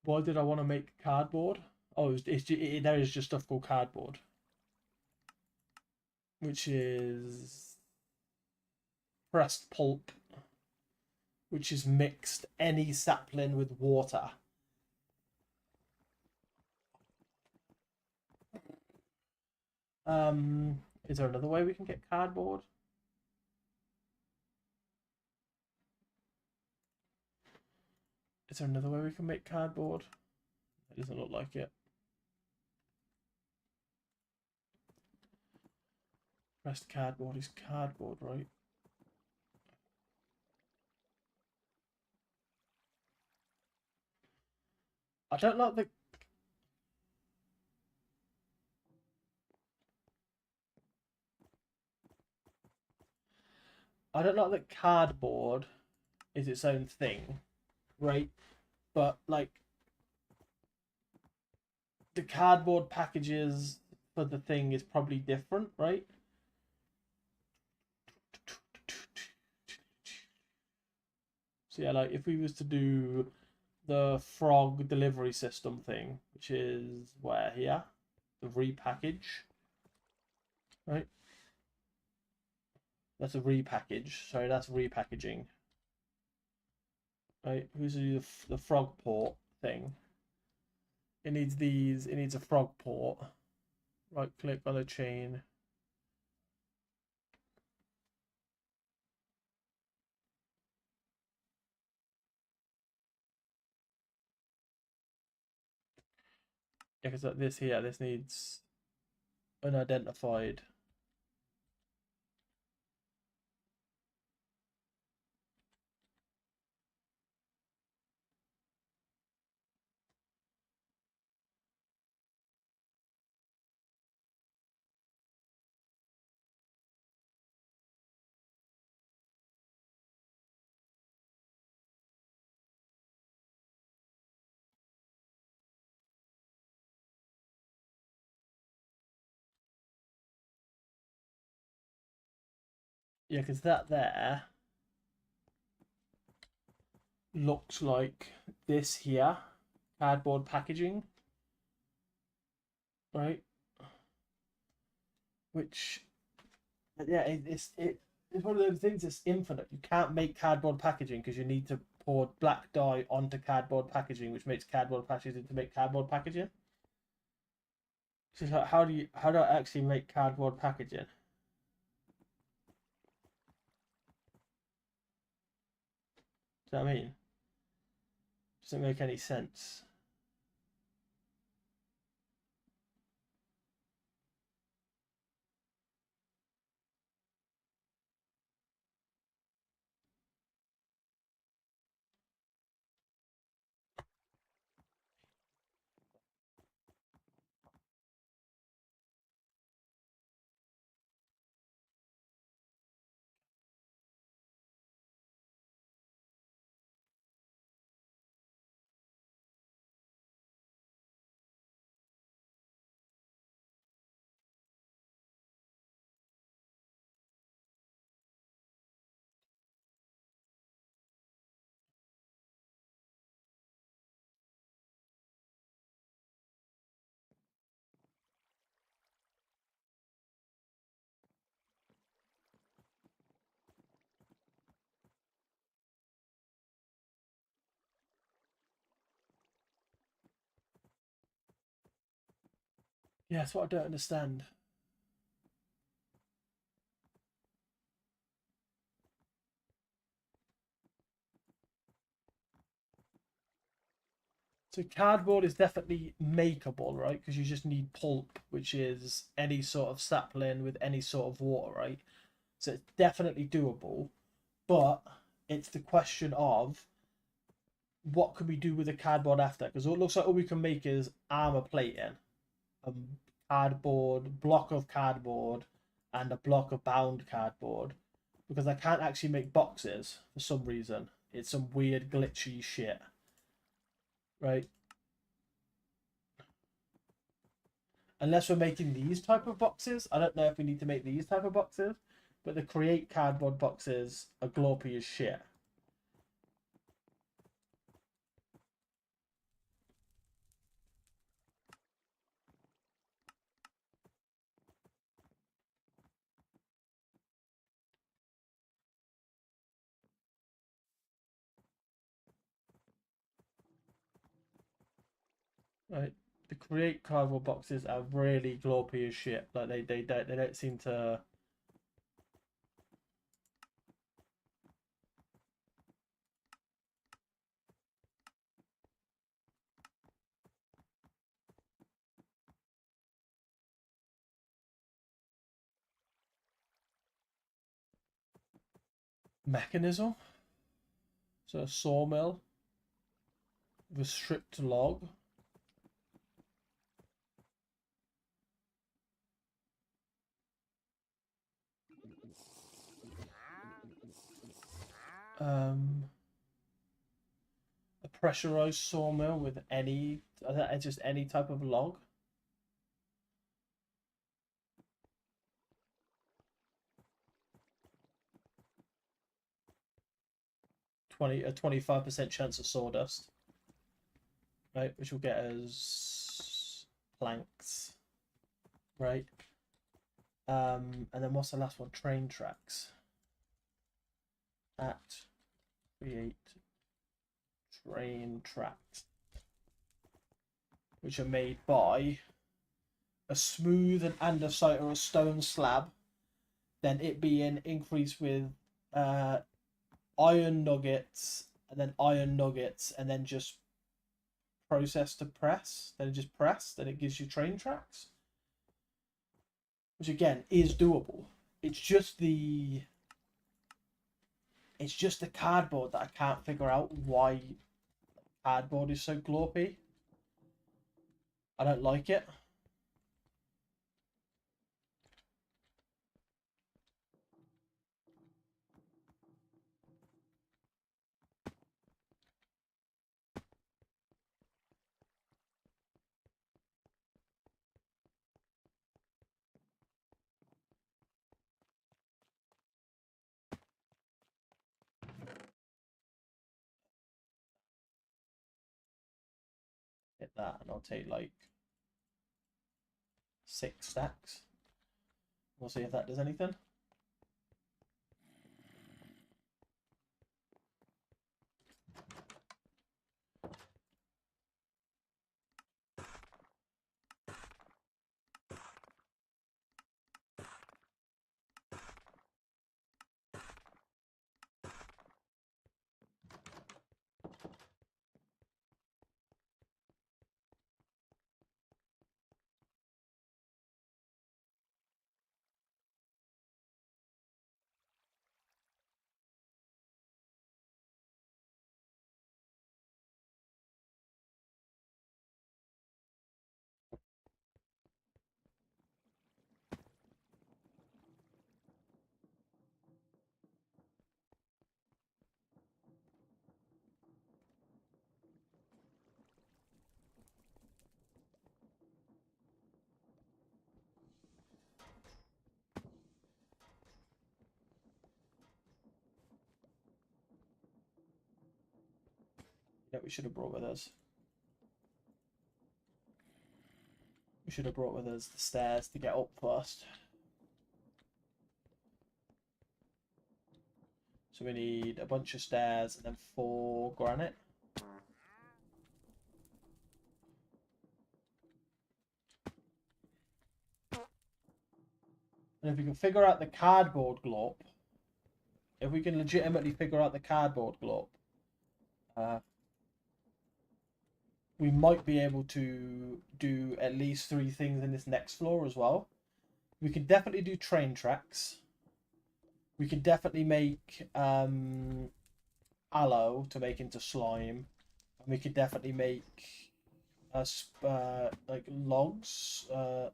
A: Why did I want to make cardboard? Oh, there is just stuff called cardboard, which is pressed pulp, which is mixed any sapling with water. Is there another way we can get cardboard? Is there another way we can make cardboard? It doesn't look like it. Pressed cardboard is cardboard, right? I don't like the... I don't like that cardboard is its own thing, right? But like the cardboard packages for the thing is probably different, right? So yeah, like if we was to do the frog delivery system thing, which is where here, the repackage, right? That's a repackage. Sorry, that's repackaging. Right? Who's the frog port thing? It needs these. It needs a frog port. Right click on the chain. Yeah, because this here, this needs unidentified. Yeah, because that there looks like this here, cardboard packaging, right? Which, yeah, it's one of those things that's infinite. You can't make cardboard packaging because you need to pour black dye onto cardboard packaging, which makes cardboard packaging to make cardboard packaging. So it's like, how do I actually make cardboard packaging? Do you know what I mean? Doesn't make any sense. Yeah, that's what I don't understand. So cardboard is definitely makeable, right? Because you just need pulp, which is any sort of sapling with any sort of water, right? So it's definitely doable. But it's the question of what can we do with the cardboard after? Because it looks like all we can make is armor plating, a cardboard block of cardboard, and a block of bound cardboard. Because I can't actually make boxes for some reason. It's some weird glitchy shit, right? Unless we're making these type of boxes. I don't know if we need to make these type of boxes, but the create cardboard boxes are gloppy as shit. Right. the create cardboard boxes are really gloppy as shit. Like they don't seem to. Mechanism. So a sawmill with stripped log. A pressurized sawmill with any just any type of log. A 25% chance of sawdust. Right, which will get us planks. Right. And then what's the last one? Train tracks. At create train tracks, which are made by a smooth and andesite or a stone slab, then it being increased with iron nuggets, and then iron nuggets, and then just processed to press, then just press, then it gives you train tracks, which again is doable. It's just the cardboard that I can't figure out why cardboard is so gloppy. I don't like it. Hit that and I'll take like 6 stacks. We'll see if that does anything. Yeah, we should have brought with us. We should have brought with us the stairs to get up first. So we need a bunch of stairs and then 4 granite. And if we can figure out the cardboard glop, if we can legitimately figure out the cardboard glop, we might be able to do at least 3 things in this next floor as well. We can definitely do train tracks. We can definitely make aloe to make into slime. And we could definitely make like logs 100%.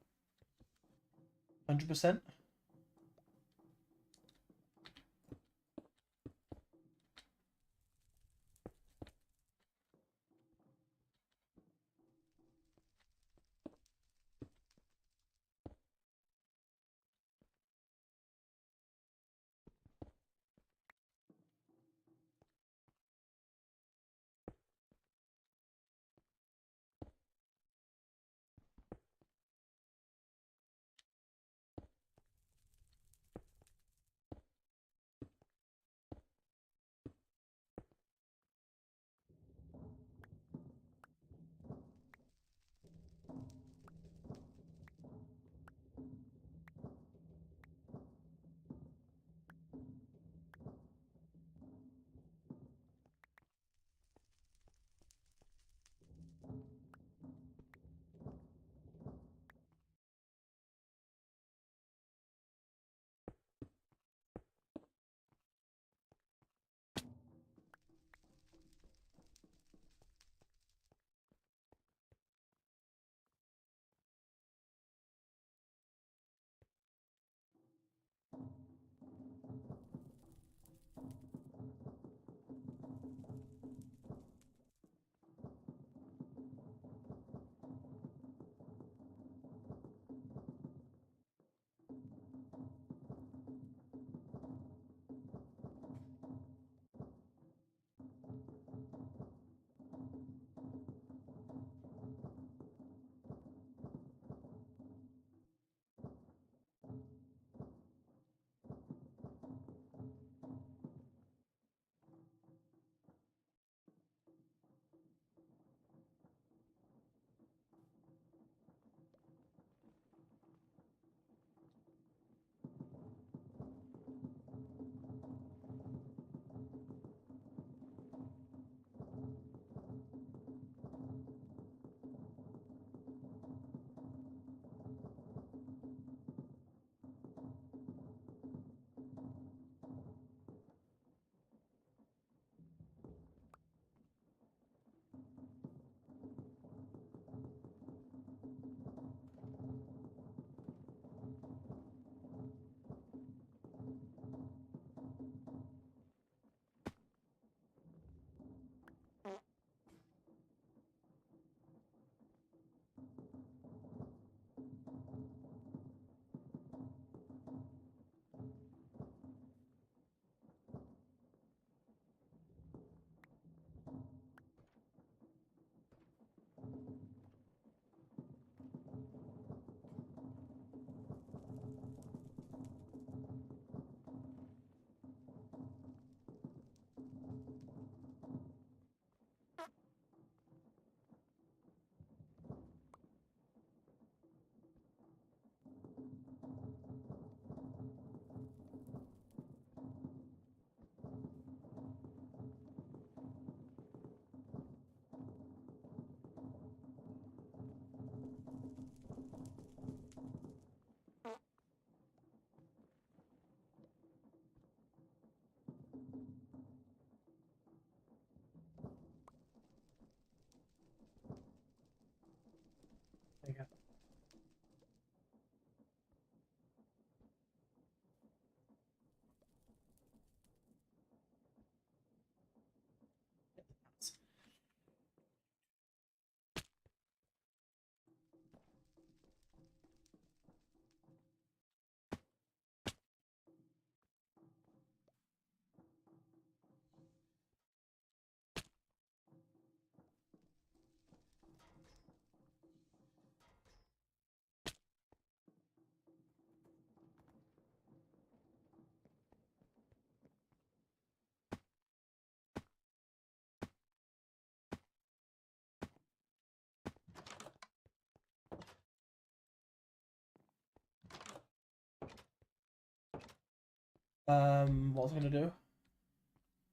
A: What was I gonna do?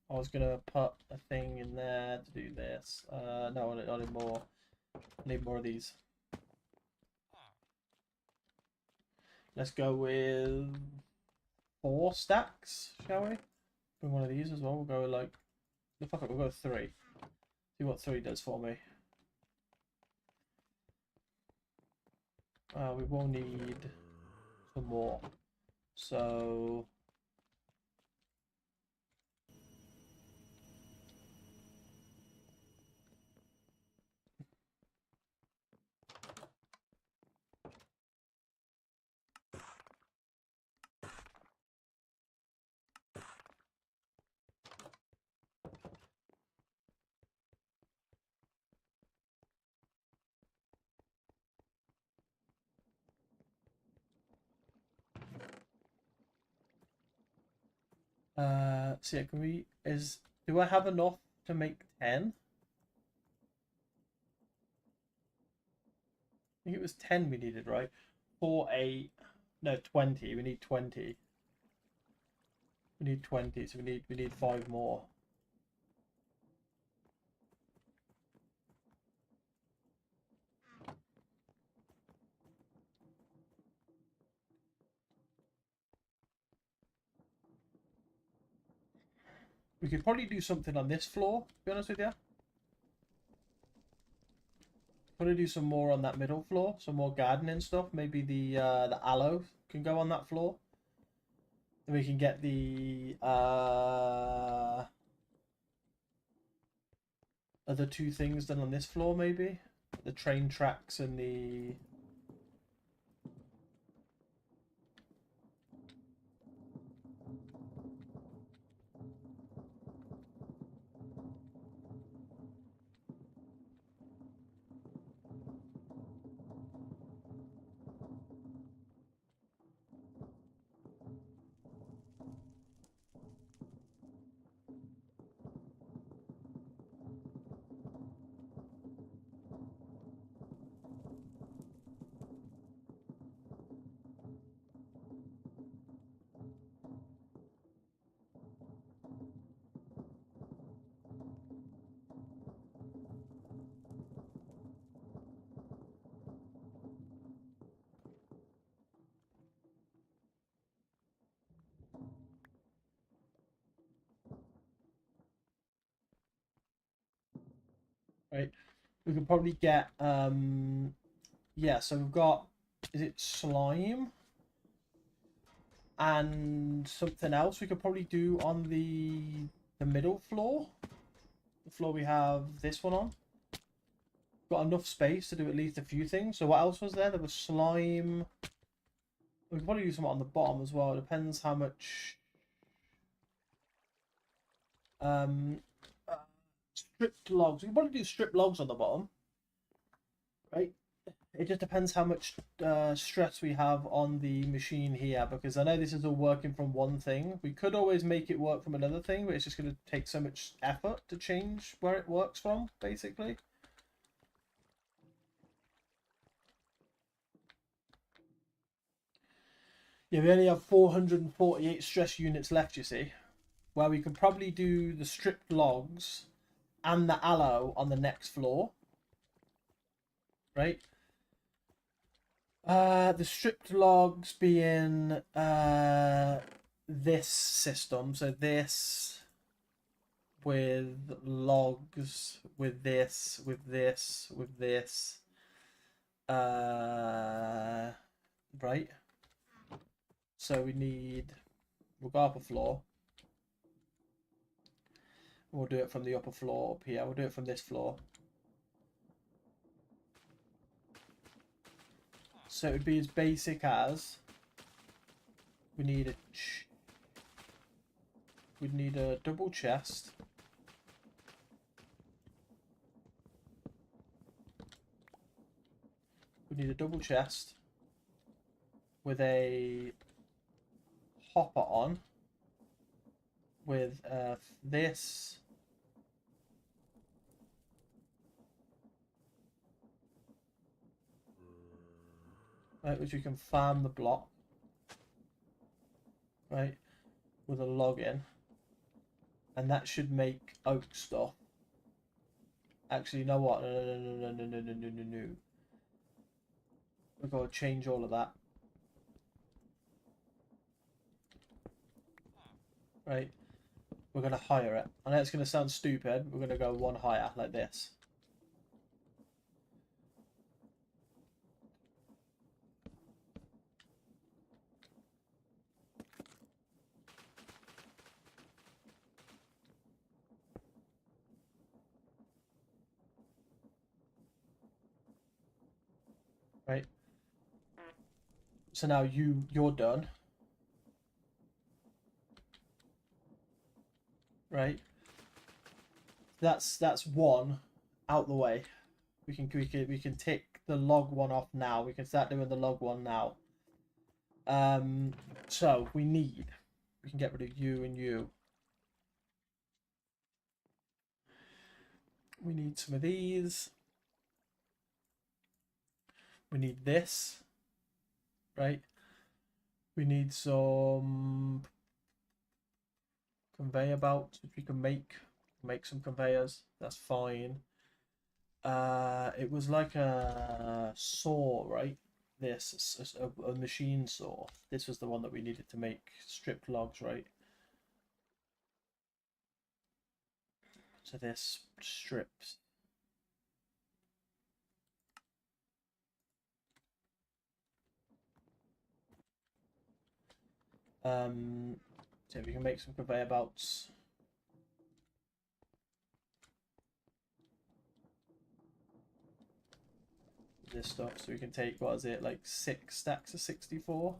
A: I was gonna put a thing in there to do this. No, I need more. I need more of these. Let's go with 4 stacks, shall we? Bring one of these as well. We'll go like, fuck it, we'll go 3. See what 3 does for me. We will need some more. So so yeah, can we do I have enough to make 10? I think it was 10 we needed, right? 4, 8, no, 20. We need 20. We need 20, so we need 5 more. We could probably do something on this floor, to be honest with you. Probably do some more on that middle floor, some more gardening stuff. Maybe the aloe can go on that floor. Then we can get the other 2 things done on this floor, maybe the train tracks and the. Right, we could probably get yeah, so we've got, is it slime and something else we could probably do on the middle floor, the floor we have this one on. Got enough space to do at least a few things. So what else was there? There was slime. We could probably do something on the bottom as well. It depends how much um stripped logs. We can probably do stripped logs on the bottom, right? It just depends how much stress we have on the machine here, because I know this is all working from one thing. We could always make it work from another thing, but it's just going to take so much effort to change where it works from, basically. Yeah, we only have 448 stress units left, you see, where we could probably do the stripped logs and the aloe on the next floor, right? The stripped logs being this system, so this with logs, with this, with this, with this, right? So we'll go up a floor. We'll do it from the upper floor up here. We'll do it from this floor. So it would be as basic as we need a double chest. We need a double chest with a hopper on, with this. Right, which we can farm the block. Right, with a log in, and that should make oak stuff. Actually, you know what? No. We've got to change all of that. Right. We're going to hire it. I know it's going to sound stupid. We're going to go one higher, like this. Right. So now you're done. Right. That's one out the way. We can tick the log one off now. We can start doing the log one now. So we can get rid of you and you. We need some of these. We need this, right? We need some conveyor belts, which we can make some conveyors. That's fine. It was like a saw, right? This a machine saw. This was the one that we needed to make stripped logs, right? So this strips. So we can make some conveyor belts. This stuff, so we can take, what is it, like 6 stacks of 64?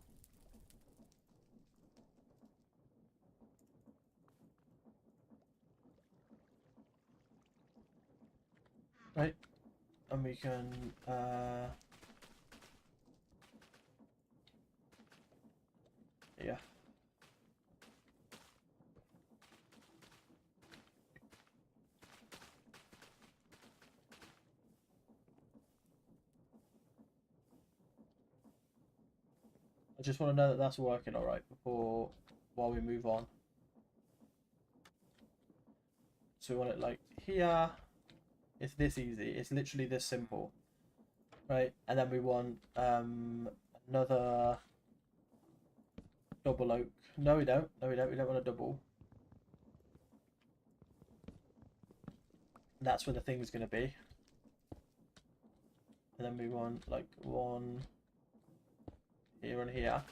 A: Right, and we can yeah. I just want to know that that's working all right while we move on. So we want it like here. It's this easy. It's literally this simple, right? And then we want another double oak. No, we don't. No, we don't. We don't want a double. That's where the thing's going to be. And then we want like one here and here.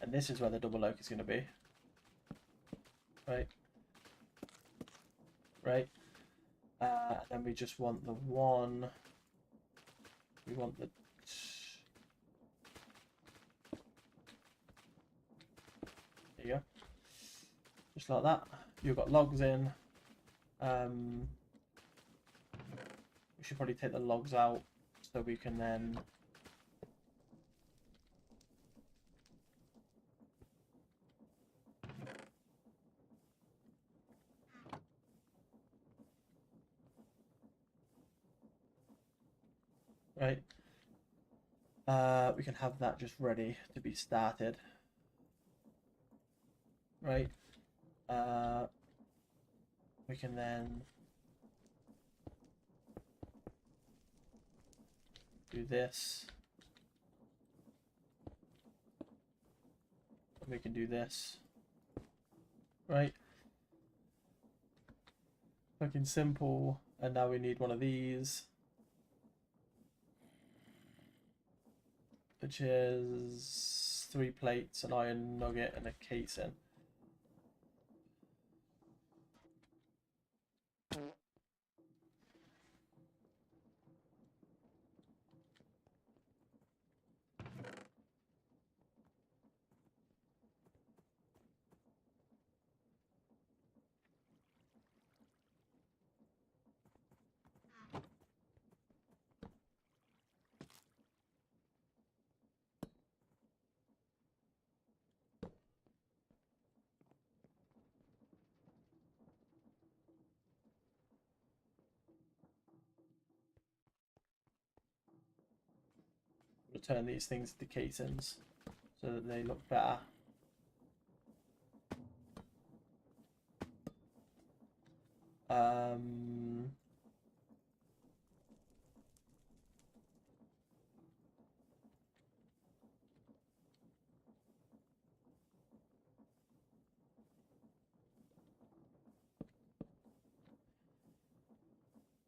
A: And this is where the double oak is going to be. Right. Right. And then we just want the one. We want the. There you go. Just like that. You've got logs in. We should probably take the logs out so we can then. Right. We can have that just ready to be started. Right. We can then do this. And we can do this. Right. Fucking simple. And now we need one of these. Which is 3 plates, an iron nugget, and a casing. We'll turn these things into casings so that they look better. Um,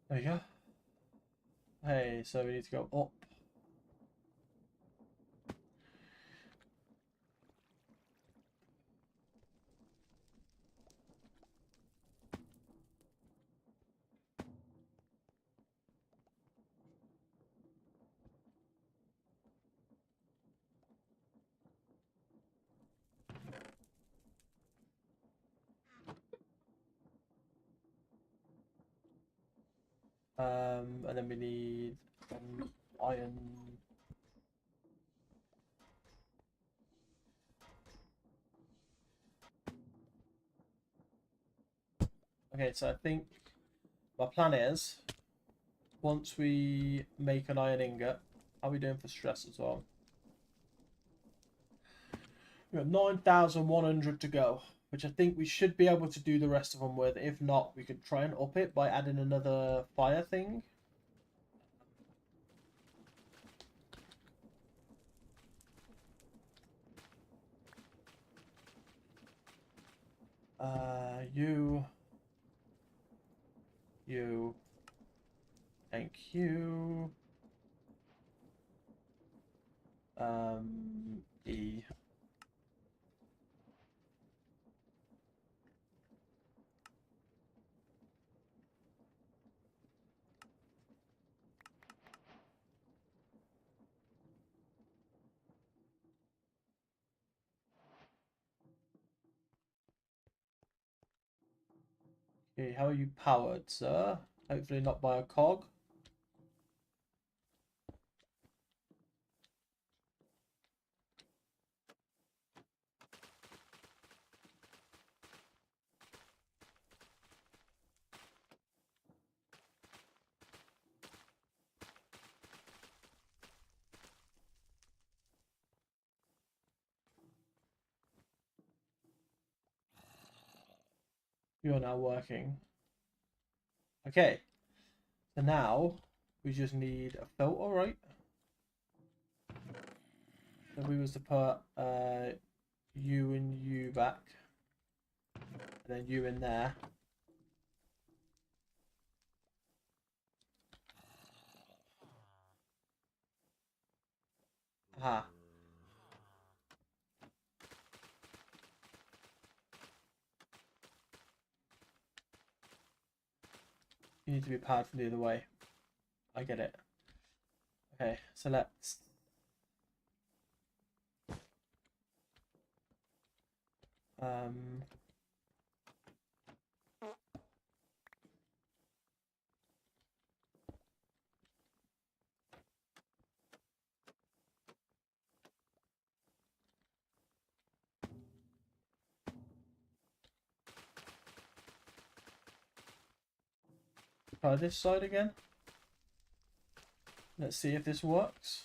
A: there you go. Hey, so we need to go up. And then we need iron. Okay, so I think my plan is once we make an iron ingot, how are we doing for stress as well? We've got 9,100 to go, which I think we should be able to do the rest of them with. If not, we could try and up it by adding another fire thing. You, thank you. E. Okay, how are you powered, sir? Hopefully not by a cog. You're now working. Okay, so now we just need a filter, right? So we was to put you and you back, and then you in there. Aha. You need to be powered from the other way. I get it. Okay, so let's try this side again. Let's see if this works.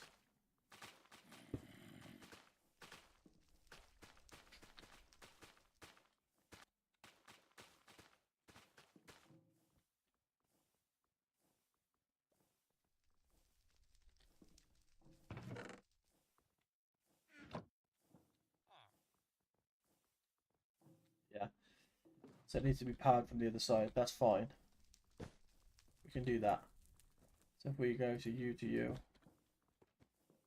A: Yeah. So it needs to be powered from the other side. That's fine. We can do that. So if we go to you,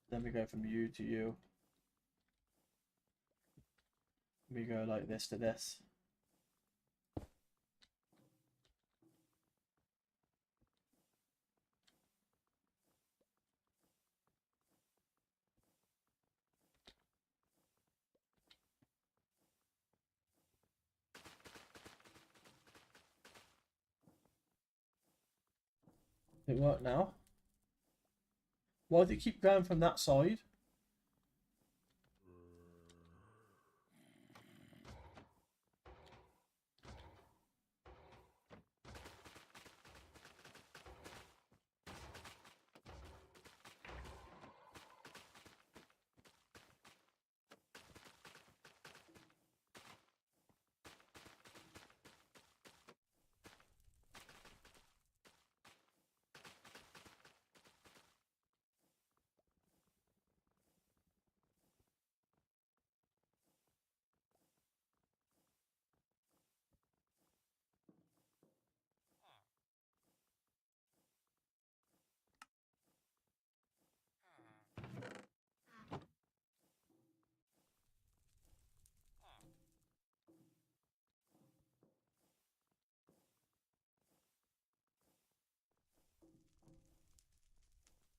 A: then we go from you to you. We go like this to this. It worked now. Why does it keep going from that side?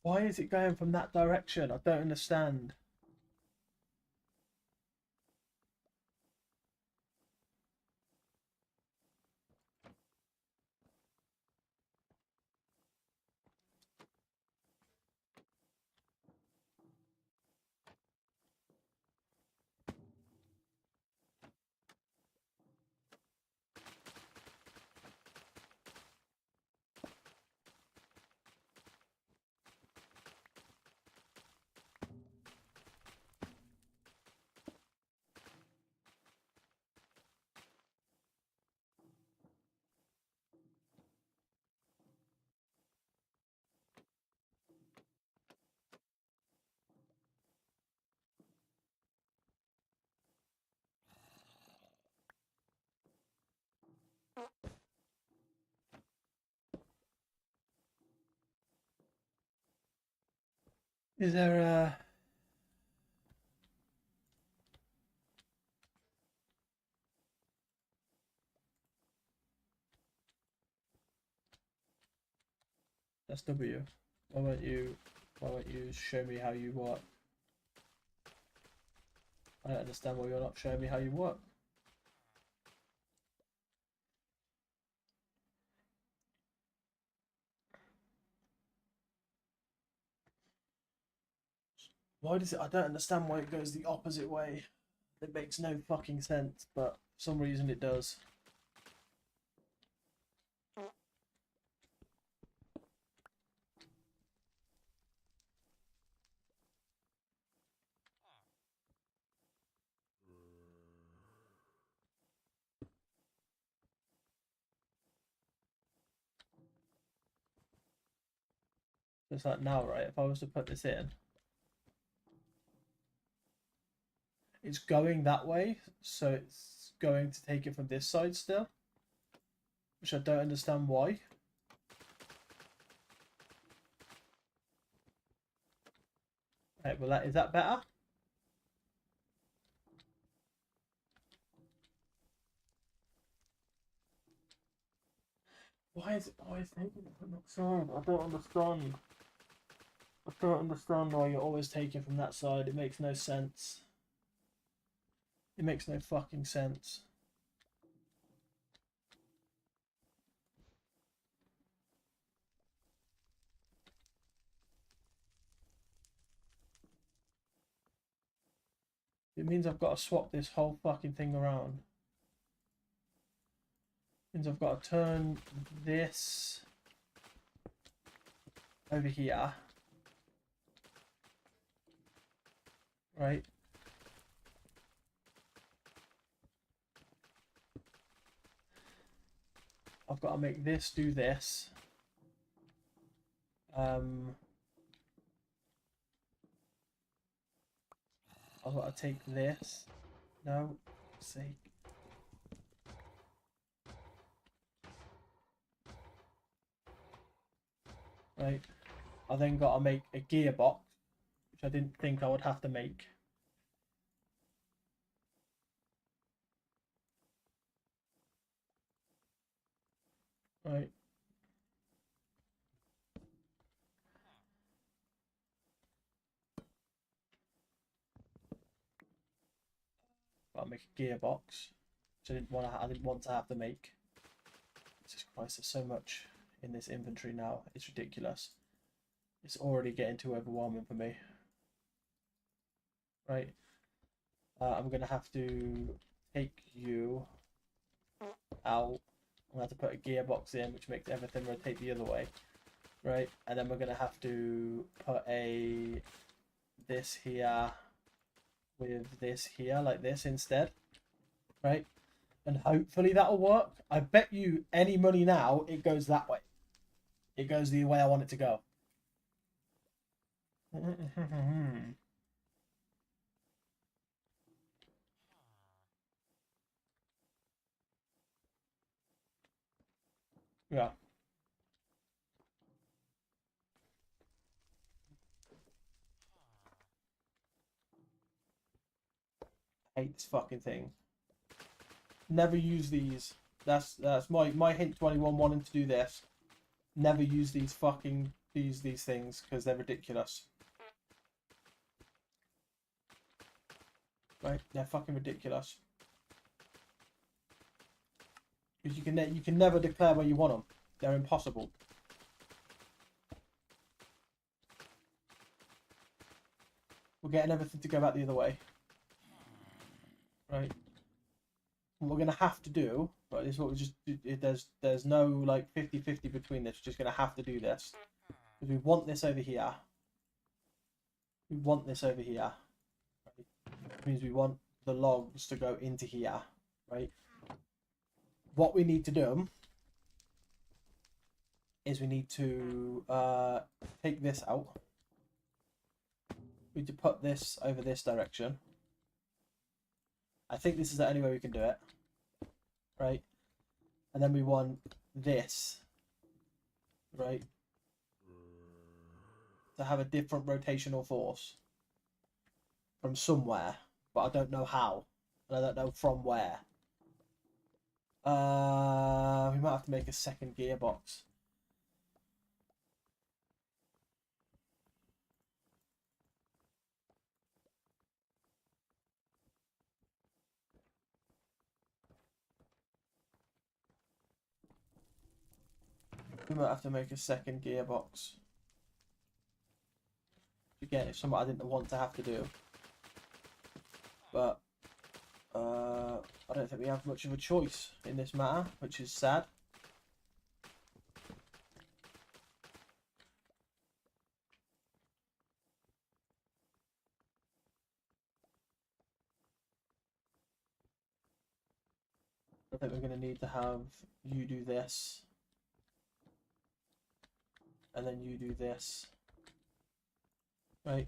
A: Why is it going from that direction? I don't understand. Is there a... That's W. Why won't you show me how you work? I don't understand why you're not showing me how you work. Why does it... I don't understand why it goes the opposite way. It makes no fucking sense, but for some reason it does. It's like now, right? If I was to put this in, it's going that way, so it's going to take it from this side still, which I don't understand why. Right, well, is that better? Why is it always taking it from that side? I don't understand. I don't understand why you're always taking from that side. It makes no sense. It makes no fucking sense. It means I've got to swap this whole fucking thing around. It means I've got to turn this over here. Right? I've got to make this do this. I've got to take this. No, for sake. Right. I then got to make a gearbox, which I didn't think I would have to make. Right. Got to make a gearbox, which I didn't want to have to make. Jesus Christ, there's so much in this inventory now. It's ridiculous. It's already getting too overwhelming for me. Right. I'm going to have to take you out. I'm going to have to put a gearbox in, which makes everything rotate the other way. Right. And then we're going to have to put this here with this here, like this instead. Right. And hopefully that'll work. I bet you any money now, it goes that way. It goes the way I want it to go. Yeah. I hate this fucking thing. Never use these. That's my hint to anyone wanting to do this. Never use these fucking these things because they're ridiculous. Right? They're fucking ridiculous. Because you can never declare where you want them. They're impossible. We're getting everything to go back the other way. Right? What we're going to have to do, right, this is what we just do. There's no like 50-50 between this. We're just going to have to do this. Because we want this over here. We want this over here. Right? Which means we want the logs to go into here. Right? What we need to do is we need to take this out. We need to put this over this direction. I think this is the only way we can do it. Right? And then we want this. Right? To have a different rotational force. From somewhere. But I don't know how. And I don't know from where. We might have to make a second gearbox. We might have to make a second gearbox. Again, it's something I didn't want to have to do. But I don't think we have much of a choice in this matter, which is sad. I think we're going to need to have you do this. And then you do this. Right?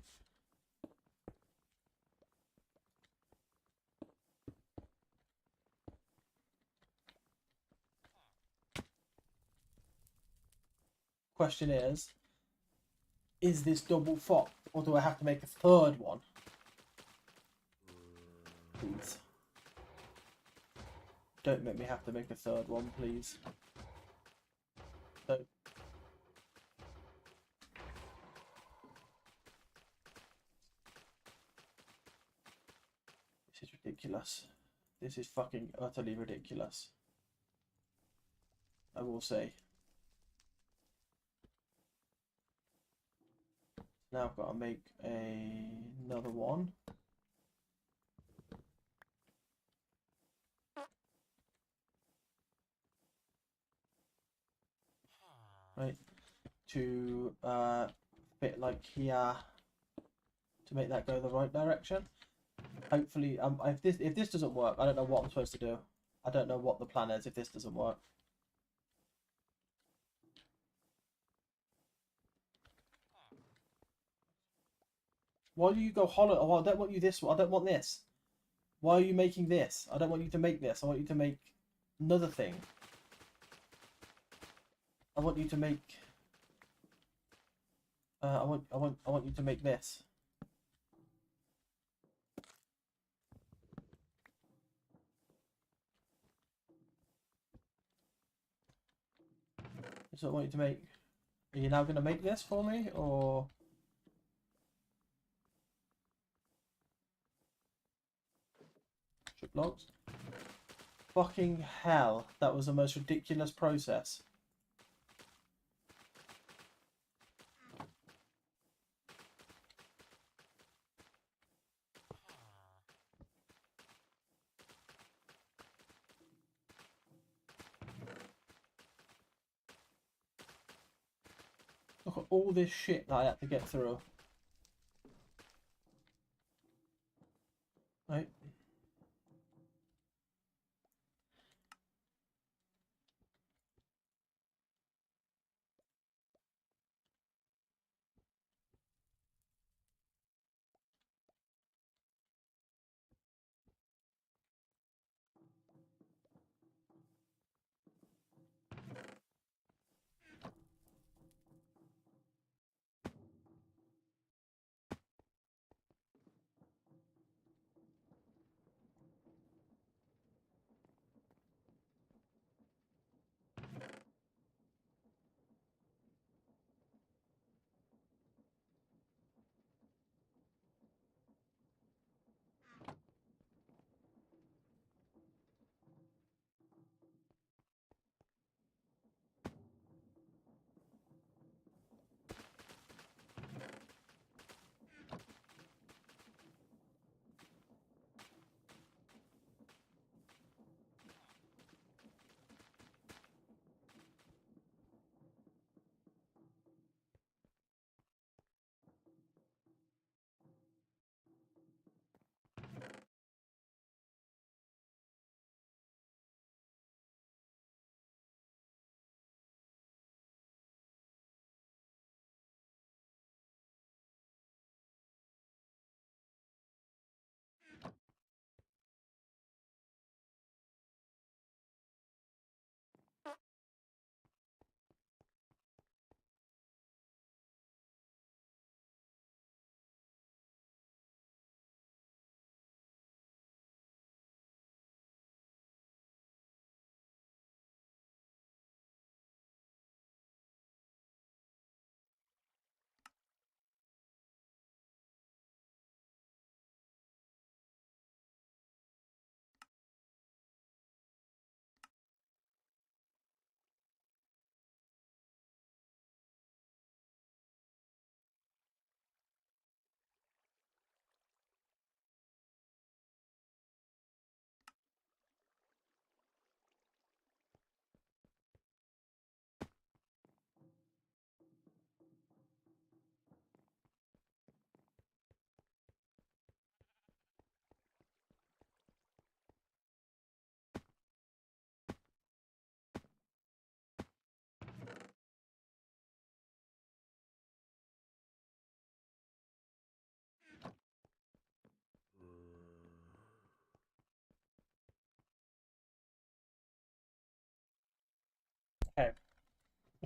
A: Question is this double fucked? Or do I have to make a third one? Please. Don't make me have to make a third one, please. Don't. This is ridiculous. This is fucking utterly ridiculous. I will say. Now I've got to make another one. Right. To fit like here. To make that go the right direction. Hopefully, if this doesn't work, I don't know what I'm supposed to do. I don't know what the plan is if this doesn't work. Why do you go hollow? Oh, I don't want you this. I don't want this. Why are you making this? I don't want you to make this. I want you to make another thing. I want you to make. I want you to make this. That's what I want you to make. Are you now going to make this for me, or? Strip logs. Fucking hell, that was the most ridiculous process. Look at all this shit that I had to get through. Right.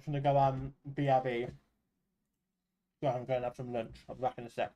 A: just gonna go on BRB. So I'm going to have some lunch. I'll be back in a sec.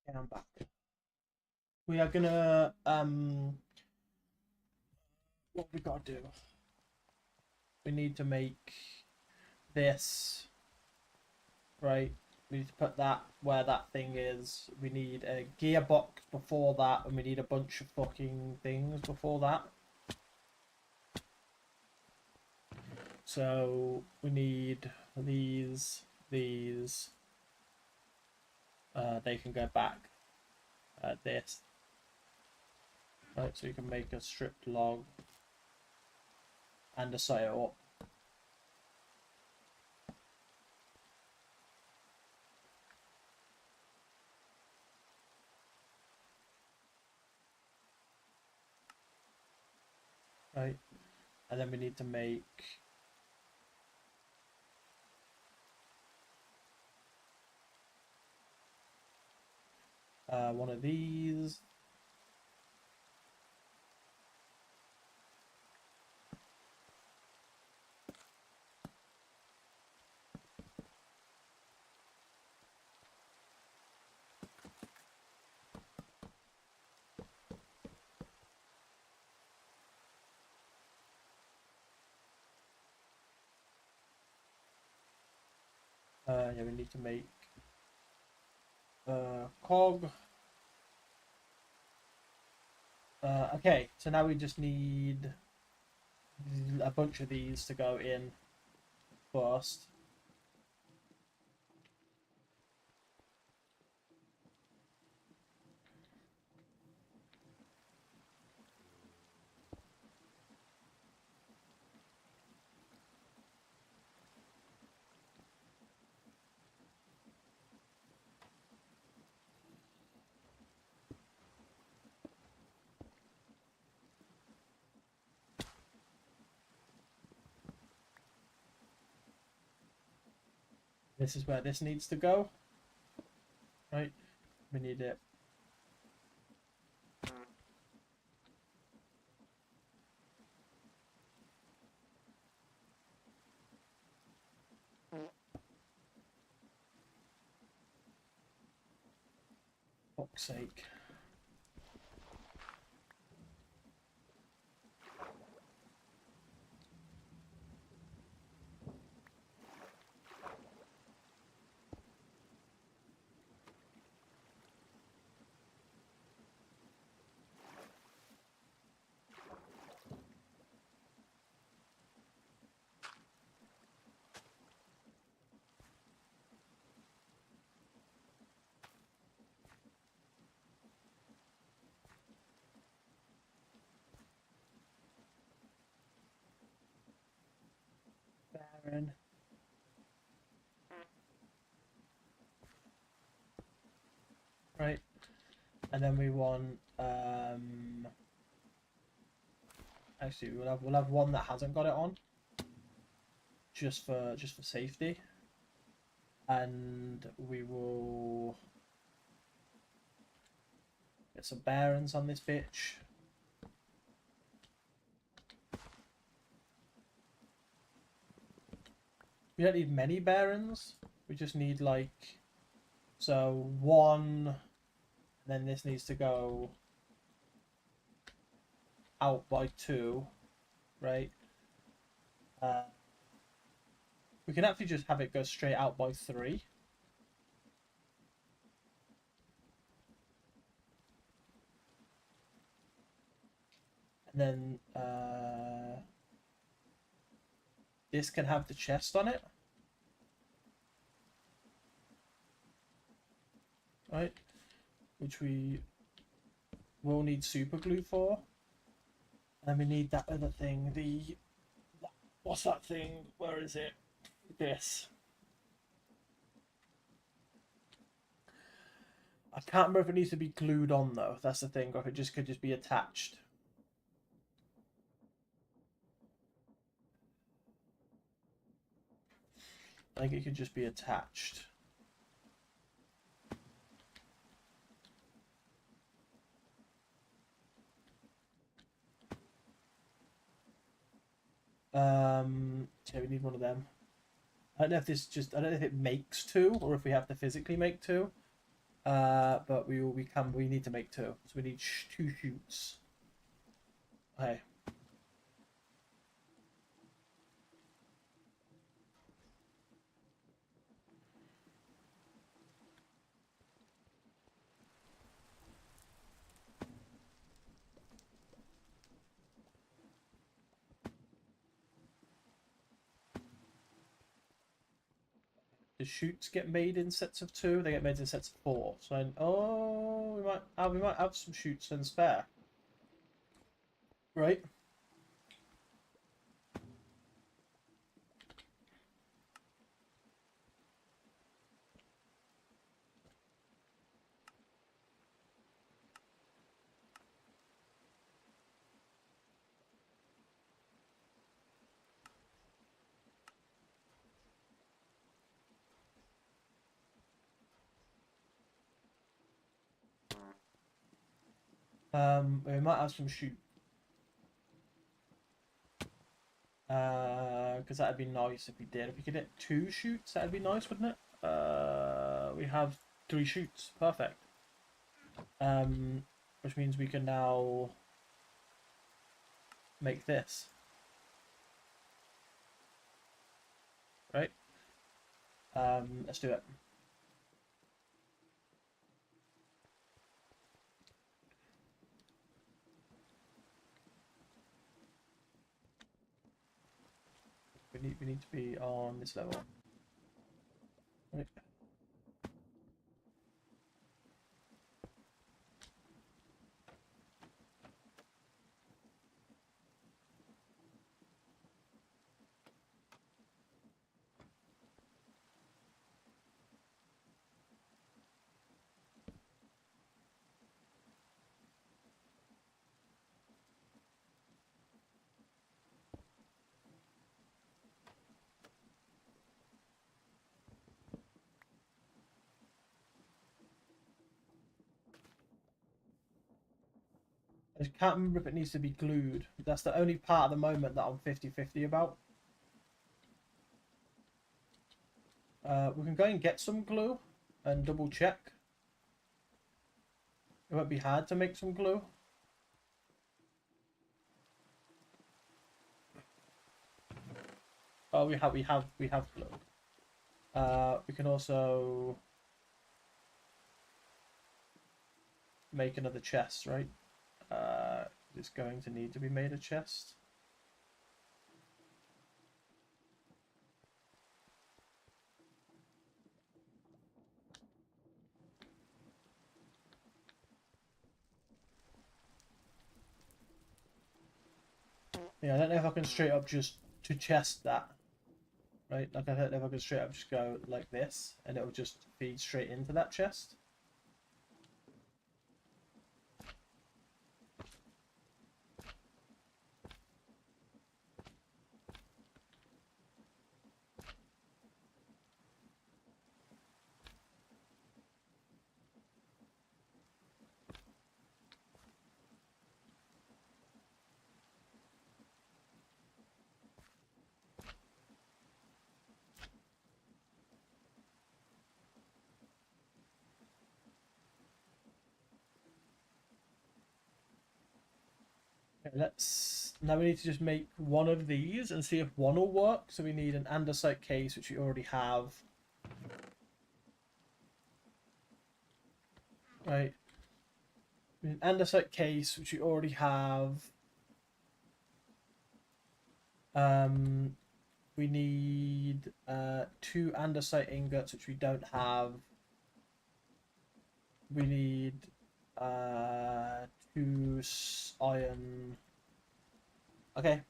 A: Yeah, I'm back. We are gonna what we gotta do? We need to make this right. We need to put that where that thing is. We need a gearbox before that, and we need a bunch of fucking things before that. So we need these. They can go back. This. Right, so you can make a stripped log and a set it up. Right, and then we need to make one of these. Yeah, we need to make cog. Okay, so now we just need a bunch of these to go in first. This is where this needs to go. Right, we need it. Fuck's sake. Baron. Right, and then we want actually we'll have one that hasn't got it on, just for safety, and we will get some bearings on this bitch. We don't need many bearings. We just need like, so one, and then this needs to go out by two, right? We can actually just have it go straight out by three. And then this can have the chest on it. Right? Which we will need super glue for. And we need that other thing, the... What's that thing? Where is it? This. I can't remember if it needs to be glued on though. That's the thing, or if it just could just be attached. I think it could just be attached. So we need one of them. I don't know if this just, I don't know if it makes two or if we have to physically make two. But we need to make two. So we need two chutes. Okay. The shoots get made in sets of two. They get made in sets of four. So we might have some shoots in spare, right? We might have some shoot. Because that'd be nice if we did. If we could get two shoots, that'd be nice, wouldn't it? We have three shoots. Perfect. Which means we can now make this. Right? Let's do it. We need to be on this level. Right. I can't remember if it needs to be glued. That's the only part at the moment that I'm 50-50 about. We can go and get some glue and double check. It won't be hard to make some glue. Oh, we have glue. We can also make another chest, right? It's going to need to be made a chest. Yeah, I don't know if I can straight up just to chest that. Right, like I don't know if I can straight up just go like this and it'll just feed straight into that chest. Okay, now we need to just make one of these and see if one will work. So we need an andesite case, which we already have. Right. An andesite case, which we already have. We need two andesite ingots, which we don't have. We need two iron. Okay.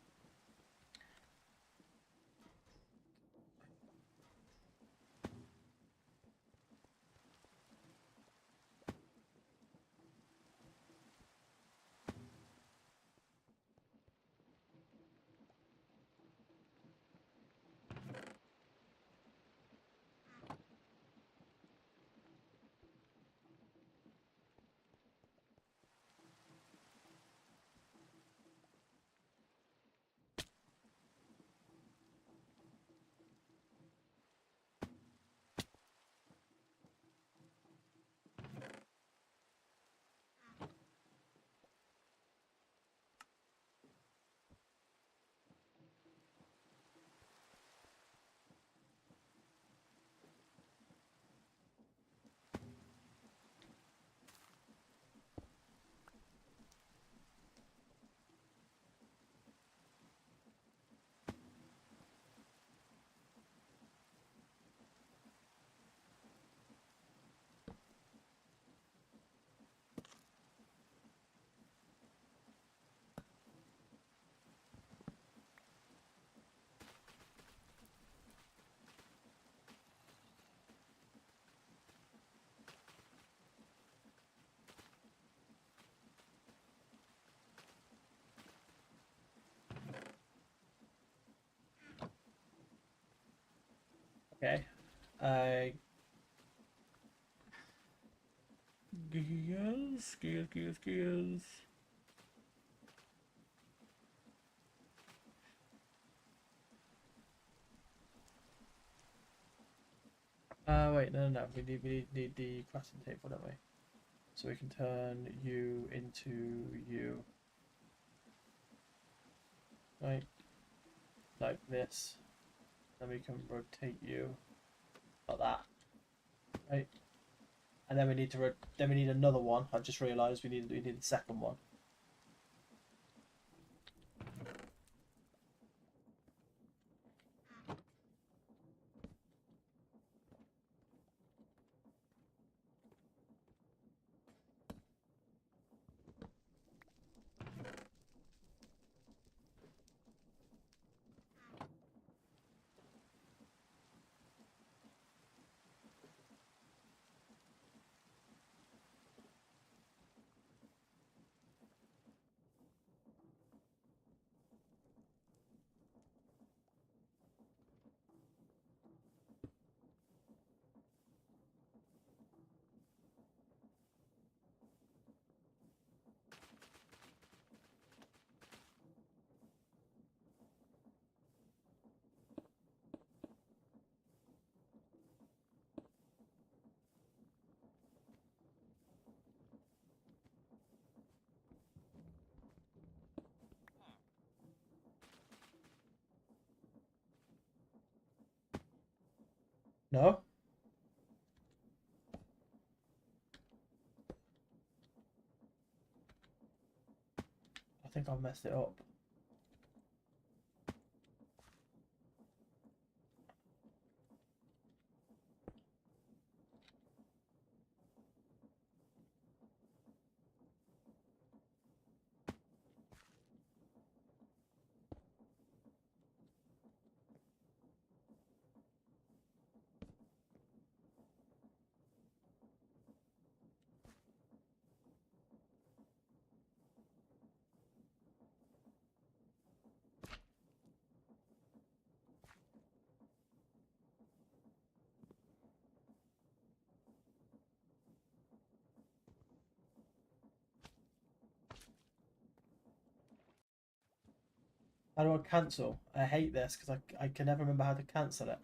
A: Okay. Gears. Wait, no. We need the crafting table, don't we? So we can turn you into you. Right? Like this. Then we can rotate you like that. Right? And then we need to then we need another one. I just realised we need the second one. No? I think I messed it up. How do I cancel? I hate this because I can never remember how to cancel it.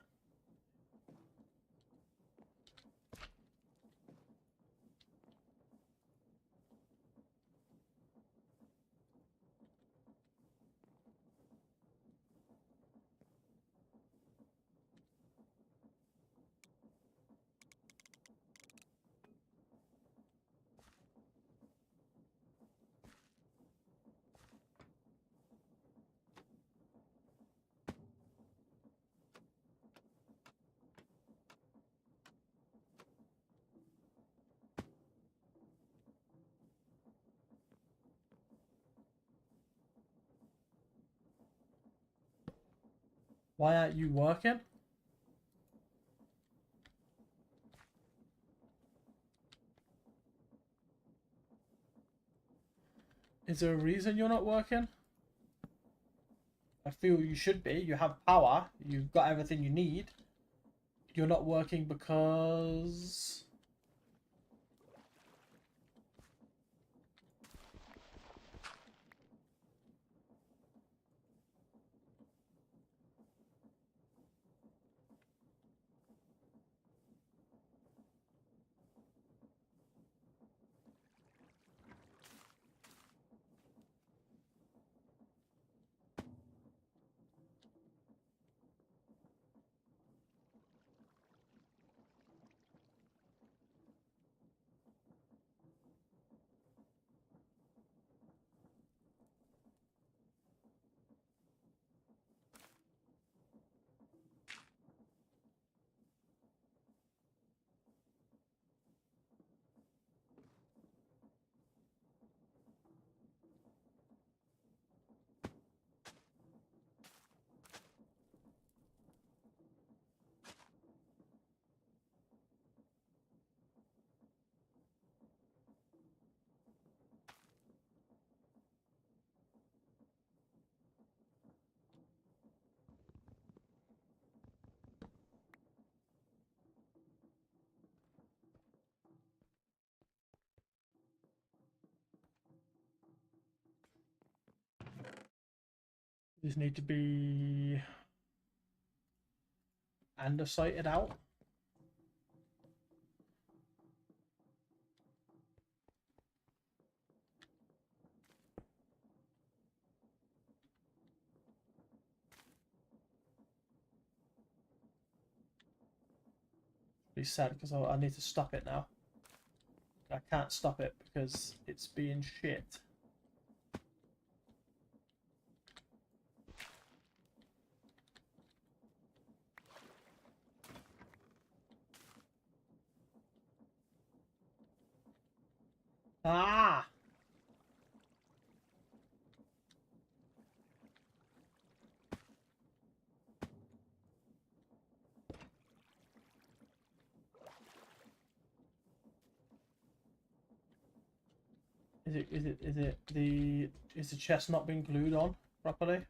A: Why aren't you working? Is there a reason you're not working? I feel you should be. You have power. You've got everything you need. You're not working because... These need to be andesited out. Be sad because I need to stop it now. I can't stop it because it's being shit. Ah! Is the chest not being glued on properly?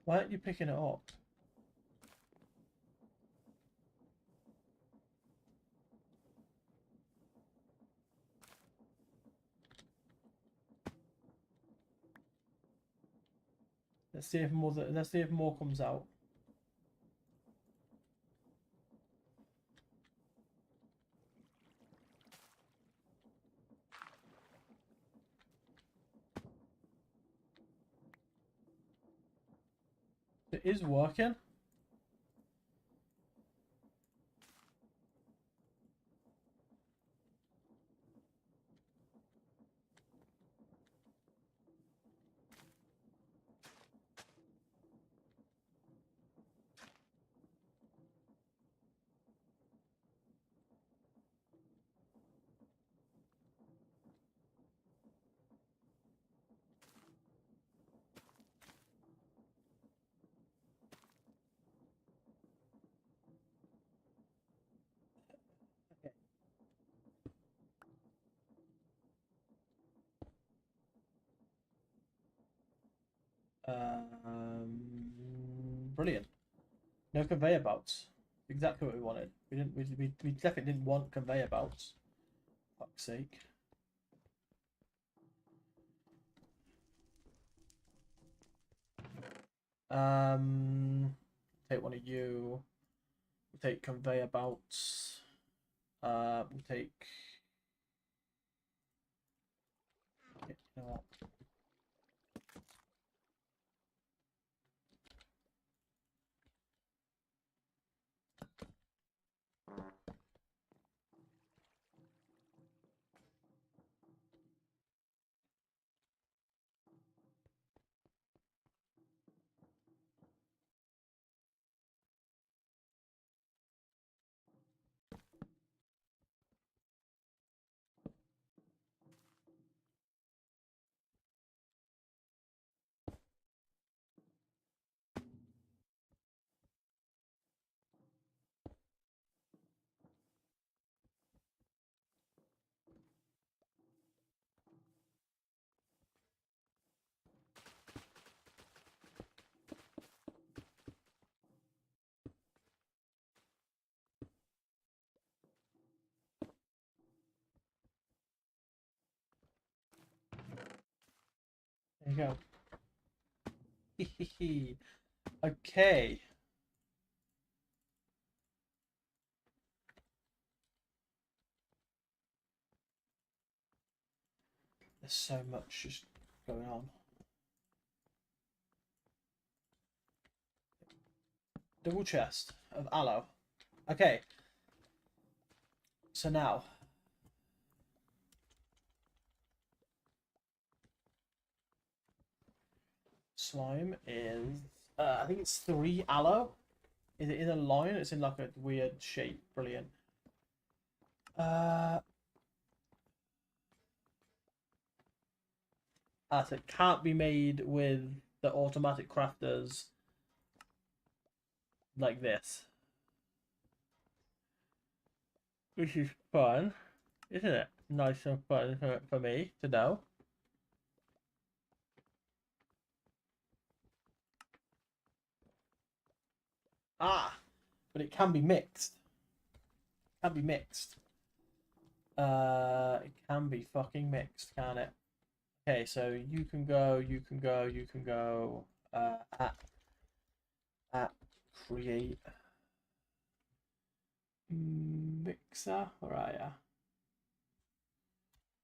A: Why aren't you picking it up? Let's see if more comes out. It is working. Brilliant. No conveyor belts. Exactly what we wanted. We didn't. We definitely didn't want conveyor belts. Fuck's sake. Take one of you. We'll take conveyor belts. We'll take. You know what? There you go. Okay. There's so much just going on. Double chest of aloe. Okay. So now. Slime is... I think it's 3 aloe. Is it in a line? It's in like a weird shape. Brilliant. As it can't be made with the automatic crafters like this. Which is fun, isn't it? Nice and fun for me to know. Ah, but it can be mixed. Can be mixed. It can be fucking mixed, can it? Okay, so you can go, you can go, you can go at create mixer. Where are ya?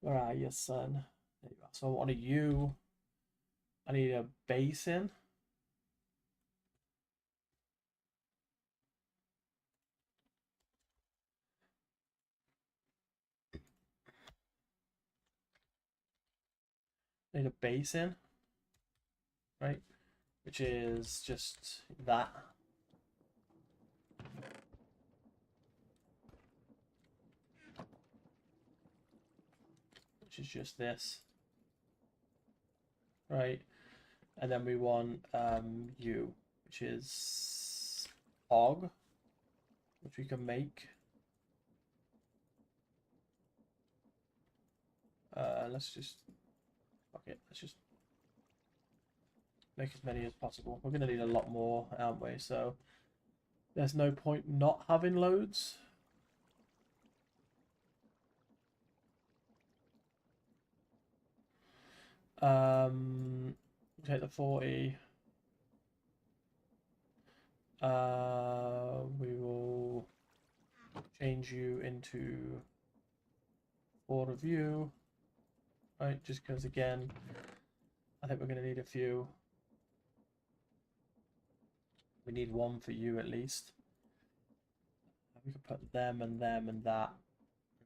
A: Where are you, son? There you are. So I want a U. I need a basin. I need a basin, right? Which is just that. Which is just this, right? And then we want U, which is hog, which we can make. Let's just okay. Let's just make as many as possible. We're gonna need a lot more, aren't we? So there's no point not having loads. Take the 40. We will change you into board review, right? Just because again, I think we're going to need a few. We need one for you at least. We could put them and them and that,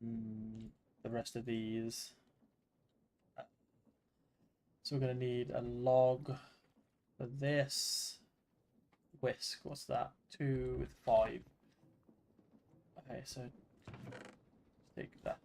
A: and the rest of these. So we're going to need a log for this. Whisk, what's that? 2 with 5. Okay, so take that.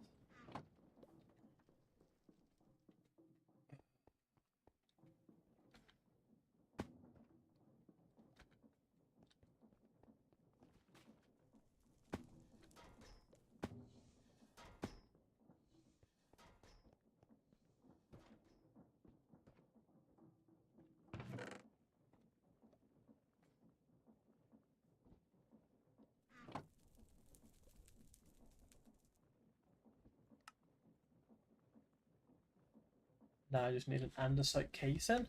A: Now I just need an andesite casing.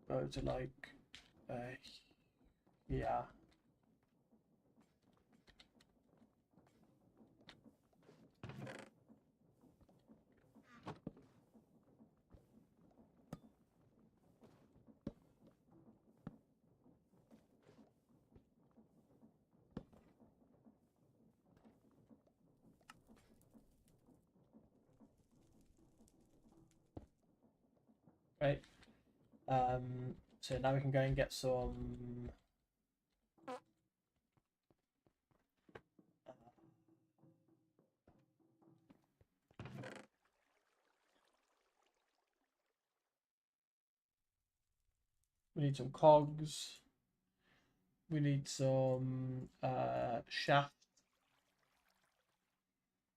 A: Go to like, yeah. Right. So now we can go and get some. We need some cogs. We need some shaft.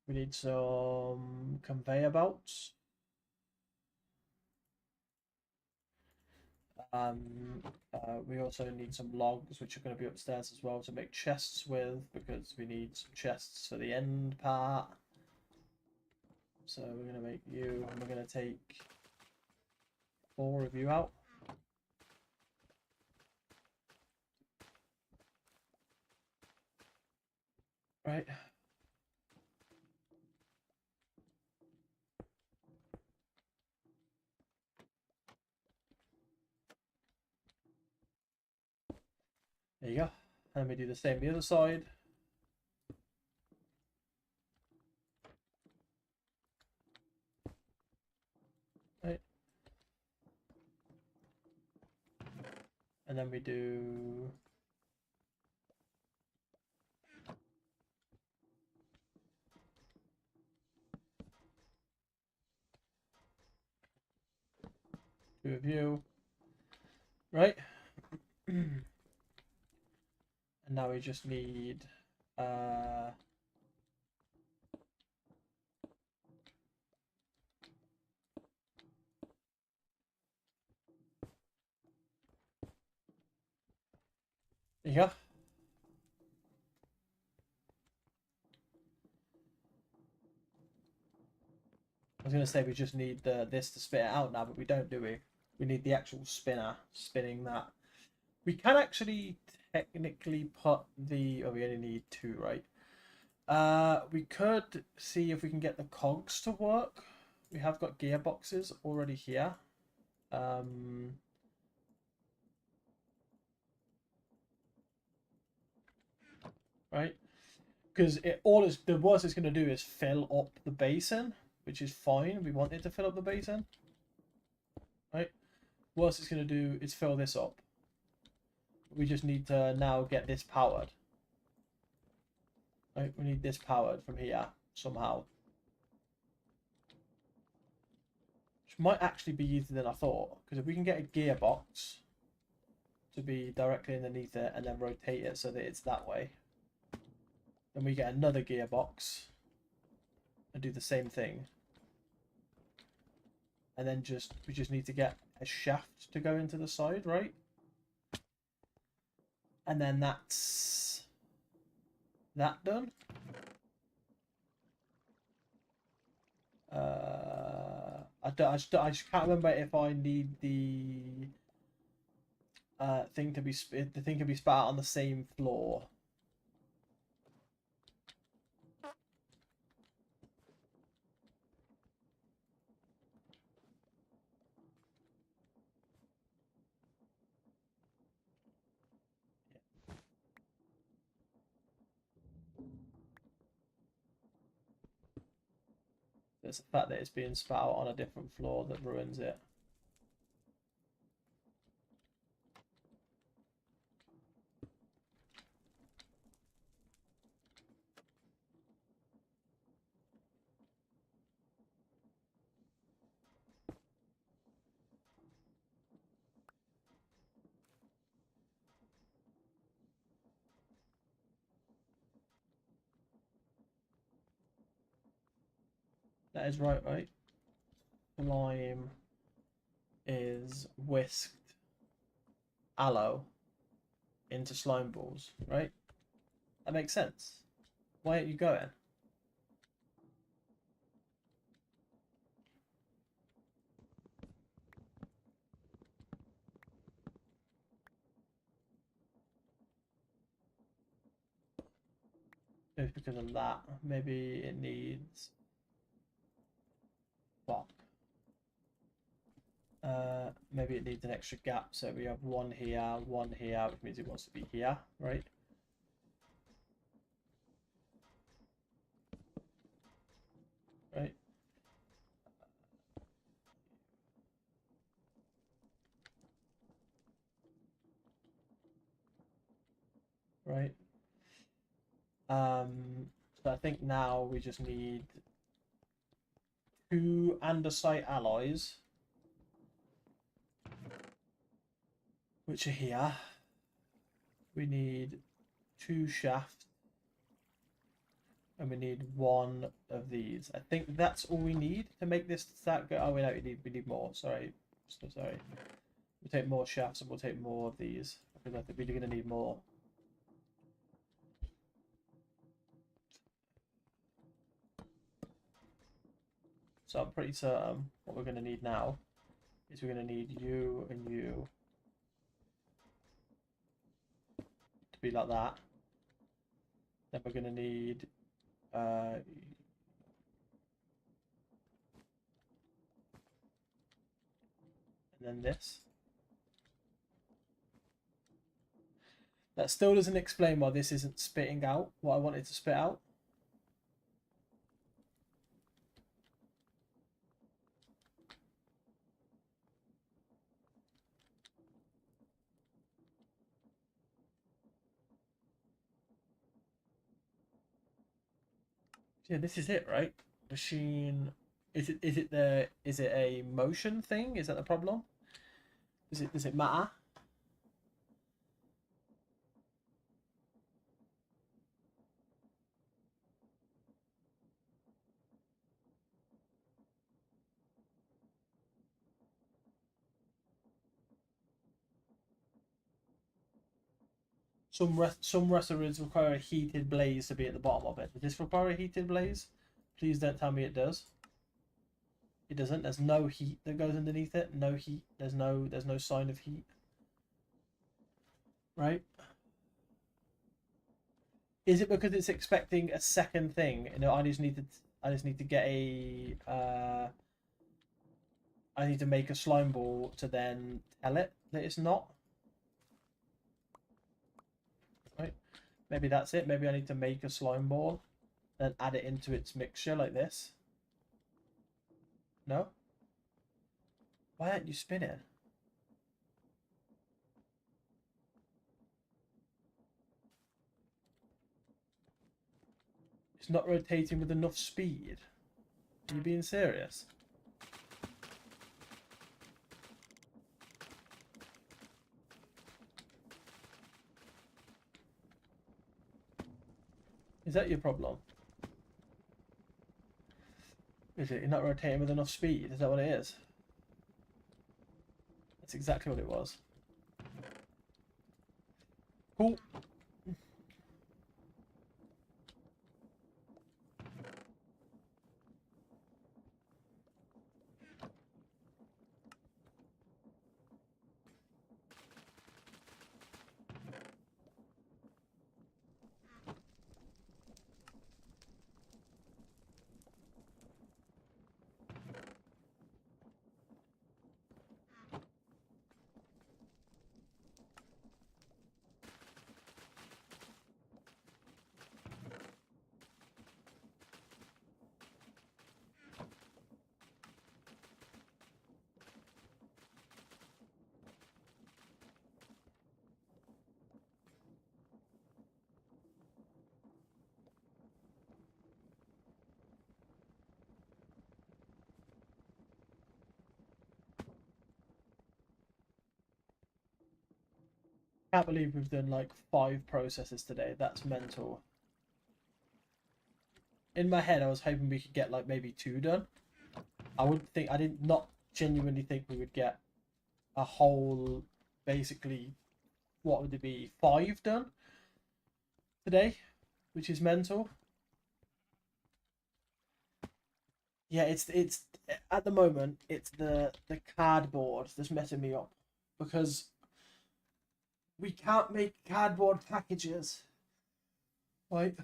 A: We need some conveyor belts. We also need some logs, which are going to be upstairs as well, to make chests with, because we need some chests for the end part. So we're going to make you, and we're going to take 4 of you out. Right. There you go. And we do the same the other side. then we do... two of you. Right? And now we just need... There you go. I was going to say we just need this to spit it out now, but we don't, do we? We need the actual spinner spinning that. We can actually technically put the... Oh, we only need two, right? We could see if we can get the cogs to work. We have got gearboxes already here. Right? Because the worst it's going to do is fill up the basin, which is fine. We want it to fill up the basin. Right? Worst it's going to do is fill this up. We just need to now get this powered. Right? We need this powered from here somehow. Which might actually be easier than I thought. Because if we can get a gearbox to be directly underneath it and then rotate it so that it's that way, then we get another gearbox and do the same thing. And then we just need to get a shaft to go into the side, right? And then that's that done. I just can't remember if I need the thing to be spat out on the same floor. It's the fact that it's being spat out on a different floor that ruins it. That is right, right? Slime is whisked aloe into slime balls, right? That makes sense. Why aren't you going? Maybe because of that. Maybe it needs... Fuck. Maybe it needs an extra gap, so we have one here, which means it wants to be here, right? Right. Right. So I think now we just need two andesite alloys, which are here. We need two shafts, and we need one of these. I think that's all we need to make this that go. Oh, wait, no, we need more. Sorry, so sorry. We'll take more shafts and we'll take more of these because I think we're going to need more. So I'm pretty certain what we're going to need now is we're going to need you and you to be like that. Then we're going to need and then this. That still doesn't explain why this isn't spitting out what I wanted to spit out. Yeah, this is it, right? Machine. Is it a motion thing? Is that the problem? Does it matter? Some restaurants require a heated blaze to be at the bottom of it. Does this require a heated blaze? Please don't tell me it does. It doesn't. There's no heat that goes underneath it. No heat. There's no sign of heat. Right? Is it because it's expecting a second thing? You know, I just need to get a I need to make a slime ball to then tell it that it's not. Right? Maybe that's it. Maybe I need to make a slime ball, then add it into its mixture like this. No? Why aren't you spinning? It's not rotating with enough speed. Are you being serious? Is that your problem? Is it? You're not rotating with enough speed? Is that what it is? That's exactly what it was. Cool. Can't believe we've done like 5 processes today. That's mental. In my head, I was hoping we could get like maybe 2 done. I did not genuinely think we would get a whole, basically, what would it be, 5 done today, which is mental. Yeah, it's at the moment it's the cardboard that's messing me up because we can't make cardboard packages, right?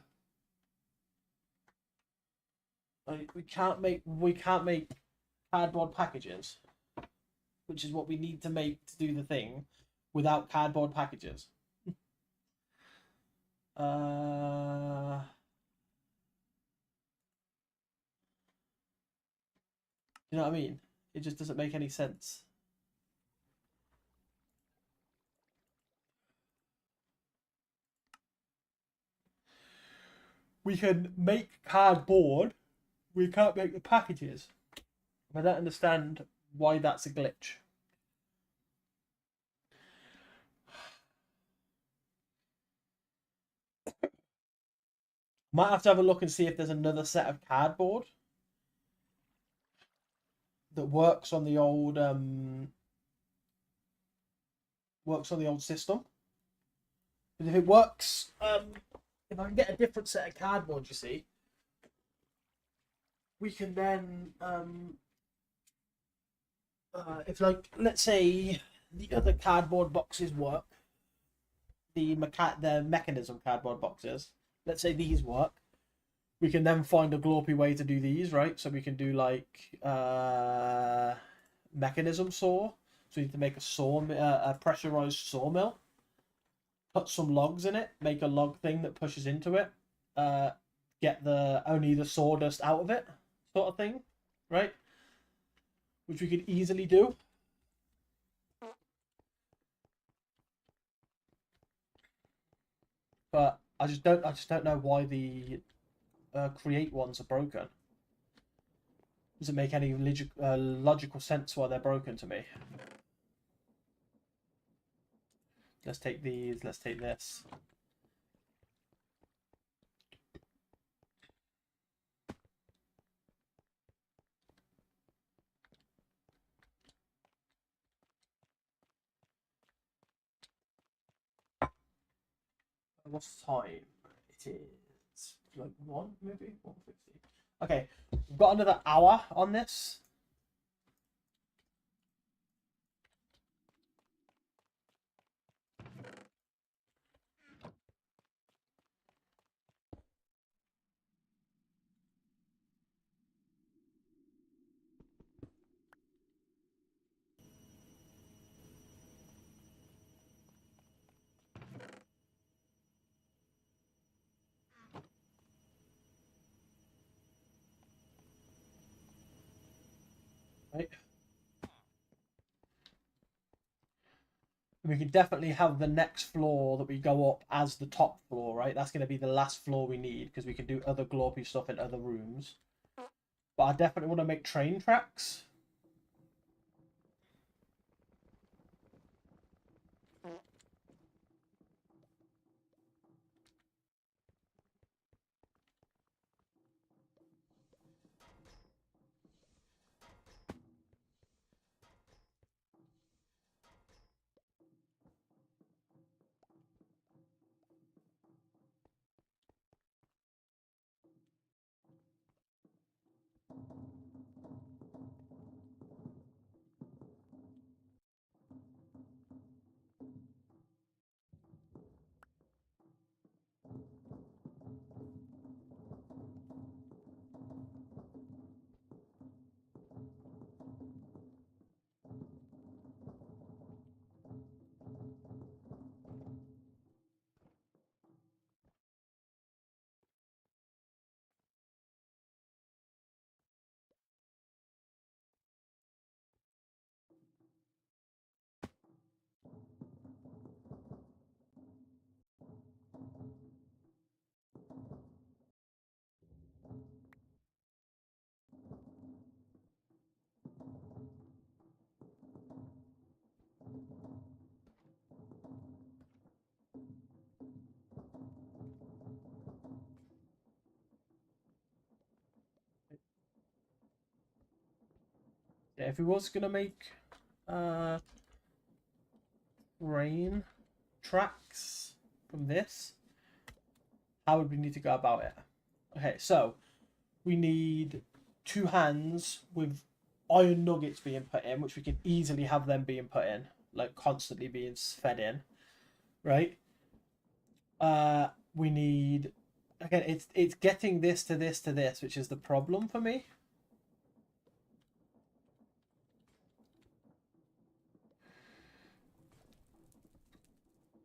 A: Like we can't make cardboard packages, which is what we need to make to do the thing, without cardboard packages. uh, you know what I mean? It just doesn't make any sense. We can make cardboard, we can't make the packages. I don't understand why that's a glitch. Might have to have a look and see if there's another set of cardboard that works on the old system. But if it works, if I can get a different set of cardboard, you see, we can then if like let's say the other cardboard boxes work, the mechanism cardboard boxes. Let's say these work. We can then find a glorpy way to do these, right? So we can do like mechanism saw. So we need to make a pressurized sawmill. Put some logs in it. Make a log thing that pushes into it. Get only the sawdust out of it, sort of thing, right? Which we could easily do. But I just don't know why the create ones are broken. Does it make any logical sense why they're broken to me? Let's take these. Let's take this. What's the time? It is like 1, maybe 1:50. Okay, we've got another hour on this. Right. We can definitely have the next floor that we go up as the top floor, right? That's going to be the last floor we need because we can do other glorpy stuff in other rooms. But I definitely want to make train tracks. Yeah, if we was going to make train tracks from this, how would we need to go about it? Okay, so we need 2 hands with iron nuggets being put in, which we can easily have them being put in, like constantly being fed in, right? We need, again, it's getting this to this to this, which is the problem for me.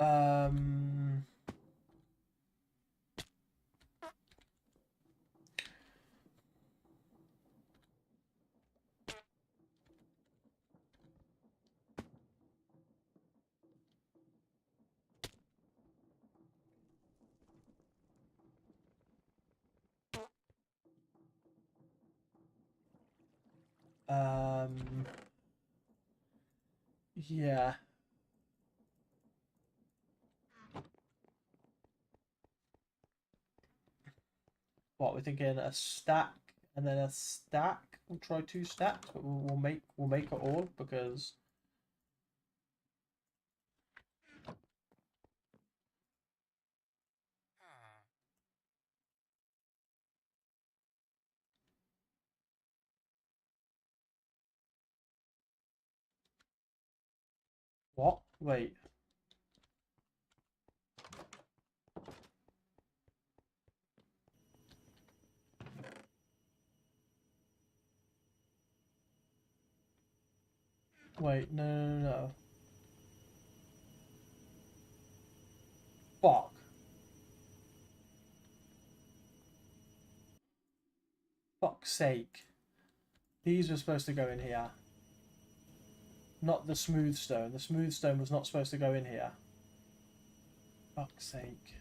A: Um, um, yeah. What we're thinking, a stack and then a stack. We'll try 2 stacks, but we'll make it all because what? Wait. Wait, no. Fuck. Fuck's sake. These were supposed to go in here. Not the smooth stone. The smooth stone was not supposed to go in here. Fuck's sake.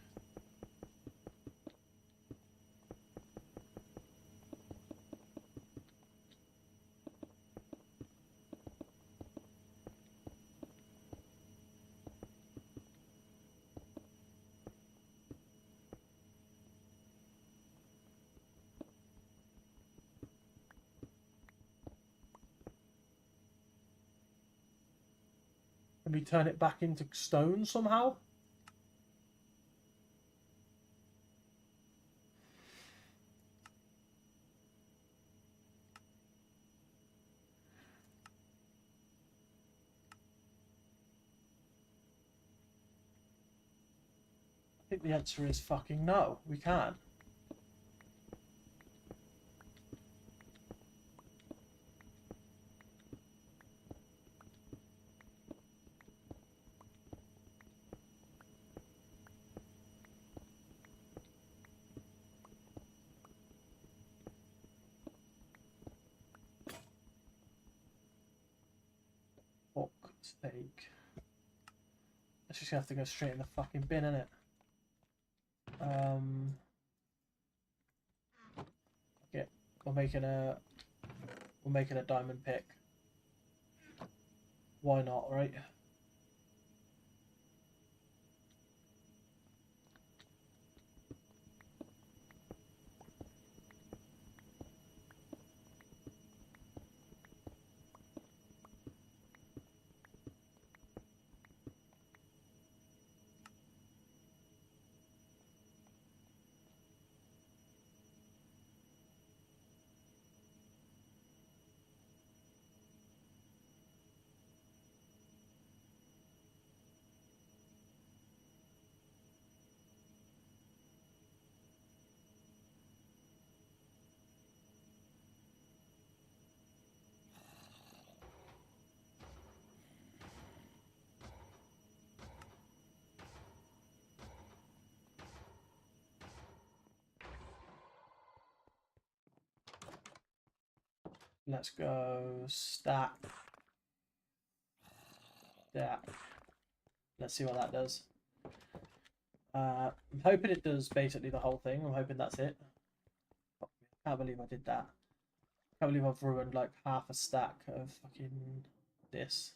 A: Can we turn it back into stone somehow? I think the answer is fucking no. We can't. Fuck's sake. Let's just have to go straight in the fucking bin, innit? Okay, we're making a diamond pick. Why not, right? Let's go stack. Stack. Let's see what that does. I'm hoping it does basically the whole thing. I'm hoping that's it. I can't believe I did that. I can't believe I've ruined like half a stack of fucking this.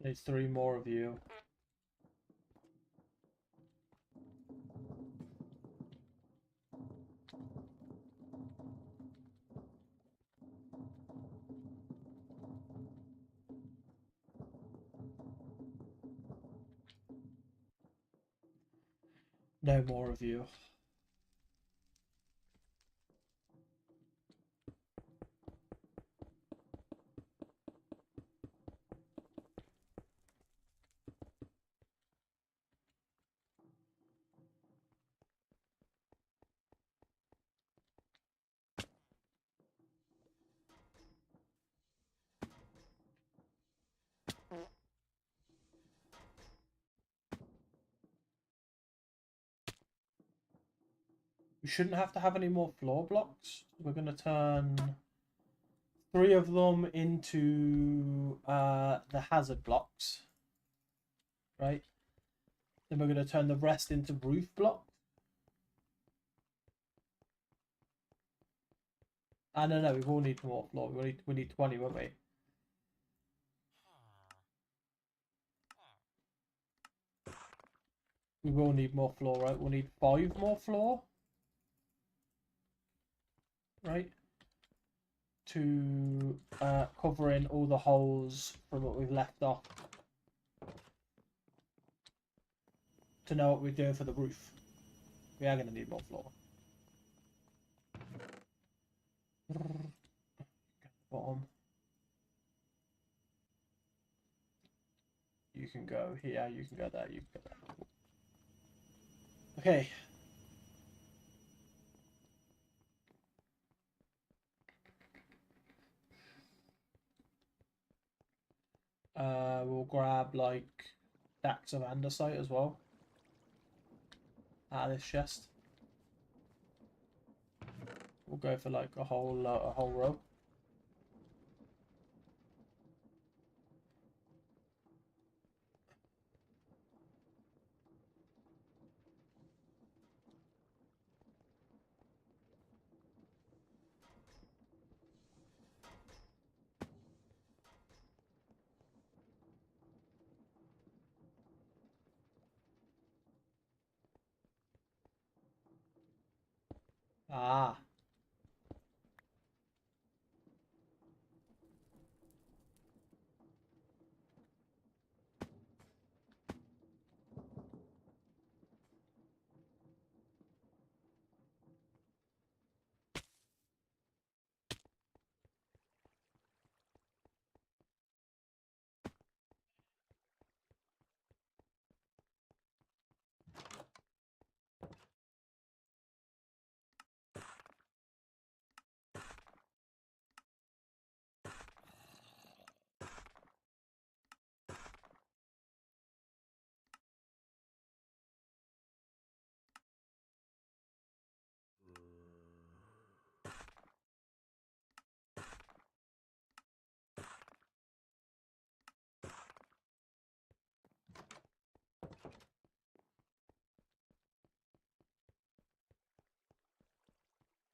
A: There's 3 more of you. No more of you. We shouldn't have to have any more floor blocks. We're going to turn 3 of them into the hazard blocks. Right? Then we're going to turn the rest into roof blocks. No, we will need more floor. We need 20, won't we? We will need more floor, right? We'll need 5 more floor. Right? To cover in all the holes from what we've left off. To know what we're doing for the roof. We are going to need more floor. Bottom. You can go here, you can go there, you can go there. Okay. grab like stacks of andesite as well out of this chest. We'll go for like a whole row. Ah.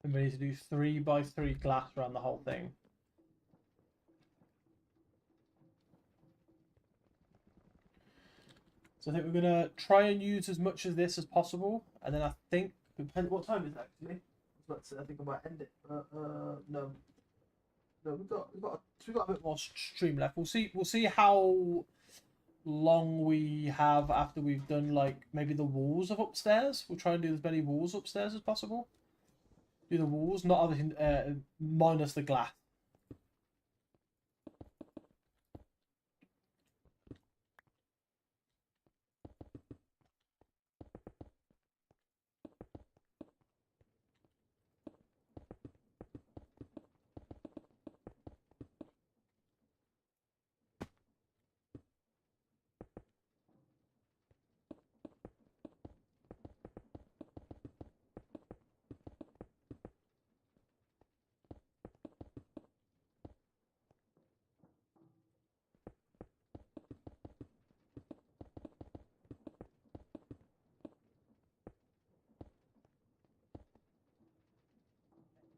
A: And we need to do 3x3 glass around the whole thing. So I think we're gonna try and use as much of this as possible, and then I think what time is it actually? I think I might end it. No, we've got a bit more stream left. We'll see how long we have after we've done like maybe the walls of upstairs. We'll try and do as many walls upstairs as possible. Do the walls, not other minus the glass.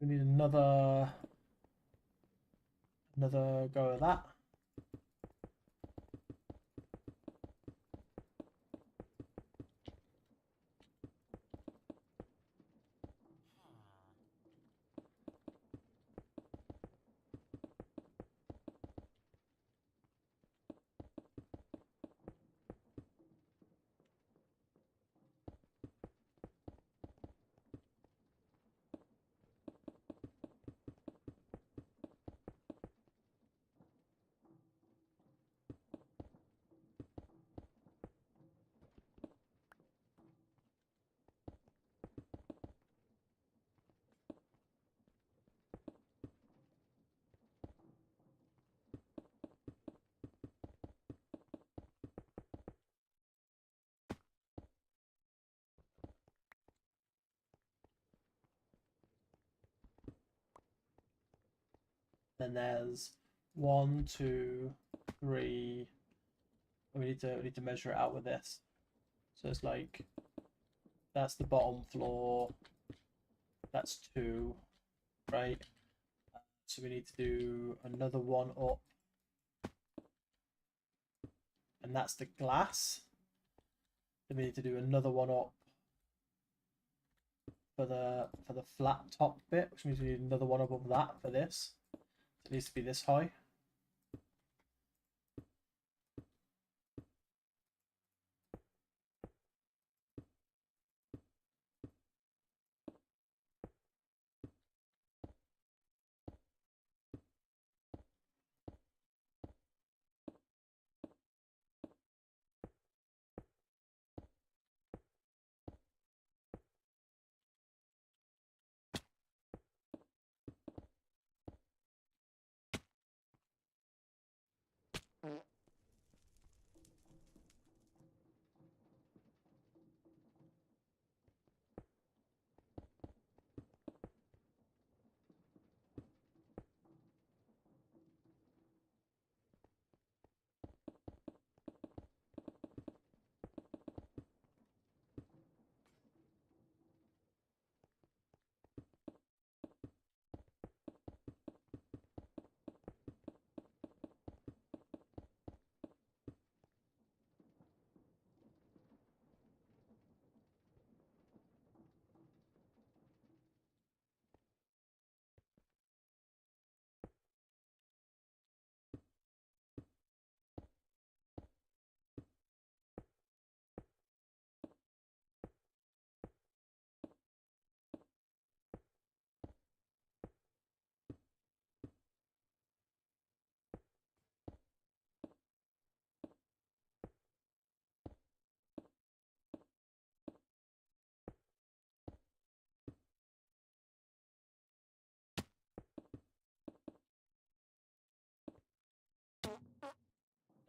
A: We need another go of that. Then there's 1, 2, 3. We need to measure it out with this. So it's like that's the bottom floor. That's 2, right? So we need to do another one up, and that's the glass. Then we need to do another one up for the flat top bit, which means we need another one above that for this. It needs to be this high.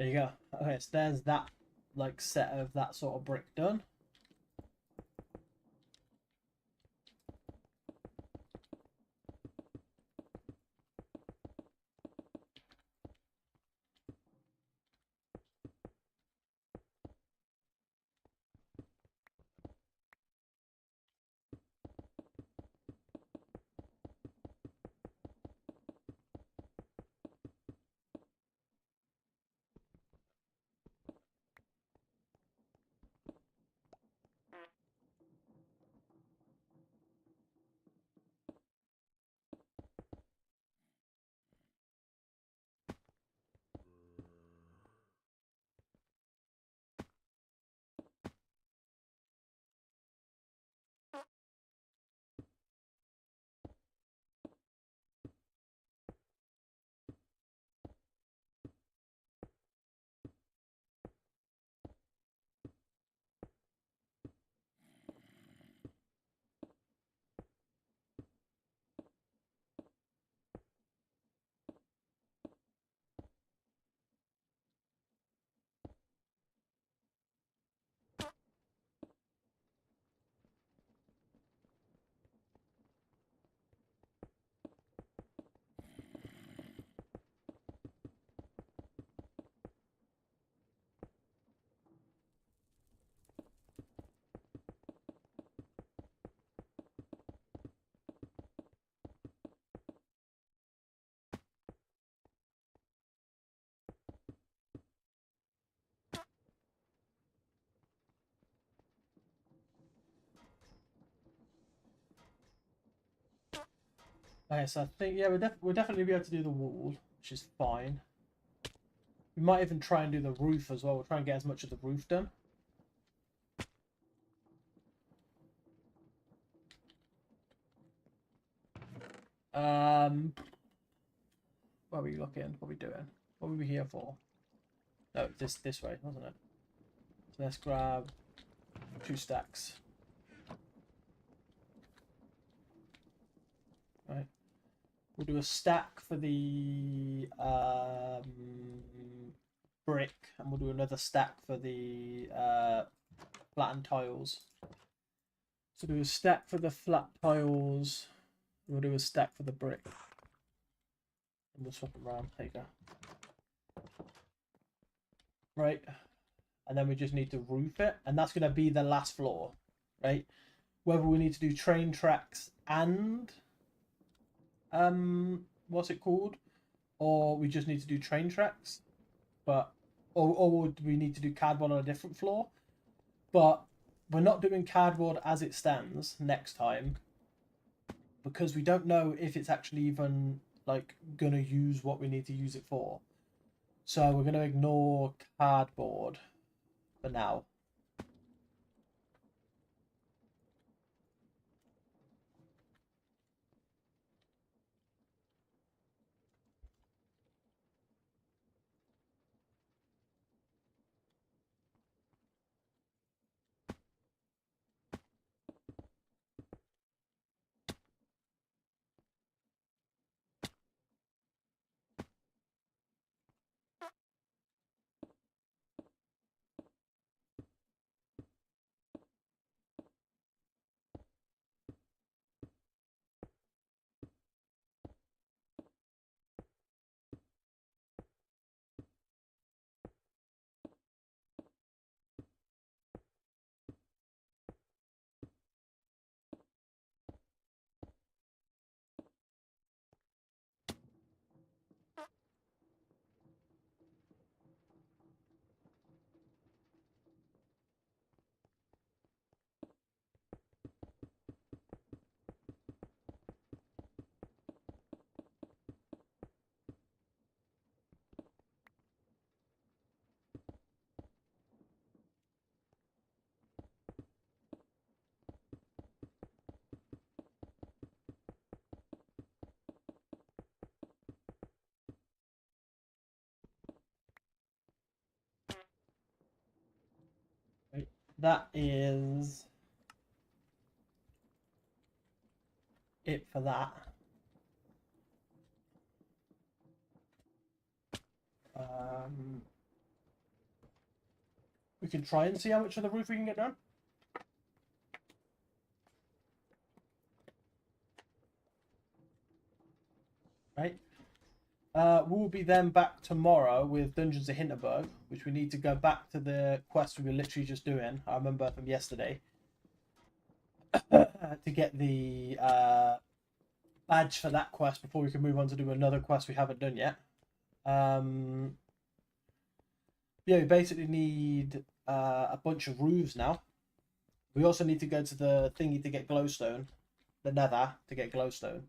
A: There you go. Okay, so there's that like set of that sort of brick done. Okay, so I think yeah, we'll definitely be able to do the wall, which is fine. We might even try and do the roof as well. We'll try and get as much of the roof done. Where are we looking? What are we doing? What were we here for? No, this way, wasn't it? So let's grab 2 stacks. Right. We'll do a stack for the brick, and we'll do another stack for the flattened tiles. So do a stack for the flat tiles. We'll do a stack for the brick. And we'll swap them around. There you go. Right. And then we just need to roof it. And that's going to be the last floor. Right. Whether we need to do train tracks and what's it called? Or we just need to do train tracks. But or would we need to do cardboard on a different floor? But we're not doing cardboard as it stands next time, because we don't know if it's actually even like gonna use what we need to use it for. So we're gonna ignore cardboard for now. Right. That is it for that. Um, We can try and see how much of the roof we can get done. Right. We'll be then back tomorrow with Dungeons of Hinterberg, which we need to go back to the quest we were literally just doing. I remember from yesterday. To get the badge for that quest before we can move on to do another quest we haven't done yet. Yeah, we basically need a bunch of roofs now. We also need to go to the thingy to get glowstone, the nether to get glowstone.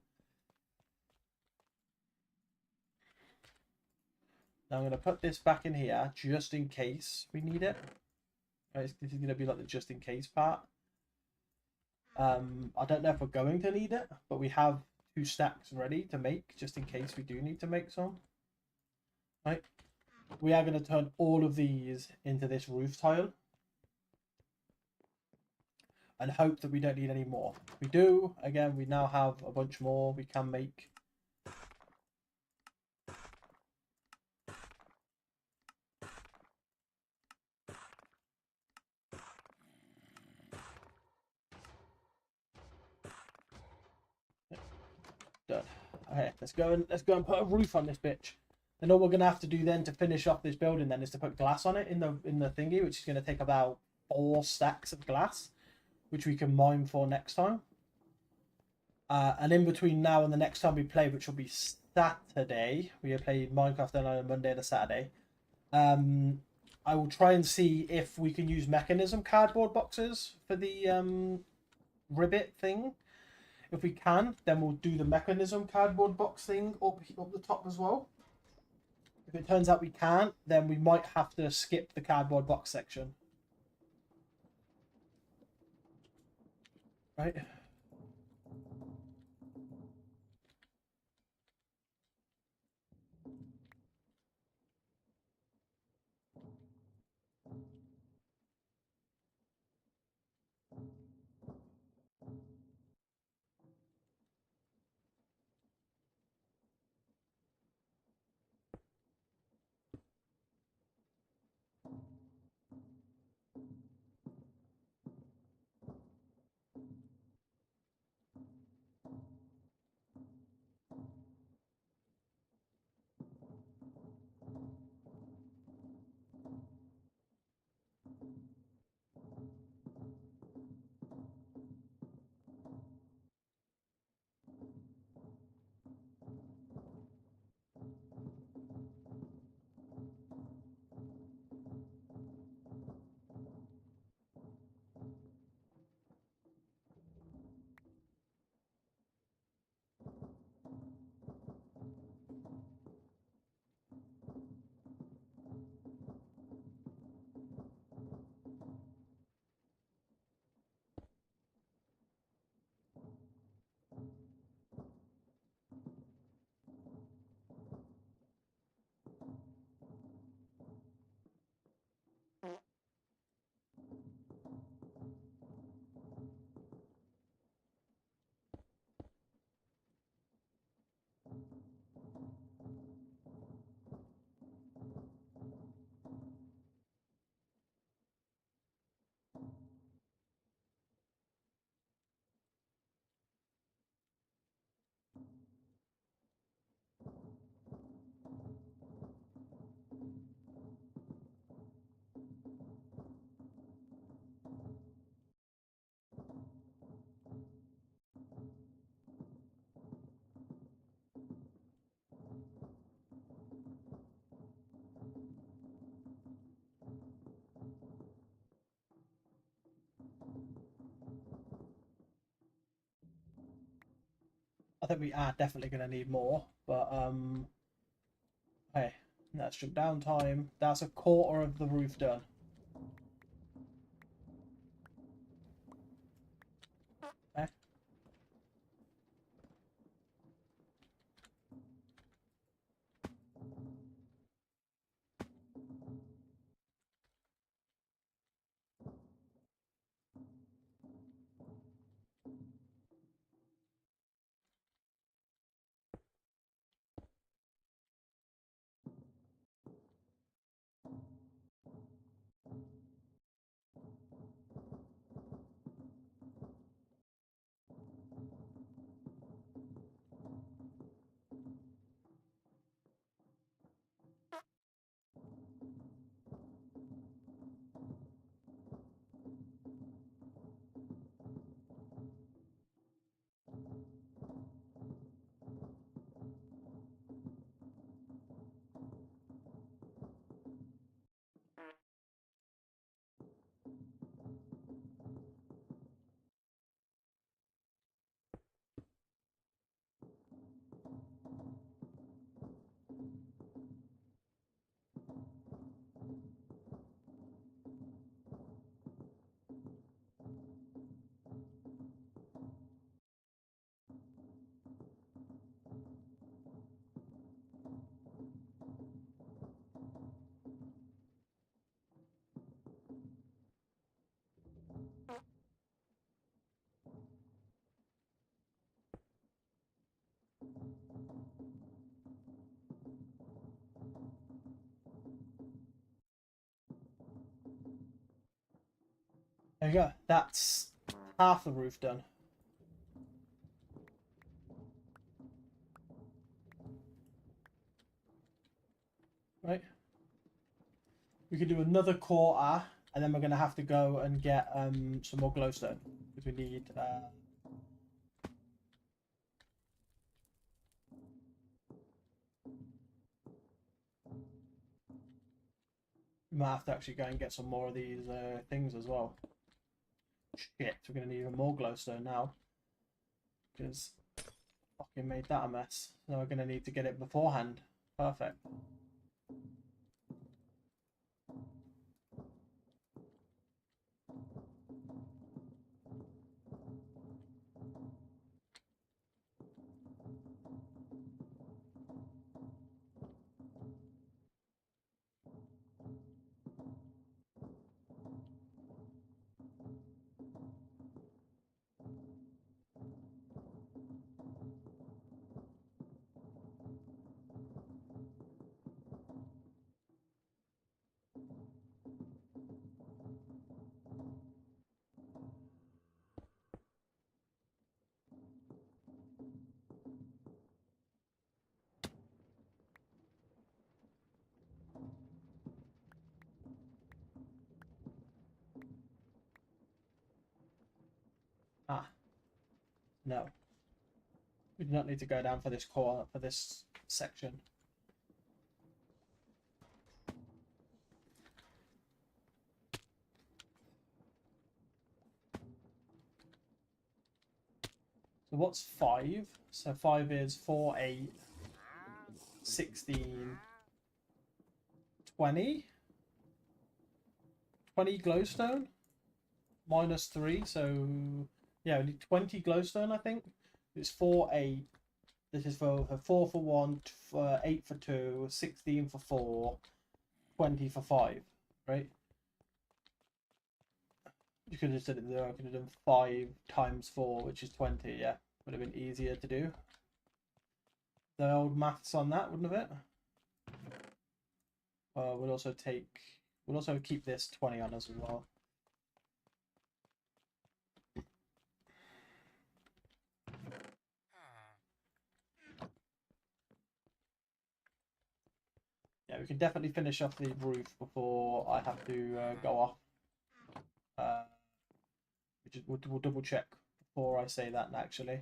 A: Now I'm going to put this back in here just in case we need it. Right, this is going to be like the just in case part. I don't know if we're going to need it, but we have 2 stacks ready to make just in case we do need to make some. Right, we are going to turn all of these into this roof tile and hope that we don't need any more. We do. Again, we now have a bunch more we can make. Done. Okay, let's go and put a roof on this bitch. Then all we're gonna have to do then to finish off this building then is to put glass on it in the thingy, which is gonna take about 4 stacks of glass, which we can mine for next time. And in between now and the next time we play, which will be Saturday, we have played Minecraft on a Monday and a Saturday. I will try and see if we can use mechanism cardboard boxes for the ribbit thing. If we can, then we'll do the mechanism cardboard box thing up the top as well. If it turns out we can't, then we might have to skip the cardboard box section. Right? I think we are definitely going to need more, but hey, let's jump down time. That's a quarter of the roof done. Okay. There you go. That's half the roof done. Right. We could do another quarter, and then we're going to have to go and get some more glowstone because we need. We might have to actually go and get some more of these things as well. Shit, we're going to need even more glowstone now because fucking made that a mess. So we're going to need to get it beforehand. Perfect. Ah, no. We do not need to go down for this core for this section. So what's 5? So 5 is 4, 8, 16, 20. 20 glowstone minus 3. So yeah, we need 20 glowstone, I think. It's 4, 8. This is for 4 for 1, for 8 for 2, 16 for 4, 20 for 5, right? You could have said it there. I could have done 5 times 4, which is 20, yeah. Would have been easier to do. The old maths on that, wouldn't it? We'll also keep this 20 on us as well. Yeah, we can definitely finish off the roof before I have to go off. We'll double check before I say that actually.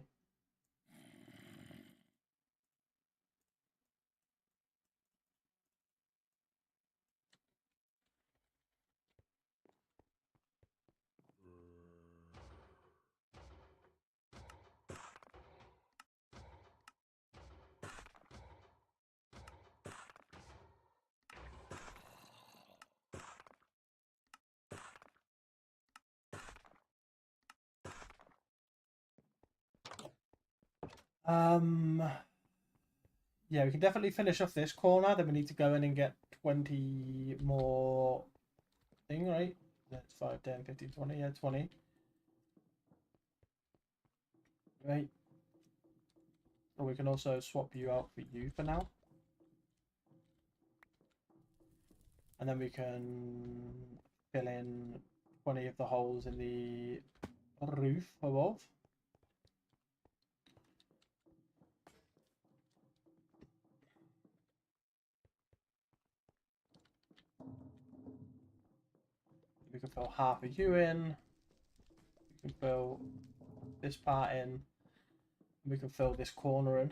A: Yeah, we can definitely finish off this corner. Then we need to go in and get 20 more thing, right? That's 5, 10, 15, 20. Yeah, 20. Right. Or we can also swap you out for you for now. And then we can fill in 20 of the holes in the roof above. We can fill half of you in. We can fill this part in. We can fill this corner in.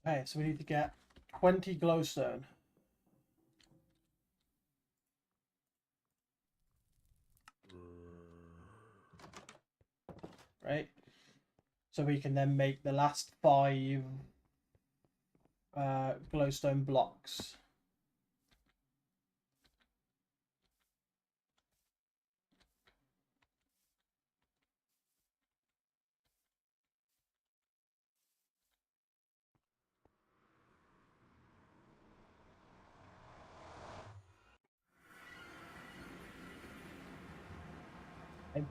A: Okay, so we need to get 20 glowstone. Right? So we can then make the last 5 glowstone blocks. Okay.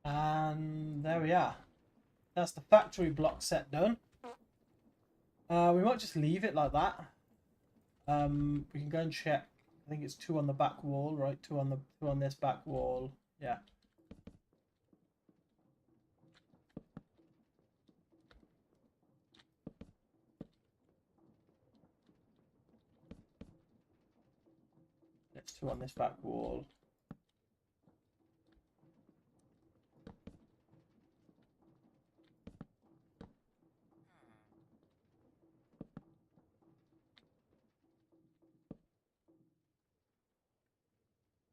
A: And there we are. That's the factory block set done. We might just leave it like that. We can go and check. I think it's 2 on the back wall, right? 2 on this back wall. Yeah. It's 2 on this back wall.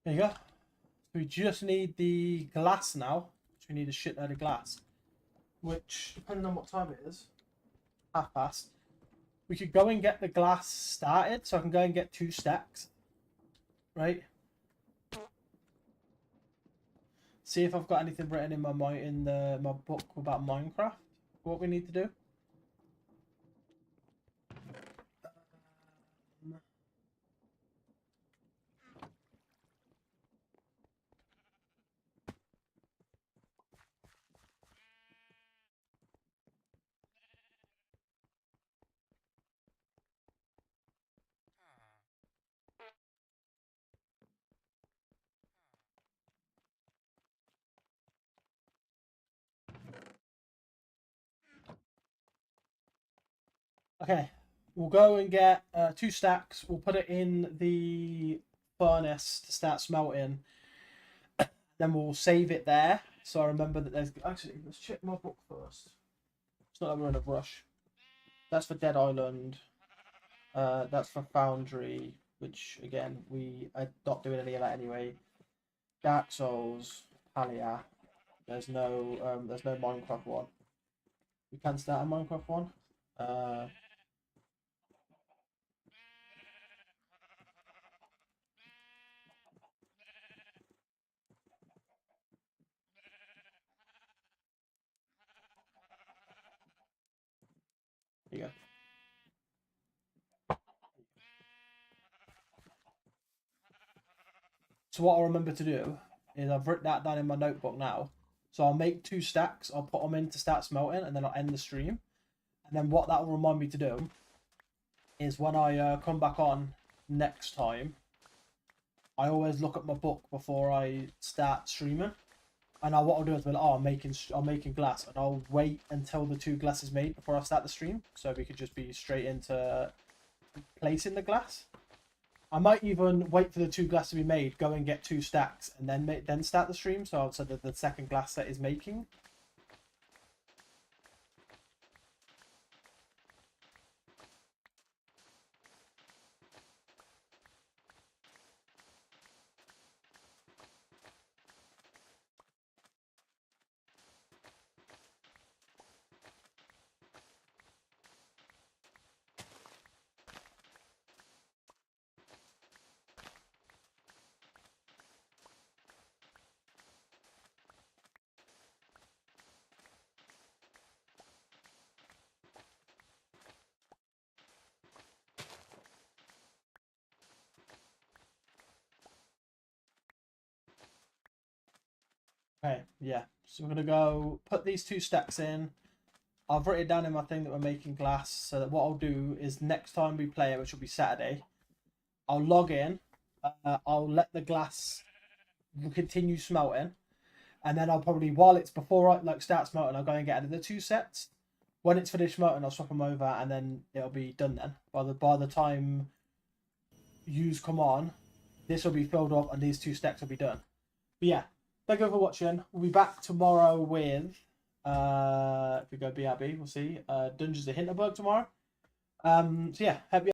A: There you go. We just need the glass now. So we need a shitload of glass. Which, depending on what time it is, 1:30. We could go and get the glass started, so I can go and get 2 stacks. Right? See if I've got anything written in my book about Minecraft. What we need to do. Okay, we'll go and get 2 stacks. We'll put it in the furnace to start smelting. Then we'll save it there. So I remember that there's... Actually, let's check my book first. It's not that we're in a rush. That's for Dead Island. That's for Foundry, which, again, we are not doing any of that anyway. Dark Souls, Palia. There's no Minecraft one. We can start a Minecraft one. Here you go. So what I'll remember to do is I've written that down in my notebook now. So I'll make 2 stacks, I'll put them in to start smelting, and then I'll end the stream. And then what that will remind me to do is when I come back on next time, I always look at my book before I start streaming. And what I'll do is, I'm making glass, and I'll wait until the 2 glass is made before I start the stream, so we could just be straight into placing the glass. I might even wait for the 2 glass to be made, go and get 2 stacks, and then start the stream. So that the second glass set is making. Okay, yeah. So we're gonna go put these 2 stacks in. I've written it down in my thing that we're making glass. So that what I'll do is next time we play it, which will be Saturday, I'll log in. I'll let the glass continue smelting, and then I'll probably, while it's before I start smelting, I'll go and get another 2 sets. When it's finished smelting, I'll swap them over, and then it'll be done. Then by the time yous come on, this will be filled up, and these 2 stacks will be done. But yeah, thank you for watching. We'll be back tomorrow with if we go BRB, we'll see Dungeons of Hinterberg tomorrow. So yeah, hope you